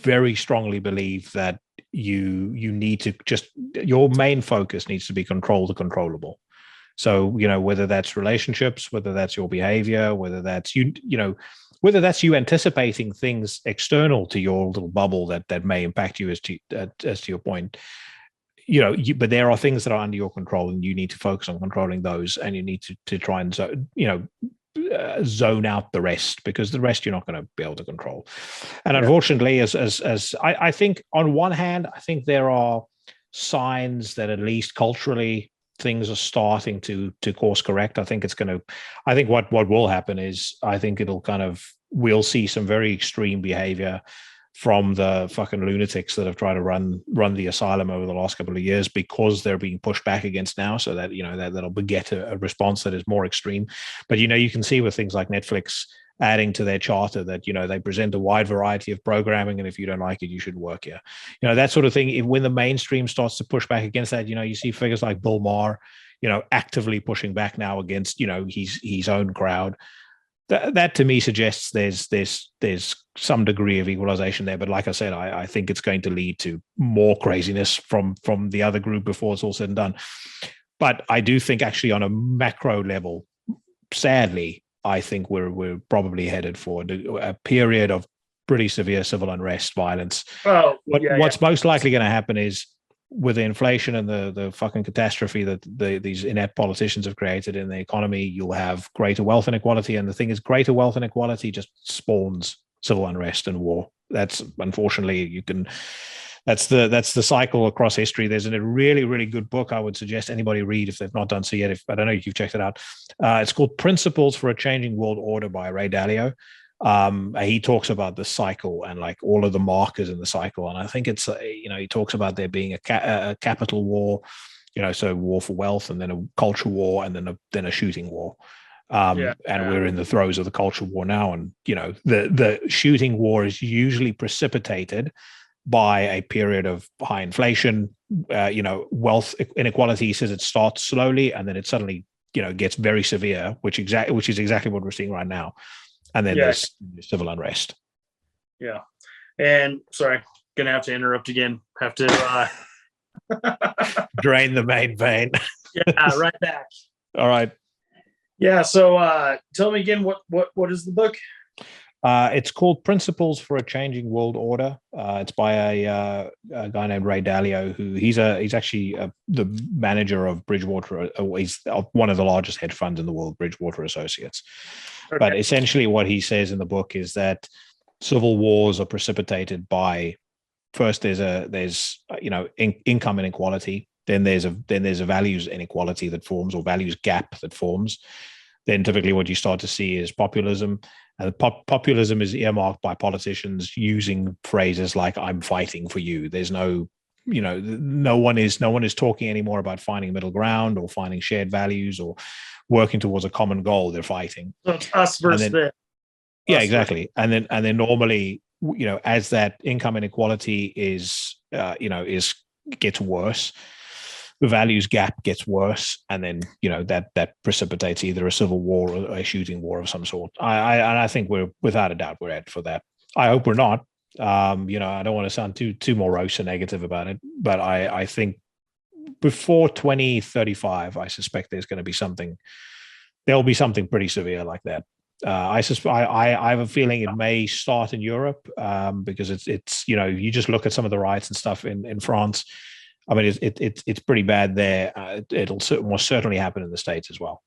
very strongly believe that you need to your main focus needs to be control the controllable. So, whether that's relationships, whether that's your behavior, whether that's whether that's you anticipating things external to your little bubble that may impact you, as to your point. But there are things that are under your control, and you need to focus on controlling those, and you need to try and zone out the rest, because the rest you're not going to be able to control. And unfortunately, as I think, on one hand, I think there are signs that at least culturally things are starting to course correct. I think what will happen is, I think we'll see some very extreme behavior from the fucking lunatics that have tried to run the asylum over the last couple of years, because they're being pushed back against now, so that that'll beget a response that is more extreme. But you can see with things like Netflix adding to their charter that they present a wide variety of programming, and if you don't like it, you should work here. That sort of thing. When the mainstream starts to push back against that, you see figures like Bill Maher, actively pushing back now against his own crowd. That to me suggests there's some degree of equalization there. But like I said, I think it's going to lead to more craziness from the other group before it's all said and done. But I do think, actually, on a macro level, sadly, I think we're probably headed for a period of pretty severe civil unrest, violence. What's most likely going to happen is, with the inflation and the fucking catastrophe that these inept politicians have created in the economy, you'll have greater wealth inequality. And the thing is, greater wealth inequality just spawns civil unrest and war. that's unfortunately that's the cycle across history. There's a really, really good book I would suggest anybody read if they've not done so yet. If I don't know if you've checked it out, it's called Principles for a Changing World Order by Ray Dalio. He talks about the cycle and like all of the markers in the cycle, and I think it's he talks about there being a capital war, so war for wealth, and then a culture war, and then a shooting war. And we're in the throes of the culture war now, and the shooting war is usually precipitated by a period of high inflation. Wealth inequality. He says it starts slowly and then it suddenly gets very severe, which is exactly what we're seeing right now. And then there's civil unrest. Yeah. And sorry, gonna have to interrupt again. Have to drain the main vein. Yeah, right back. All right. Yeah. So tell me again, what is the book? It's called Principles for a Changing World Order. It's by a guy named Ray Dalio, who he's actually the manager of Bridgewater. He's one of the largest hedge funds in the world, Bridgewater Associates. Okay. But essentially, what he says in the book is that civil wars are precipitated by, first there's income inequality, then there's a values inequality that forms, or values gap that forms. Then typically what you start to see is populism. And populism is earmarked by politicians using phrases like "I'm fighting for you." There's no one is talking anymore about finding middle ground or finding shared values or working towards a common goal. They're fighting. So it's us versus them. Yeah, exactly. And then normally, as that income inequality gets worse, the values gap gets worse, and then that precipitates either a civil war or a shooting war of some sort. I think we're, without a doubt, we're at for that. I hope we're not. I don't want to sound too morose and negative about it, but I think before 2035, I suspect there'll be something pretty severe like that. I have a feeling it may start in Europe, because it's you just look at some of the riots and stuff in France. I mean, it's pretty bad there. It'll most certainly happen in the States as well.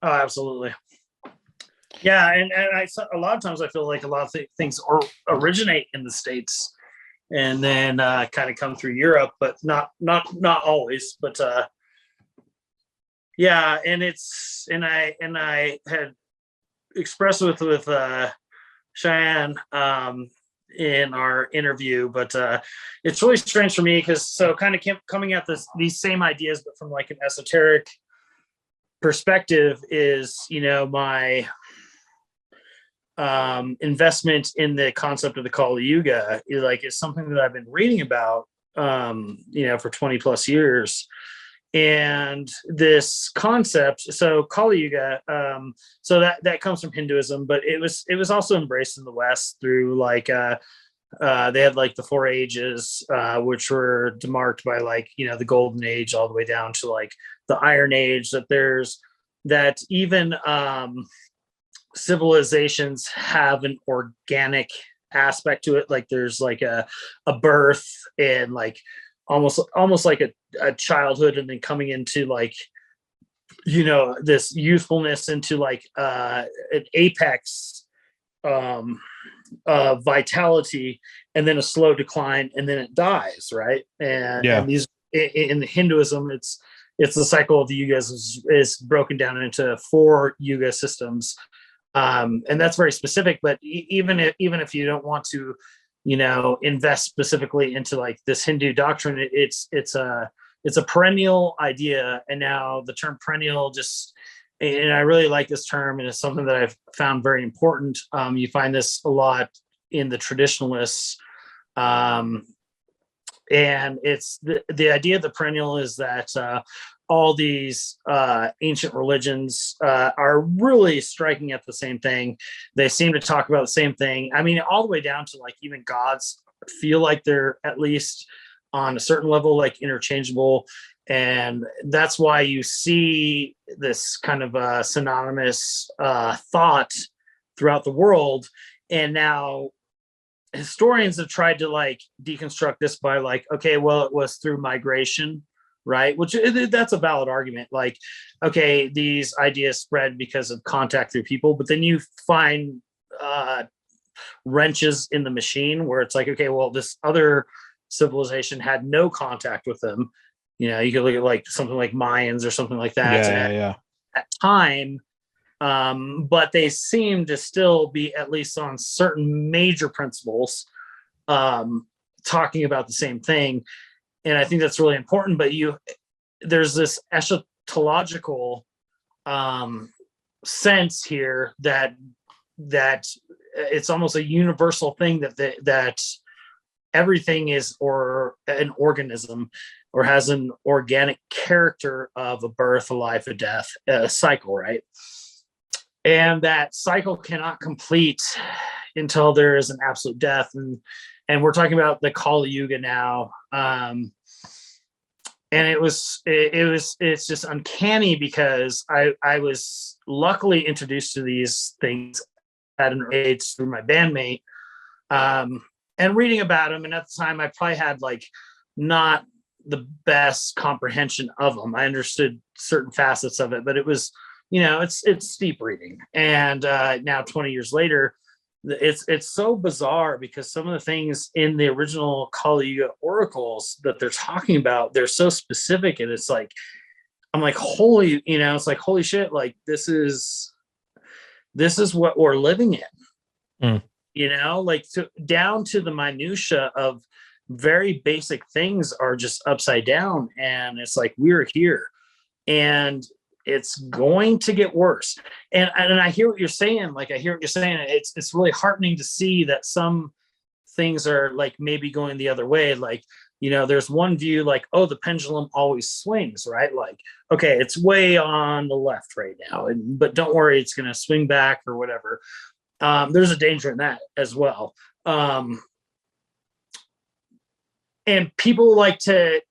Oh, absolutely. Yeah, and a lot of times I feel like a lot of things originate in the States and then kind of come through Europe, but not always. But yeah, and I had expressed with Cheyenne in our interview, but it's really strange for me because kind of coming at these same ideas, but from like an esoteric perspective, is my investment in the concept of the Kali Yuga is something that I've been reading about for 20 plus years. And this concept, so Kali Yuga, so that comes from Hinduism, but it was also embraced in the West through they had like the 4 ages, which were demarked by the Golden Age all the way down to like the Iron Age. That even civilizations have an organic aspect to it. Like there's like a birth and like almost like a childhood, and then coming into this youthfulness into an apex vitality, and then a slow decline, and then it dies, right? And these in Hinduism, it's the cycle of the yugas is broken down into 4 yuga systems, and that's very specific. But even if you don't want to invest specifically into like this Hindu doctrine, it's a perennial idea. And now the term perennial and I really like this term, and it's something that I've found very important. You find this a lot in the traditionalists, and it's the idea of the perennial is that all these ancient religions are really striking at the same thing. They seem to talk about the same thing. I mean, all the way down to like even gods feel like they're at least on a certain level like interchangeable. And that's why you see this kind of synonymous thought throughout the world. And now historians have tried to like deconstruct this by like, okay, well, it was through migration, right? Which that's a valid argument. Like, okay, these ideas spread because of contact through people, but then you find wrenches in the machine where it's like, okay, well, this other civilization had no contact with them. You could look at like something like Mayans or something like that at time. But they seem to still be, at least on certain major principles, talking about the same thing. And I think that's really important. But there's this eschatological sense here that it's almost a universal thing that everything is or an organism or has an organic character of a birth, a life, a death, a cycle, right? And that cycle cannot complete until there is an absolute death. And we're talking about the Kali Yuga now. And it's just uncanny because I was luckily introduced to these things at an age through my bandmate, and reading about them. And at the time I probably had like not the best comprehension of them. I understood certain facets of it, but it was, it's steep reading. And now 20 years later, it's so bizarre because some of the things in the original Kali Yuga oracles that they're talking about, they're so specific, and it's like, I'm like, holy, it's like, holy shit, like this is what we're living in. Like down to the minutia of very basic things are just upside down, and it's like, we're here, and it's going to get worse. And I hear what you're saying. Like, I hear what you're saying. It's really heartening to see that some things are like maybe going the other way. Like, there's one view like, oh, the pendulum always swings, right? Like, okay, it's way on the left right now, but don't worry, it's going to swing back or whatever. There's a danger in that as well. And people like to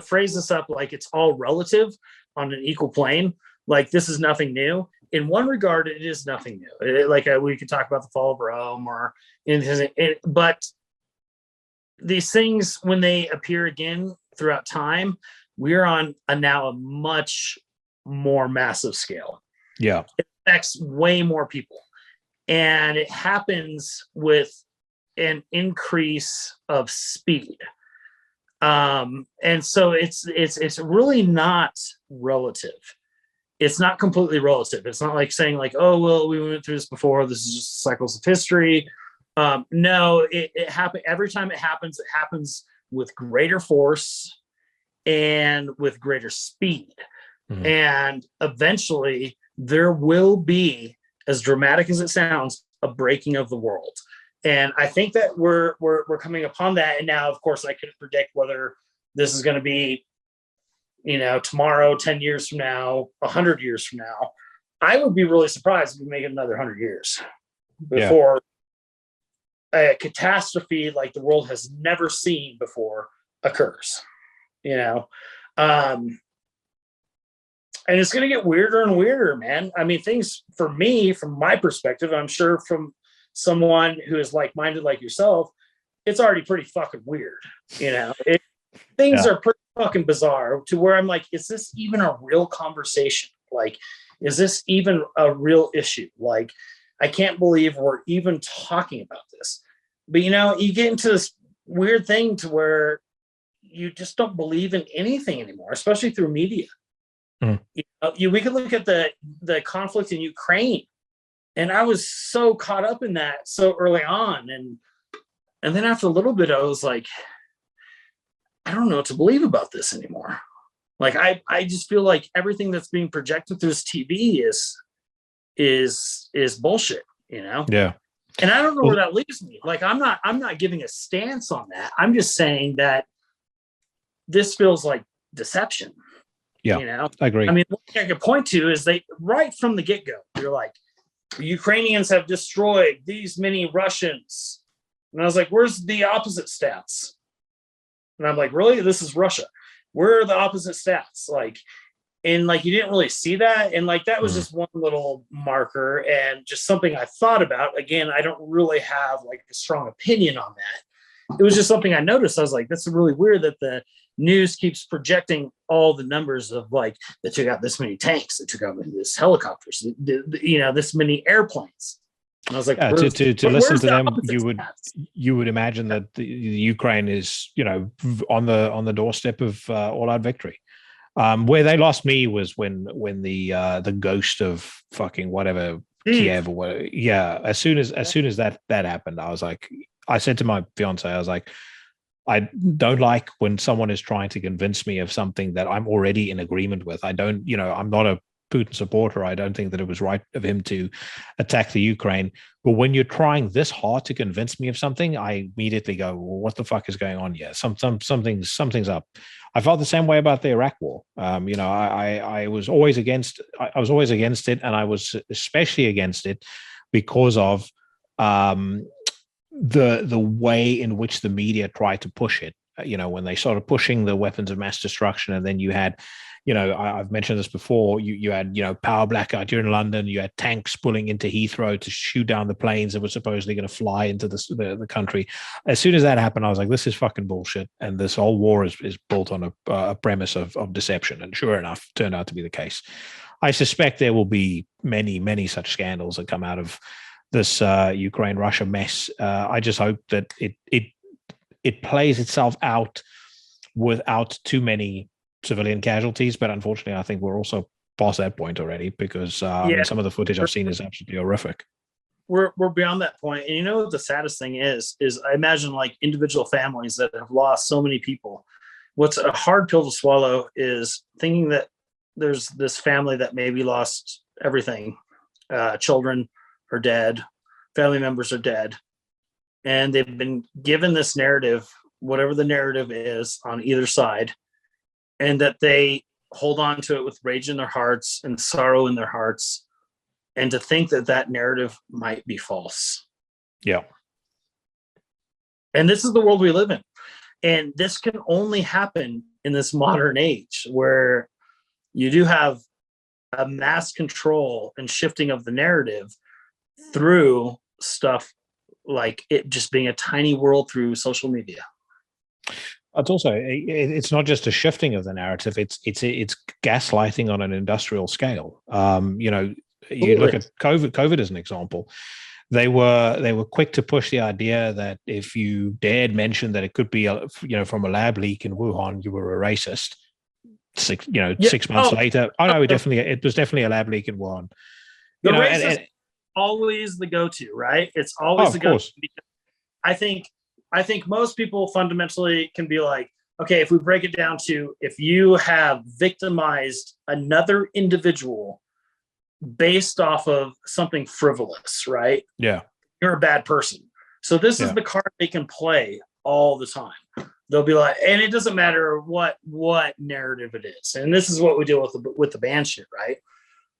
phrase this up like it's all relative on an equal plane. Like, this is nothing new. In one regard, it is nothing new. We could talk about the fall of Rome or but these things, when they appear again throughout time, we're on now a much more massive scale. Yeah. It affects way more people. And it happens with an increase of speed. And so it's really not relative. It's not completely relative. It's not like saying like, oh, well, we went through this before, this is just cycles of history. No, it happened. Every time it happens with greater force and with greater speed. Mm-hmm. And eventually there will be, as dramatic as it sounds, a breaking of the world. And I think that we're coming upon that. And now, of course, I couldn't predict whether this is going to be, tomorrow, 10 years from now, 100 years from now. I would be really surprised if we make it another 100 years before a catastrophe like the world has never seen before occurs. And it's going to get weirder and weirder, man. I mean, things for me, from my perspective, I'm sure from someone who is like-minded like yourself, it's already pretty fucking weird. Things are pretty fucking bizarre to where I'm like, is this even a real conversation? Like, is this even a real issue? Like, I can't believe we're even talking about this. But you get into this weird thing to where you just don't believe in anything anymore, especially through media. We could look at the conflict in Ukraine, and I was so caught up in that so early on, and then after a little bit, I was like, I don't know what to believe about this anymore. Like, I just feel like everything that's being projected through this TV is bullshit, Yeah. And I don't know where that leaves me. Like, I'm not giving a stance on that. I'm just saying that this feels like deception. Yeah, I agree. I mean, one thing I could point to is they, right from the get-go, they're like, the Ukrainians have destroyed these many Russians. And I was like, where's the opposite stats? And I'm like, really? This is Russia. Where are the opposite stats? Like, and like, you didn't really see that. And like, that was just one little marker and just something I thought about. Again, I don't really have like a strong opinion on that. It was just something I noticed. I was like, that's really weird that the news keeps projecting all the numbers of like, they took out this many tanks, they took out this helicopters, this many airplanes. And I was like, Yeah, to listen where's to the them, opposite you would imagine that the Ukraine is, on the doorstep of all out victory. Where they lost me was when the ghost of fucking whatever Kiev or whatever. Yeah, as soon as that happened, I was like, I said to my fiance, I was like, I don't like when someone is trying to convince me of something that I'm already in agreement with. I don't, I'm not a Putin supporter. I don't think that it was right of him to attack the Ukraine. But when you're trying this hard to convince me of something, I immediately go, well, what the fuck is going on here? Something's up. I felt the same way about the Iraq War. I was always against. I was always against it, and I was especially against it because of the way in which the media tried to push it. When they started pushing the weapons of mass destruction, and then you had, I've mentioned this before, you had, power blackout here in London, you had tanks pulling into Heathrow to shoot down the planes that were supposedly going to fly into the country. As soon as that happened, I was like, this is fucking bullshit, and this whole war is built on a premise of deception. And sure enough, turned out to be the case. I suspect there will be many, many such scandals that come out of this Ukraine-Russia mess. I just hope that it plays itself out without too many civilian casualties. But unfortunately, I think we're also past that point already, because some of the footage I've seen is absolutely horrific. We're beyond that point. And you know what the saddest thing is I imagine like individual families that have lost so many people. What's a hard pill to swallow is thinking that there's this family that maybe lost everything. Children are dead, family members are dead, and they've been given this narrative, whatever the narrative is on either side, and that they hold on to it with rage in their hearts and sorrow in their hearts, and to think that that narrative might be false. Yeah. And this is the world we live in. And this can only happen in this modern age where you do have a mass control and shifting of the narrative through stuff like it just being a tiny world through social media. It's also, it's not just a shifting of the narrative, it's gaslighting on an industrial scale. You look at COVID as an example. They were quick to push the idea that if you dared mention that it could be from a lab leak in Wuhan, you were a racist. 6 months later, it was definitely a lab leak in Wuhan. Racist always the go-to, right? It's always the go-to. I think most people fundamentally can be like, okay, if we break it down to, if you have victimized another individual based off of something frivolous, right? Yeah. You're a bad person. So this is the card they can play all the time. They'll be like, and it doesn't matter what narrative it is. And this is what we deal with the band shit, right?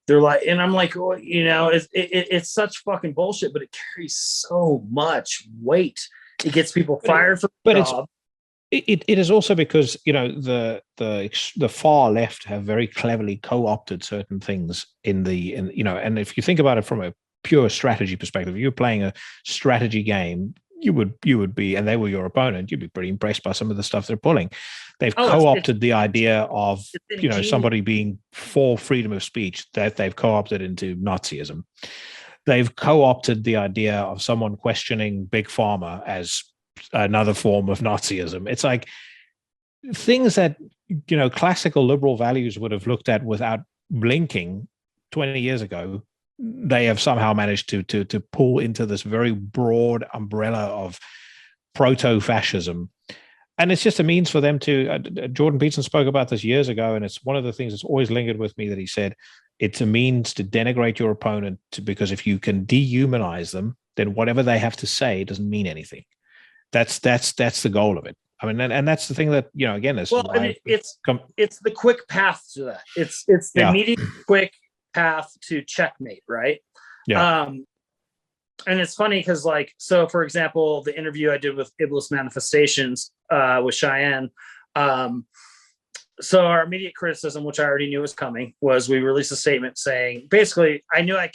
They're like, and I'm like, well, it's such fucking bullshit, but it carries so much weight. It gets people fired for the job. It is also because the far left have very cleverly co-opted certain things and if you think about it from a pure strategy perspective, if you're playing a strategy game, you would be, and they were your opponent, you'd be pretty impressed by some of the stuff they're pulling. They've co-opted the idea of somebody being for freedom of speech, that they've co-opted into Nazism. They've co-opted the idea of someone questioning Big Pharma as another form of Nazism. It's like things that classical liberal values would have looked at without blinking 20 years ago. They have somehow managed to pull into this very broad umbrella of proto-fascism. And it's just a means for them to, Jordan Peterson spoke about this years ago, and it's one of the things that's always lingered with me, that he said, it's a means to denigrate your opponent, because if you can dehumanize them, then whatever they have to say doesn't mean anything. That's the goal of it. I mean, and that's the thing that, again, it's the quick path to that. It's the immediate quick path to checkmate, right? Yeah. And it's funny because, so for example, the interview I did with Iblis Manifestations with Cheyenne. So our immediate criticism, which I already knew was coming, was we released a statement saying, basically, I knew I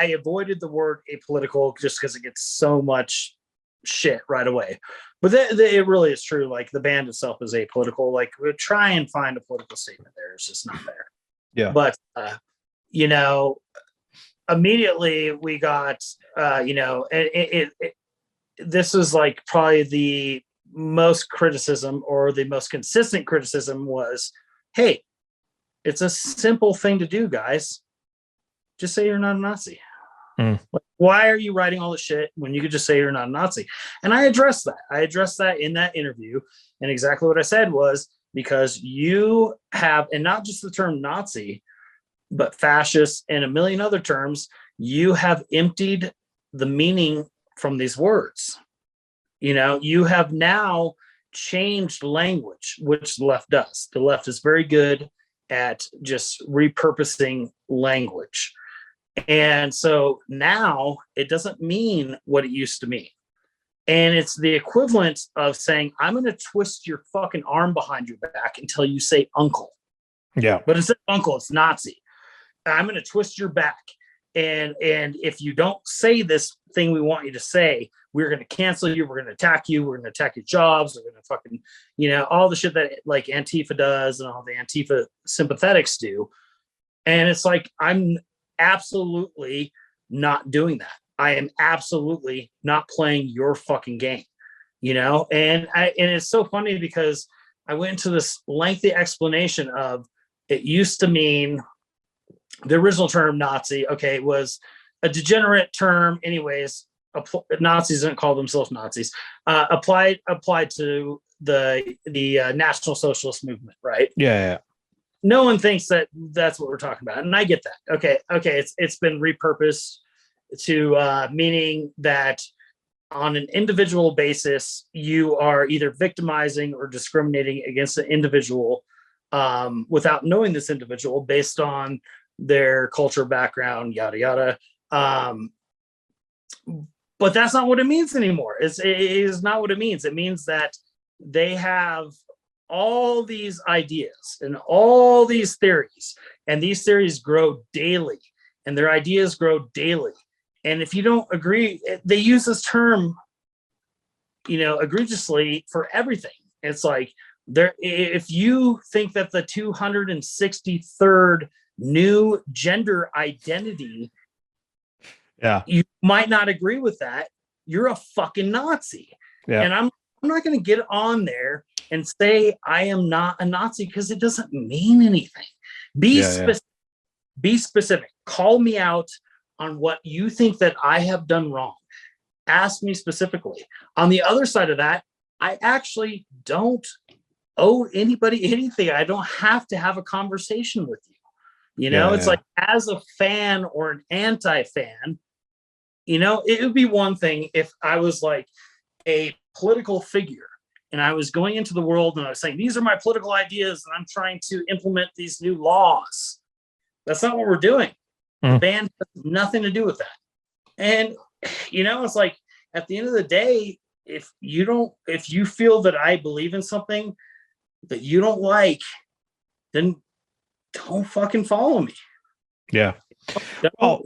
avoided the word apolitical just because it gets so much shit right away. But it really is true. Like, the band itself is apolitical. Like, we try and find a political statement there. It's just not there. Yeah. But, immediately we got, this is like probably the most criticism, or the most consistent criticism, was, hey, it's a simple thing to do, guys. Just say you're not a Nazi. Like, why are you writing all this shit when you could just say you're not a Nazi? And I addressed that. I addressed that in that interview. And exactly what I said was, because you have, and not just the term Nazi, but fascist and a million other terms, you have emptied the meaning from these words. You have now changed language, which the left does. The left is very good at just repurposing language. And so now it doesn't mean what it used to mean. And it's the equivalent of saying, I'm going to twist your fucking arm behind your back until you say uncle. Yeah. But instead of uncle, it's Nazi. I'm going to twist your back. And if you don't say this thing we want you to say, we're going to cancel you. We're going to attack you. We're going to attack your jobs. We're going to fucking, all the shit that like Antifa does and all the Antifa sympathetics do. And it's like, I'm absolutely not doing that. I am absolutely not playing your fucking game, and it's so funny because I went into this lengthy explanation of, it used to mean, the original term Nazi, okay, was a degenerate term anyways. Nazis didn't call themselves Nazis, applied to the National Socialist movement, right? Yeah. No one thinks that that's what we're talking about, and I get that. Okay, it's been repurposed to meaning that on an individual basis, you are either victimizing or discriminating against an individual without knowing this individual based on their culture, background, yada yada. But that's not what it means anymore. It is not what it means. It means that they have all these ideas and all these theories, and these theories grow daily, and their ideas grow daily. And if you don't agree, they use this term, egregiously for everything. It's like, if you think that the 263rd new gender identity, you might not agree with that, you're a fucking Nazi. And I'm not going to get on there and say I am not a Nazi, because it doesn't mean anything. Be specific. Call me out on what you think that I have done wrong. Ask me specifically. On the other side of that, I actually don't owe anybody anything. I don't have to have a conversation with you. It's like, as a fan or an anti-fan, it would be one thing if I was like a political figure and I was going into the world and I was saying, these are my political ideas and I'm trying to implement these new laws. That's not what we're doing. The band has nothing to do with that. And, it's like, at the end of the day, if you feel that I believe in something that you don't like, then don't fucking follow me. Yeah. Well,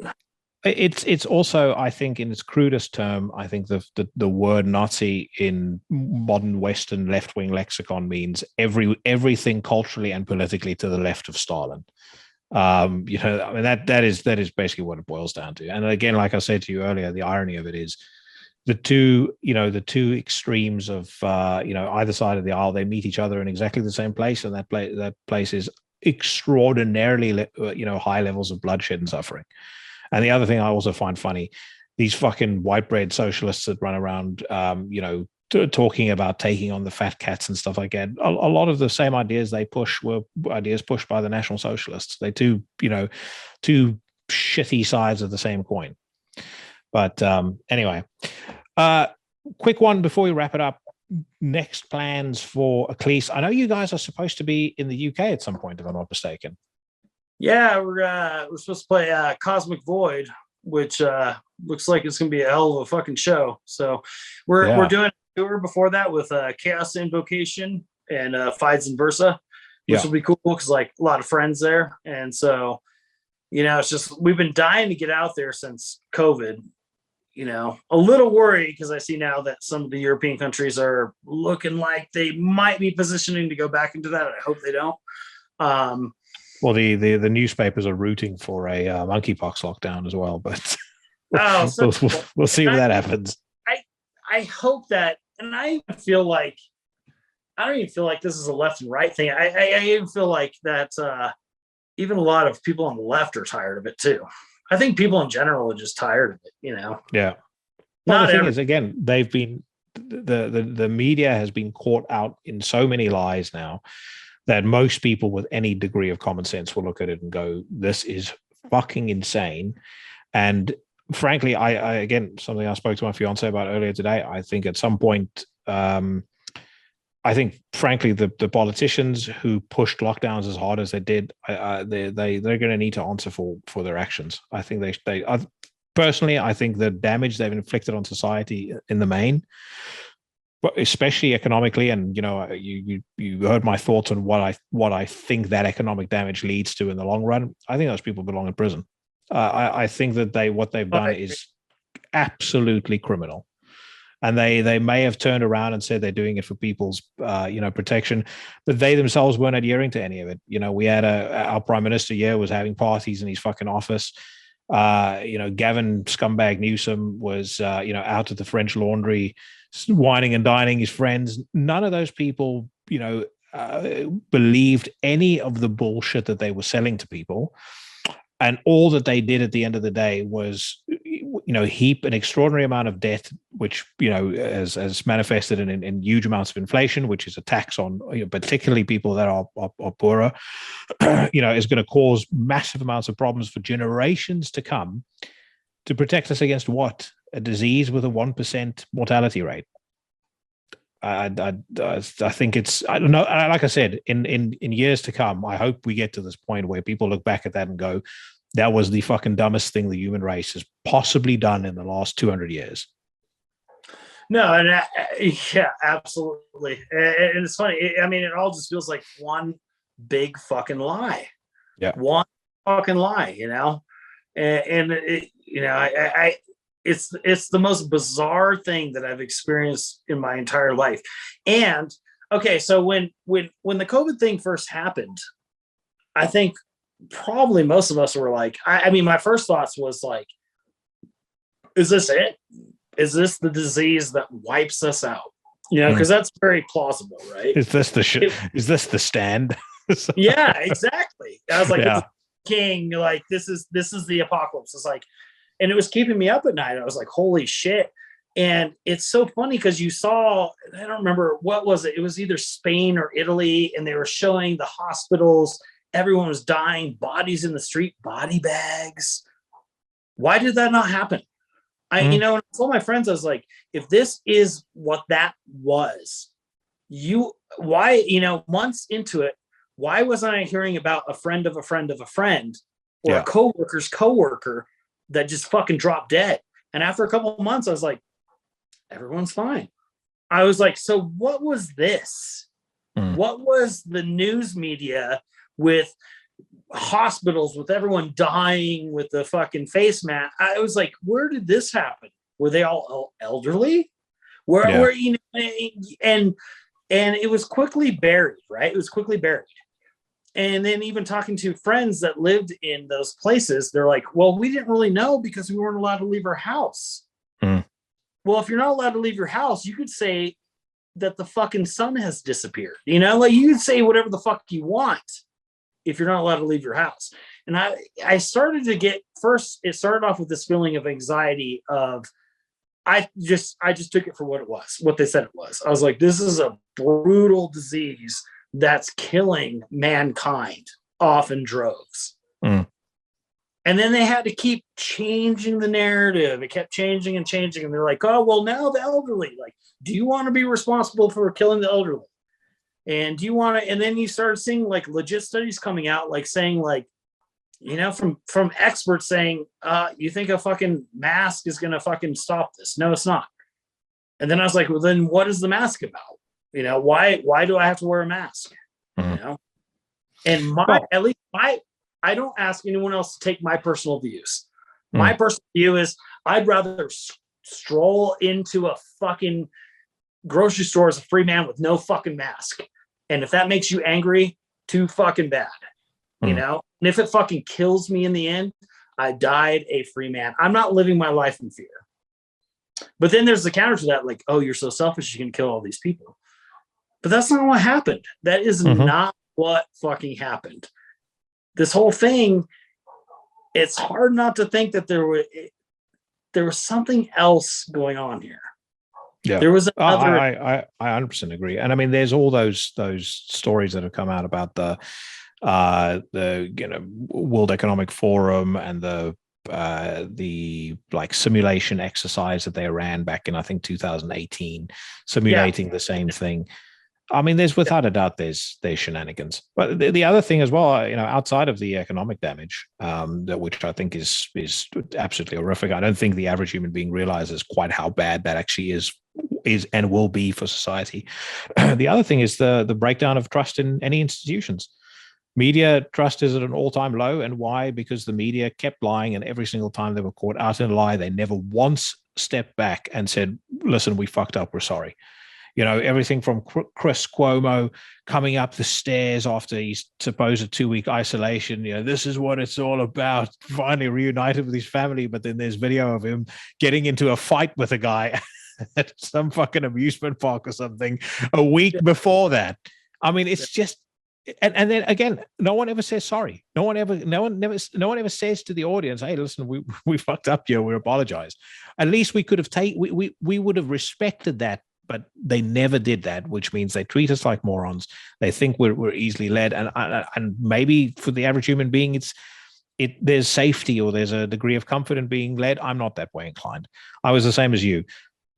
it's also, I think, in its crudest term, I think the word Nazi in modern Western left-wing lexicon means everything culturally and politically to the left of Stalin. That is basically what it boils down to. And again, like I said to you earlier, the irony of it is the two extremes of either side of the aisle, they meet each other in exactly the same place, and that place is extraordinarily high levels of bloodshed and suffering. And the other thing I also find funny, these fucking white bread socialists that run around talking about taking on the fat cats and stuff like that. A lot of the same ideas they push were ideas pushed by the National Socialists. They two shitty sides of the same coin. But anyway, quick one before we wrap it up. Next plans for Akhlys. I know you guys are supposed to be in the UK at some point, if I'm not mistaken. Yeah, we're supposed to play Cosmic Void, which looks like it's gonna be a hell of a fucking show. So we're doing a tour before that with Chaos Invocation and Fides and Versa, which will be cool because like a lot of friends there. And so, it's just, we've been dying to get out there since COVID. A little worried because I see now that some of the European countries are looking like they might be positioning to go back into that. I hope they don't. Well, the newspapers are rooting for a monkeypox lockdown as well, but Oh, so we'll see if that happens. I hope that, and I feel like I don't even feel like this is a left and right thing. I even feel like that even a lot of people on the left are tired of it too. I think people in general are just tired of it, you know. Yeah. Well, the thing is, again, they've been the media has been caught out in so many lies now that most people with any degree of common sense will look at it and go, "This is fucking insane." And frankly, I again, something I spoke to my fiance about earlier today. I think at some point, I think, frankly, the politicians who pushed lockdowns as hard as they did, they're going to need to answer for their actions. I think they personally, I think the damage they've inflicted on society in the main, but especially economically, and you heard my thoughts on what I think that economic damage leads to in the long run. I think those people belong in prison. I think that what they've done is absolutely criminal. And they may have turned around and said they're doing it for people's protection, but they themselves weren't adhering to any of it. We had our prime minister was having parties in his fucking office. Gavin Scumbag Newsom was out at the French Laundry, whining and dining his friends. None of those people believed any of the bullshit that they were selling to people. And all that they did at the end of the day was, heap an extraordinary amount of debt, which, has manifested in huge amounts of inflation, which is a tax on particularly people that are poorer, is going to cause massive amounts of problems for generations to come, to protect us against what? A disease with a 1% mortality rate. I think it's, I don't know. Like I said, in years to come, I hope we get to this point where people look back at that and go, that was the fucking dumbest thing the human race has possibly done in the last 200 years. No, and yeah, absolutely. And it's funny. It all just feels like one big fucking lie. Yeah. One fucking lie, and it's the most bizarre thing that I've experienced in my entire life. And okay, so when the COVID thing first happened, I think probably most of us were like, my first thoughts was like, is this it? Is this the disease that wipes us out? Because that's very plausible, right? Is this the stand? Yeah, exactly. I was like, it's king, like this is the apocalypse. It's like, and it was keeping me up at night. I was like, holy shit. And it's so funny because you saw, I don't remember, what was it? It was either Spain or Italy, and they were showing the hospitals. Everyone was dying, bodies in the street, body bags. Why did that not happen? And I told my friends, I was like, if this is what that was, months into it, why wasn't I hearing about a friend of a friend of a friend or a coworker's coworker that just fucking dropped dead? And after a couple of months, I was like, everyone's fine. I was like, so what was this? What was the news media with hospitals, with everyone dying with the fucking face mask? I was like, where did this happen? Were they all elderly? Where and it was quickly buried, right? It was quickly buried. And then even talking to friends that lived in those places, they're like, well, we didn't really know because we weren't allowed to leave our house. Well, if you're not allowed to leave your house, you could say that the fucking sun has disappeared. Like you could say whatever the fuck you want if you're not allowed to leave your house. And I started to get, first, it started off with this feeling of anxiety of, I just took it for what it was, what they said it was. I was like, this is a brutal disease that's killing mankind off in droves. And then they had to keep changing the narrative. It kept changing and changing. And they're like, oh, well, now the elderly, like, do you want to be responsible for killing the elderly? And do you want to, and then you started seeing like legit studies coming out, like saying like, from experts saying, you think a fucking mask is going to fucking stop this? No, it's not. And then I was like, well, then what is the mask about? Why do I have to wear a mask? And I don't ask anyone else to take my personal views. My personal view is I'd rather stroll into a fucking grocery store as a free man with no fucking mask. And if that makes you angry, too fucking bad. you know? And if it fucking kills me in the end, I died a free man. I'm not living my life in fear. But then there's the counter to that, like, oh, you're so selfish, you can kill all these people. But that's not what happened. That is not what fucking happened. This whole thing, it's hard not to think that there was something else going on here. Yeah, there was another. I 100% agree. And I mean, there's all those stories that have come out about the World Economic Forum and the like simulation exercise that they ran back in, I think, 2018, simulating the same thing. I mean, there's without a doubt there's shenanigans. But the other thing as well, outside of the economic damage, which I think is absolutely horrific. I don't think the average human being realizes quite how bad that actually is and will be for society. The other thing is the breakdown of trust in any institutions. Media trust is at an all-time low. And why? Because the media kept lying, and every single time they were caught out in a lie, they never once stepped back and said, listen, we fucked up, we're sorry. Everything from Chris Cuomo coming up the stairs after his supposed 2-week isolation, this is what it's all about, finally reunited with his family. But then there's video of him getting into a fight with a guy at some fucking amusement park or something a week before that. I mean, it's just, and then again, no one ever says sorry. No one ever says to the audience, hey, listen, we fucked up here, we apologize. At least we could have we would have respected that. But they never did that, which means they treat us like morons. They think we're easily led, and maybe for the average human being, there's safety or there's a degree of comfort in being led. I'm not that way inclined. I was the same as you.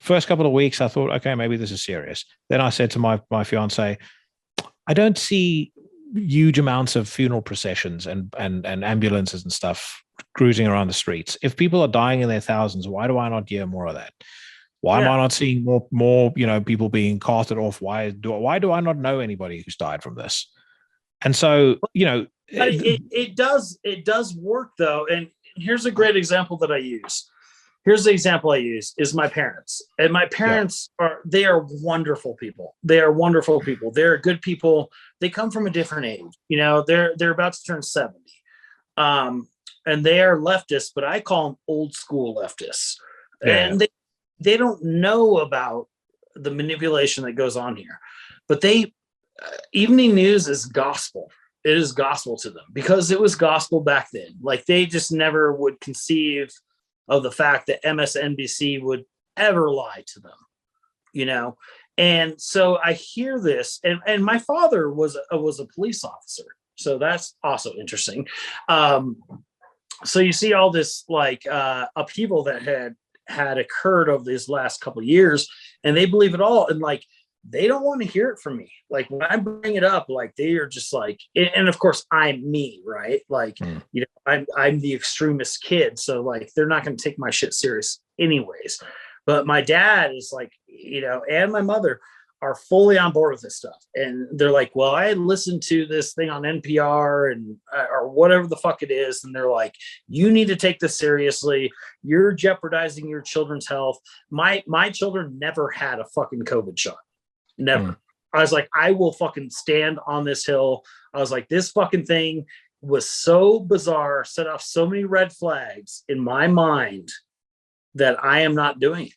First couple of weeks, I thought, okay, maybe this is serious. Then I said to my fiance, I don't see huge amounts of funeral processions and ambulances and stuff cruising around the streets. If people are dying in their thousands, why do I not hear more of that? Why am I not seeing more people being carted off? Why do I not know anybody who's died from this? And so, it does work though. And here's a great example that I use. Here's the example I use is my parents. And my parents they are wonderful people. They are wonderful people. They're good people. They come from a different age. They're about to turn 70. And they are leftists, but I call them old school leftists. Yeah. And they don't know about the manipulation that goes on here, but evening news is gospel. It is gospel to them because it was gospel back then. Like they just never would conceive of the fact that MSNBC would ever lie to them, And so I hear this, and my father was a police officer. So that's also interesting. So you see all this like upheaval that had occurred over these last couple of years, and they believe it all, and like they don't want to hear it from me. Like when I bring it up, like they are just like, and of course I'm me, right? Like I'm the extremist kid, so like they're not going to take my shit serious anyways. But my dad is like, and my mother are fully on board with this stuff, and they're like, well, I listened to this thing on NPR and or whatever the fuck it is, and they're like, you need to take this seriously. You're jeopardizing your children's health. My children never had a fucking COVID shot, never. I was like, I will fucking stand on this hill. I was like, this fucking thing was so bizarre, set off so many red flags in my mind that I am not doing it.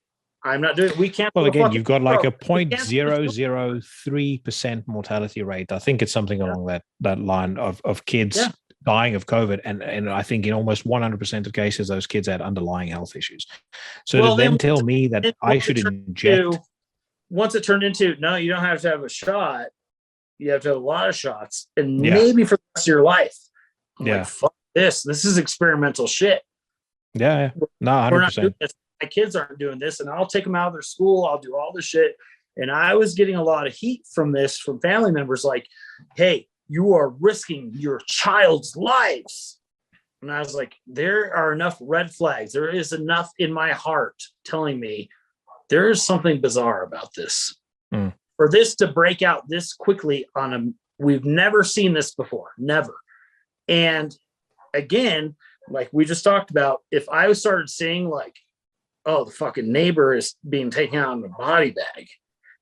I'm not doing it. We can't. Well, again, you've got like a 0.003% mortality rate. I think it's something along that line of kids dying of COVID. And I think in almost 100% of cases, those kids had underlying health issues. So to then tell me that I should inject. Once it turned into, no, you don't have to have a shot. You have to have a lot of shots. And maybe for the rest of your life. I'm like, fuck this. This is experimental shit. Yeah. No, 100%. My kids aren't doing this, and I'll take them out of their school. I'll do all this shit. And I was getting a lot of heat from this from family members like, hey, you are risking your child's lives. And I was like, there are enough red flags. There is enough in my heart telling me there is something bizarre about this. For this to break out this quickly we've never seen this before. Never. And again, like we just talked about, if I started seeing like, oh, the fucking neighbor is being taken out in a body bag.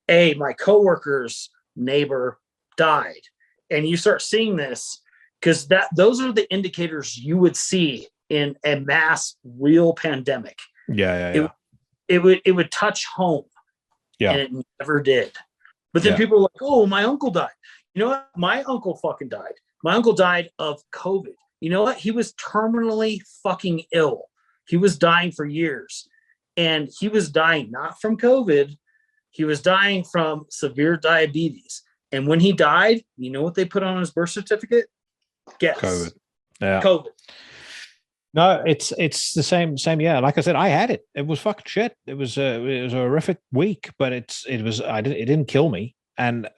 Hey, my coworker's neighbor died. And you start seeing this, because those are the indicators you would see in a mass real pandemic. It would touch home, and it never did. But then people are like, "Oh, my uncle died." You know what? My uncle fucking died. My uncle died of COVID. You know what? He was terminally fucking ill. He was dying for years, and he was dying not from COVID. He was dying from severe diabetes. And when he died, you know what they put on his birth certificate? Guess. COVID. Yeah. COVID. No, it's the same. Yeah, like I said, I had it. It was fucking shit. It was a horrific week, but it didn't kill me. And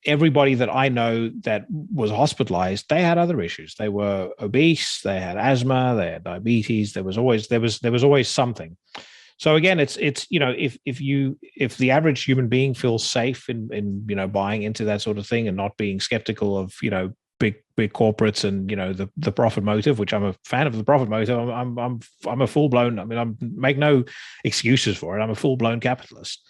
everybody that I know that was hospitalized, they had other issues. They were obese. They had asthma. They had diabetes. There was always something. So again, it's if the average human being feels safe in buying into that sort of thing and not being skeptical of big corporates and the profit motive, which I'm a fan of the profit motive. I'm a full blown. I mean, I'm make no excuses for it. I'm a full blown capitalist.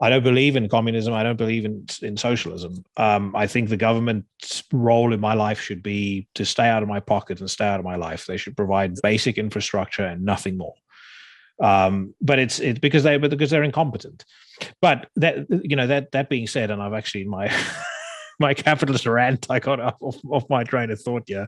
I don't believe in communism. I don't believe in socialism. I think the government's role in my life should be to stay out of my pocket and stay out of my life. They should provide basic infrastructure and nothing more. But it's because they're incompetent. But that being said, and I've actually my capitalist rant, I got off my train of thought. Yeah,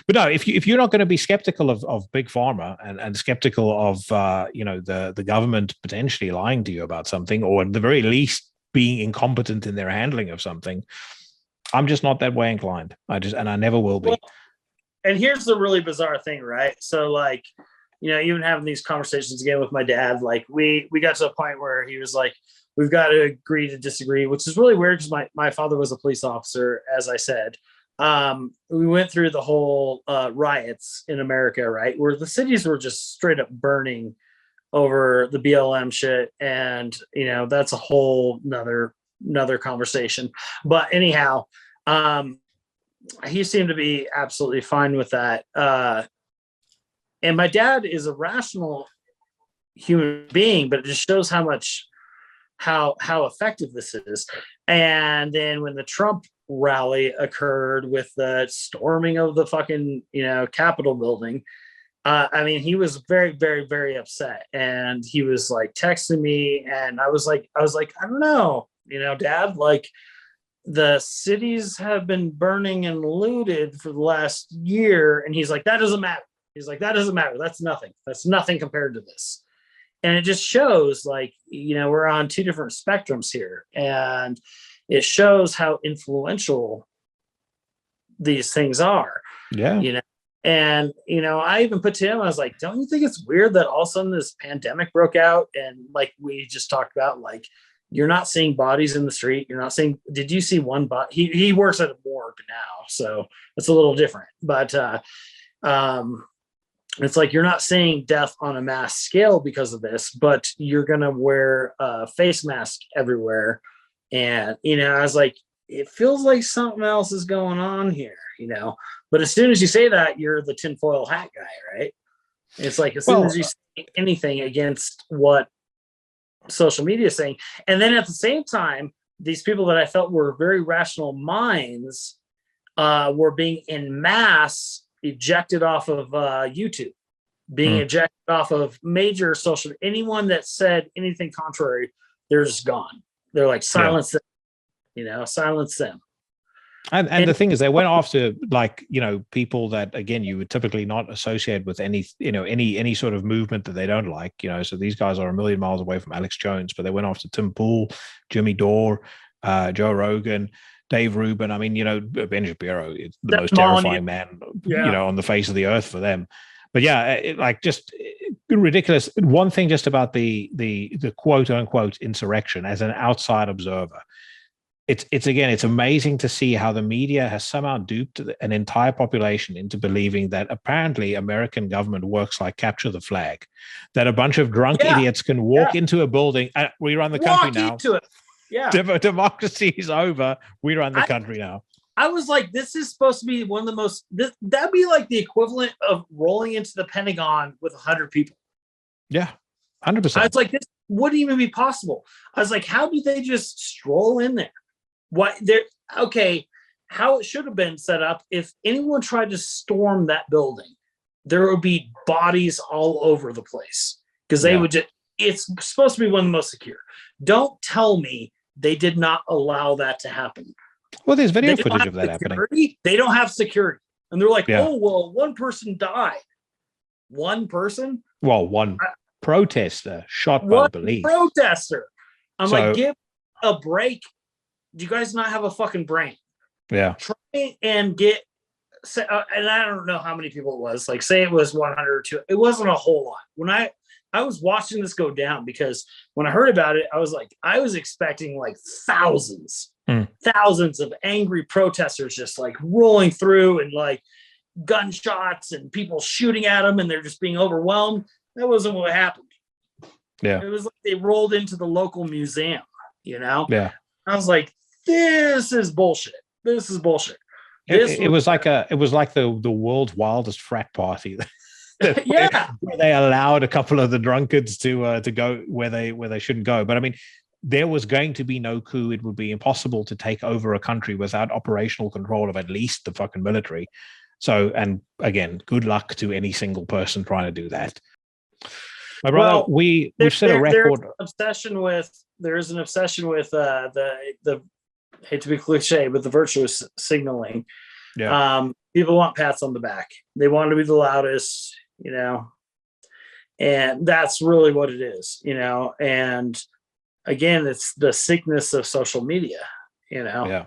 but no, if you're not going to be skeptical of big pharma and skeptical of the government potentially lying to you about something, or at the very least being incompetent in their handling of something, I'm just not that way inclined. I never will be. Well, and here's the really bizarre thing, right? So like, even having these conversations again with my dad, like we got to a point where he was like, we've got to agree to disagree, which is really weird because my father was a police officer, as I said. We went through the whole riots in America, right? Where the cities were just straight up burning over the BLM shit. And, that's a whole another conversation. But anyhow, he seemed to be absolutely fine with that. And my dad is a rational human being, but it just shows how effective this is. And then when the Trump rally occurred with the storming of the fucking Capitol building, he was very, very, very upset, and he was like texting me, and I was like, I don't know, Dad, like the cities have been burning and looted for the last year, and he's like, that doesn't matter. He's like, that doesn't matter. That's nothing compared to this. And it just shows like, we're on two different spectrums here. And it shows how influential these things are. Yeah. And, I even put to him, I was like, don't you think it's weird that all of a sudden this pandemic broke out? And like we just talked about, like, you're not seeing bodies in the street. You're not seeing, did you see one body? He works at a morgue now, so it's a little different. But it's like you're not seeing death on a mass scale because of this, but you're going to wear a face mask everywhere. And, I was like, it feels like something else is going on here, but as soon as you say that, you're the tinfoil hat guy, right? It's like, as soon as you say anything against what social media is saying. And then at the same time, these people that I felt were very rational minds were being in mass ejected off of YouTube, being ejected off of major social. Anyone that said anything contrary, they're just gone. They're like, silence them, silence them. And the thing is, they went after people that, again, you would typically not associate with any sort of movement that they don't like. So these guys are a million miles away from Alex Jones, but they went after Tim Pool, Jimmy Dore, Joe Rogan, Dave Rubin. Ben Shapiro is the most terrifying man, on the face of the earth for them. But yeah, just ridiculous. One thing just about the quote unquote insurrection as an outside observer. It's amazing to see how the media has somehow duped an entire population into believing that apparently American government works like capture the flag, that a bunch of drunk idiots can walk into a building. We run the country now. Yeah. Democracy is over. We run the country now. I was like, this is supposed to be one of the most, that'd be like the equivalent of rolling into the Pentagon with 100 people. Yeah, 100%. I was like, this wouldn't even be possible. I was like, how do they just stroll in there? What they're okay? how it should have been set up. If anyone tried to storm that building, there would be bodies all over the place because they would just, it's supposed to be one of the most secure. Don't tell me they did not allow that to happen. Well, there's video footage of that happening. They don't have security. And they're like, oh, well, one person died. One person? Well, one protester shot by the police. Protester. I'm like, give a break. Do you guys not have a fucking brain? Yeah. Try and get, and I don't know how many people it was. Like, say it was 100 or 200. It wasn't a whole lot. When I was watching this go down, because when I heard about it, I was like, I was expecting like thousands of angry protesters just like rolling through and like gunshots and people shooting at them and they're just being overwhelmed. That wasn't what happened. Yeah. It was like they rolled into the local museum, you know? Yeah. I was like, this is bullshit. This is bullshit. It was like the world's wildest frat party. Yeah. Where they allowed a couple of the drunkards to go where they shouldn't go. But I mean, there was going to be no coup. It would be impossible to take over a country without operational control of at least the fucking military. So, and again, good luck to any single person trying to do that. My brother, we've set a record. There is an obsession with the hate to be cliche, but the virtuous signaling. Yeah. People want pats on the back. They want to be the loudest, you know, and that's really what it is, you know. And again, it's the sickness of social media, you know. Yeah.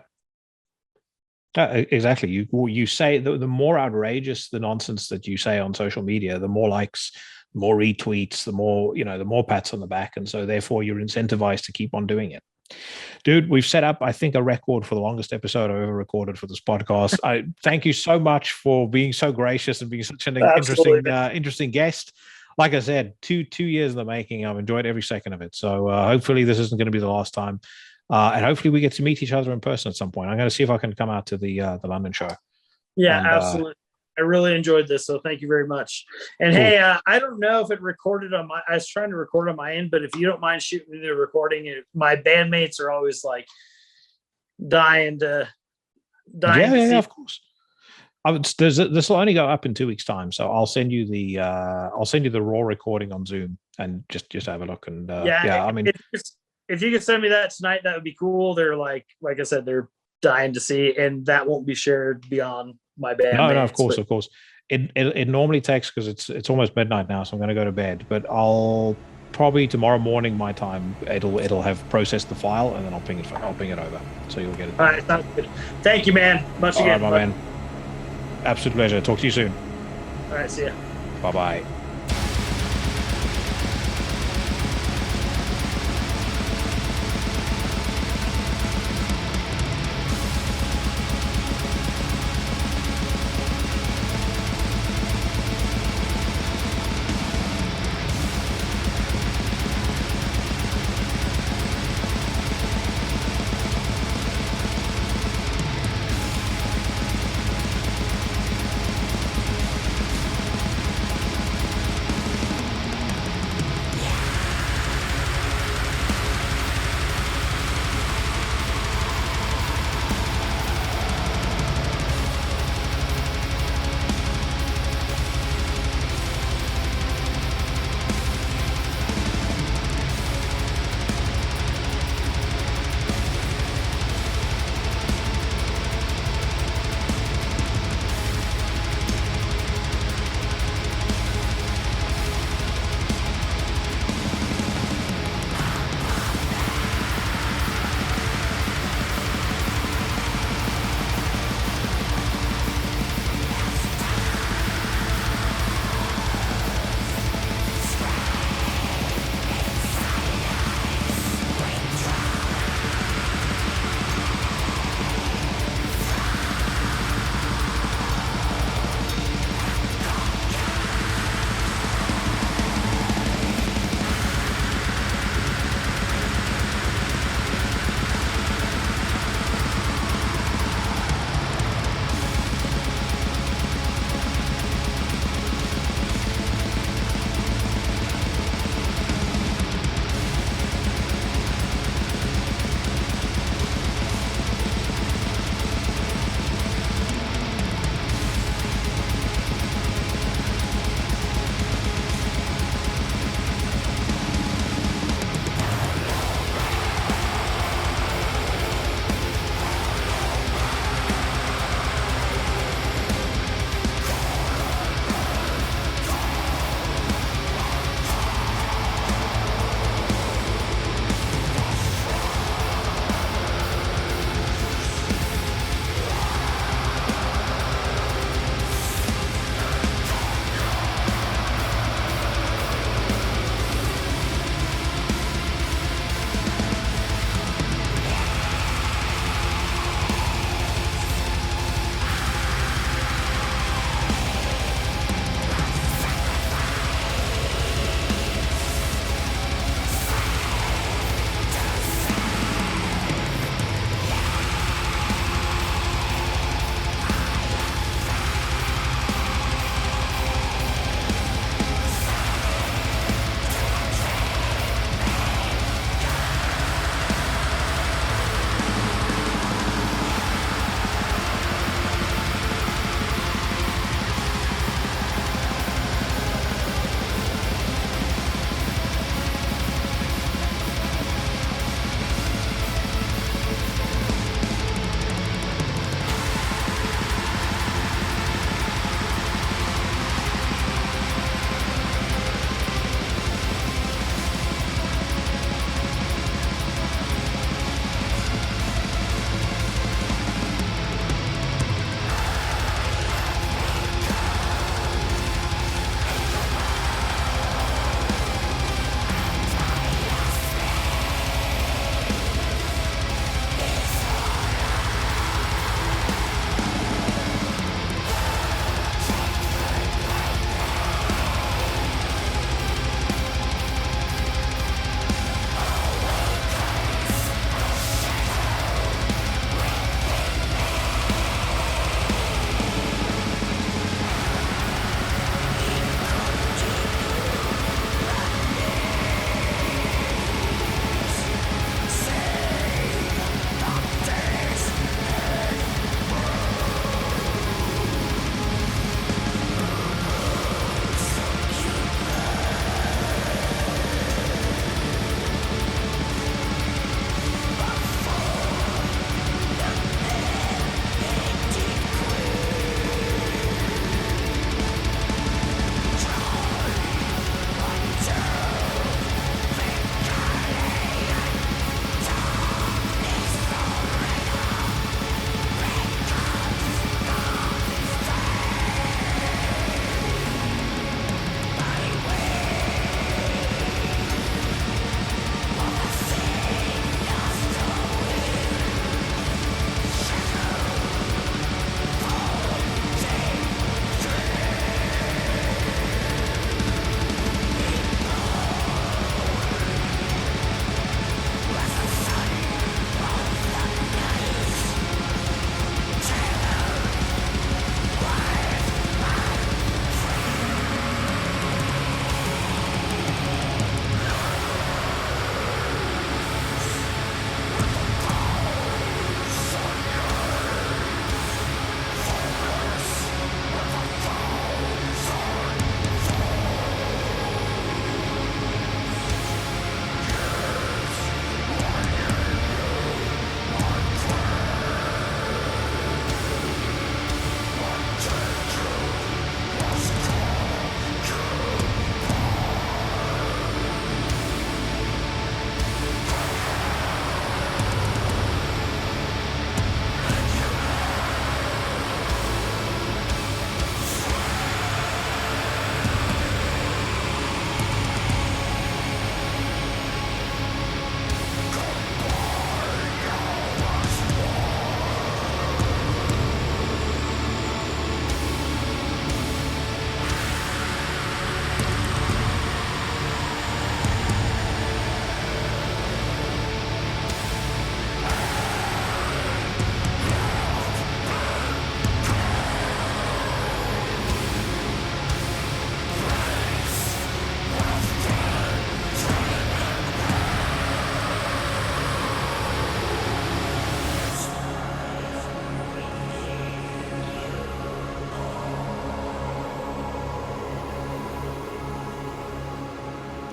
Exactly. You say the more outrageous the nonsense that you say on social media, the more likes, more retweets, the more pats on the back, and so therefore you're incentivized to keep on doing it. Dude, we've set up, I think, a record for the longest episode I've ever recorded for this podcast. I thank you so much for being so gracious and being such an interesting guest. Like I said, two years in the making. I've enjoyed every second of it. So hopefully this isn't going to be the last time. And hopefully we get to meet each other in person at some point. I'm going to see if I can come out to the London show. Yeah, absolutely. I really enjoyed this, so thank you very much. And cool. Hey, I don't know if it recorded on my. I was trying to record on my end, but if you don't mind shooting me the recording, my bandmates are always like dying. Yeah, of course. This will only go up in 2 weeks' time, so I'll send you the raw recording on Zoom and just have a look. And I mean, if you could send me that tonight, that would be cool. They're like I said, they're dying to see, and that won't be shared beyond my band. No, of course. It normally takes, because it's almost midnight now, so I'm going to go to bed. But I'll probably tomorrow morning my time, it'll have processed the file, and then I'll ping it over, so you'll get it. All right, sounds good. Thank you, man. Much again, my man. Absolute pleasure. Talk to you soon. All right, see ya. Bye.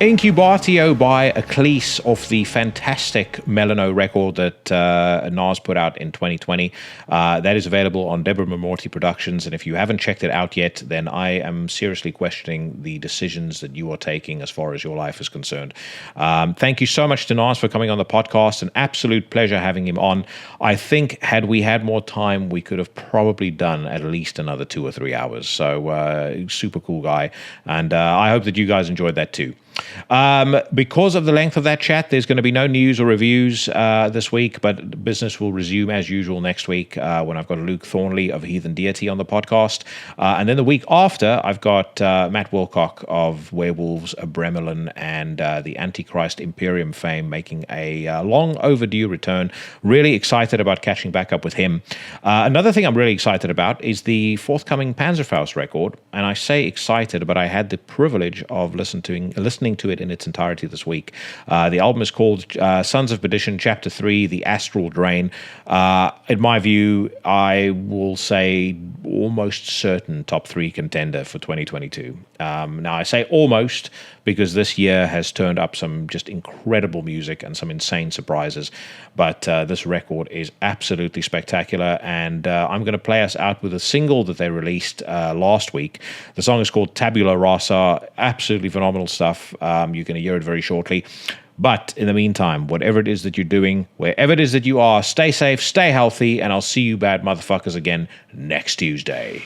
Incubatio by Akhlys off the fantastic Melanoe record that Naas put out in 2020. That is available on Deborah Memorti Productions, and if you haven't checked it out yet, then I am seriously questioning the decisions that you are taking as far as your life is concerned. Thank you so much to Naas for coming on the podcast. An absolute pleasure having him on. I think had we had more time, we could have probably done at least another 2 or 3 hours. So super cool guy, and I hope that you guys enjoyed that too. Because of the length of that chat, there's going to be no news or reviews this week, but business will resume as usual next week when I've got Luke Thornley of Heathen Deity on the podcast. And then the week after, I've got Matt Wilcock of Werewolves of Bremelin and the Antichrist Imperium fame making a long overdue return. Really excited about catching back up with him. Another thing I'm really excited about is the forthcoming PANZERFAUST record. And I say excited, but I had the privilege of listening to it in its entirety this week. The album is called Sons of Perdition, Chapter 3, The Astral Drain. In my view, I will say almost certain top 3 contender for 2022. Now, I say almost because this year has turned up some just incredible music and some insane surprises. But this record is absolutely spectacular, and I'm going to play us out with a single that they released last week. The song is called Tabula Rasa. Absolutely phenomenal stuff. You're going to hear it very shortly. But in the meantime, whatever it is that you're doing, wherever it is that you are, stay safe, stay healthy, and I'll see you bad motherfuckers again next Tuesday.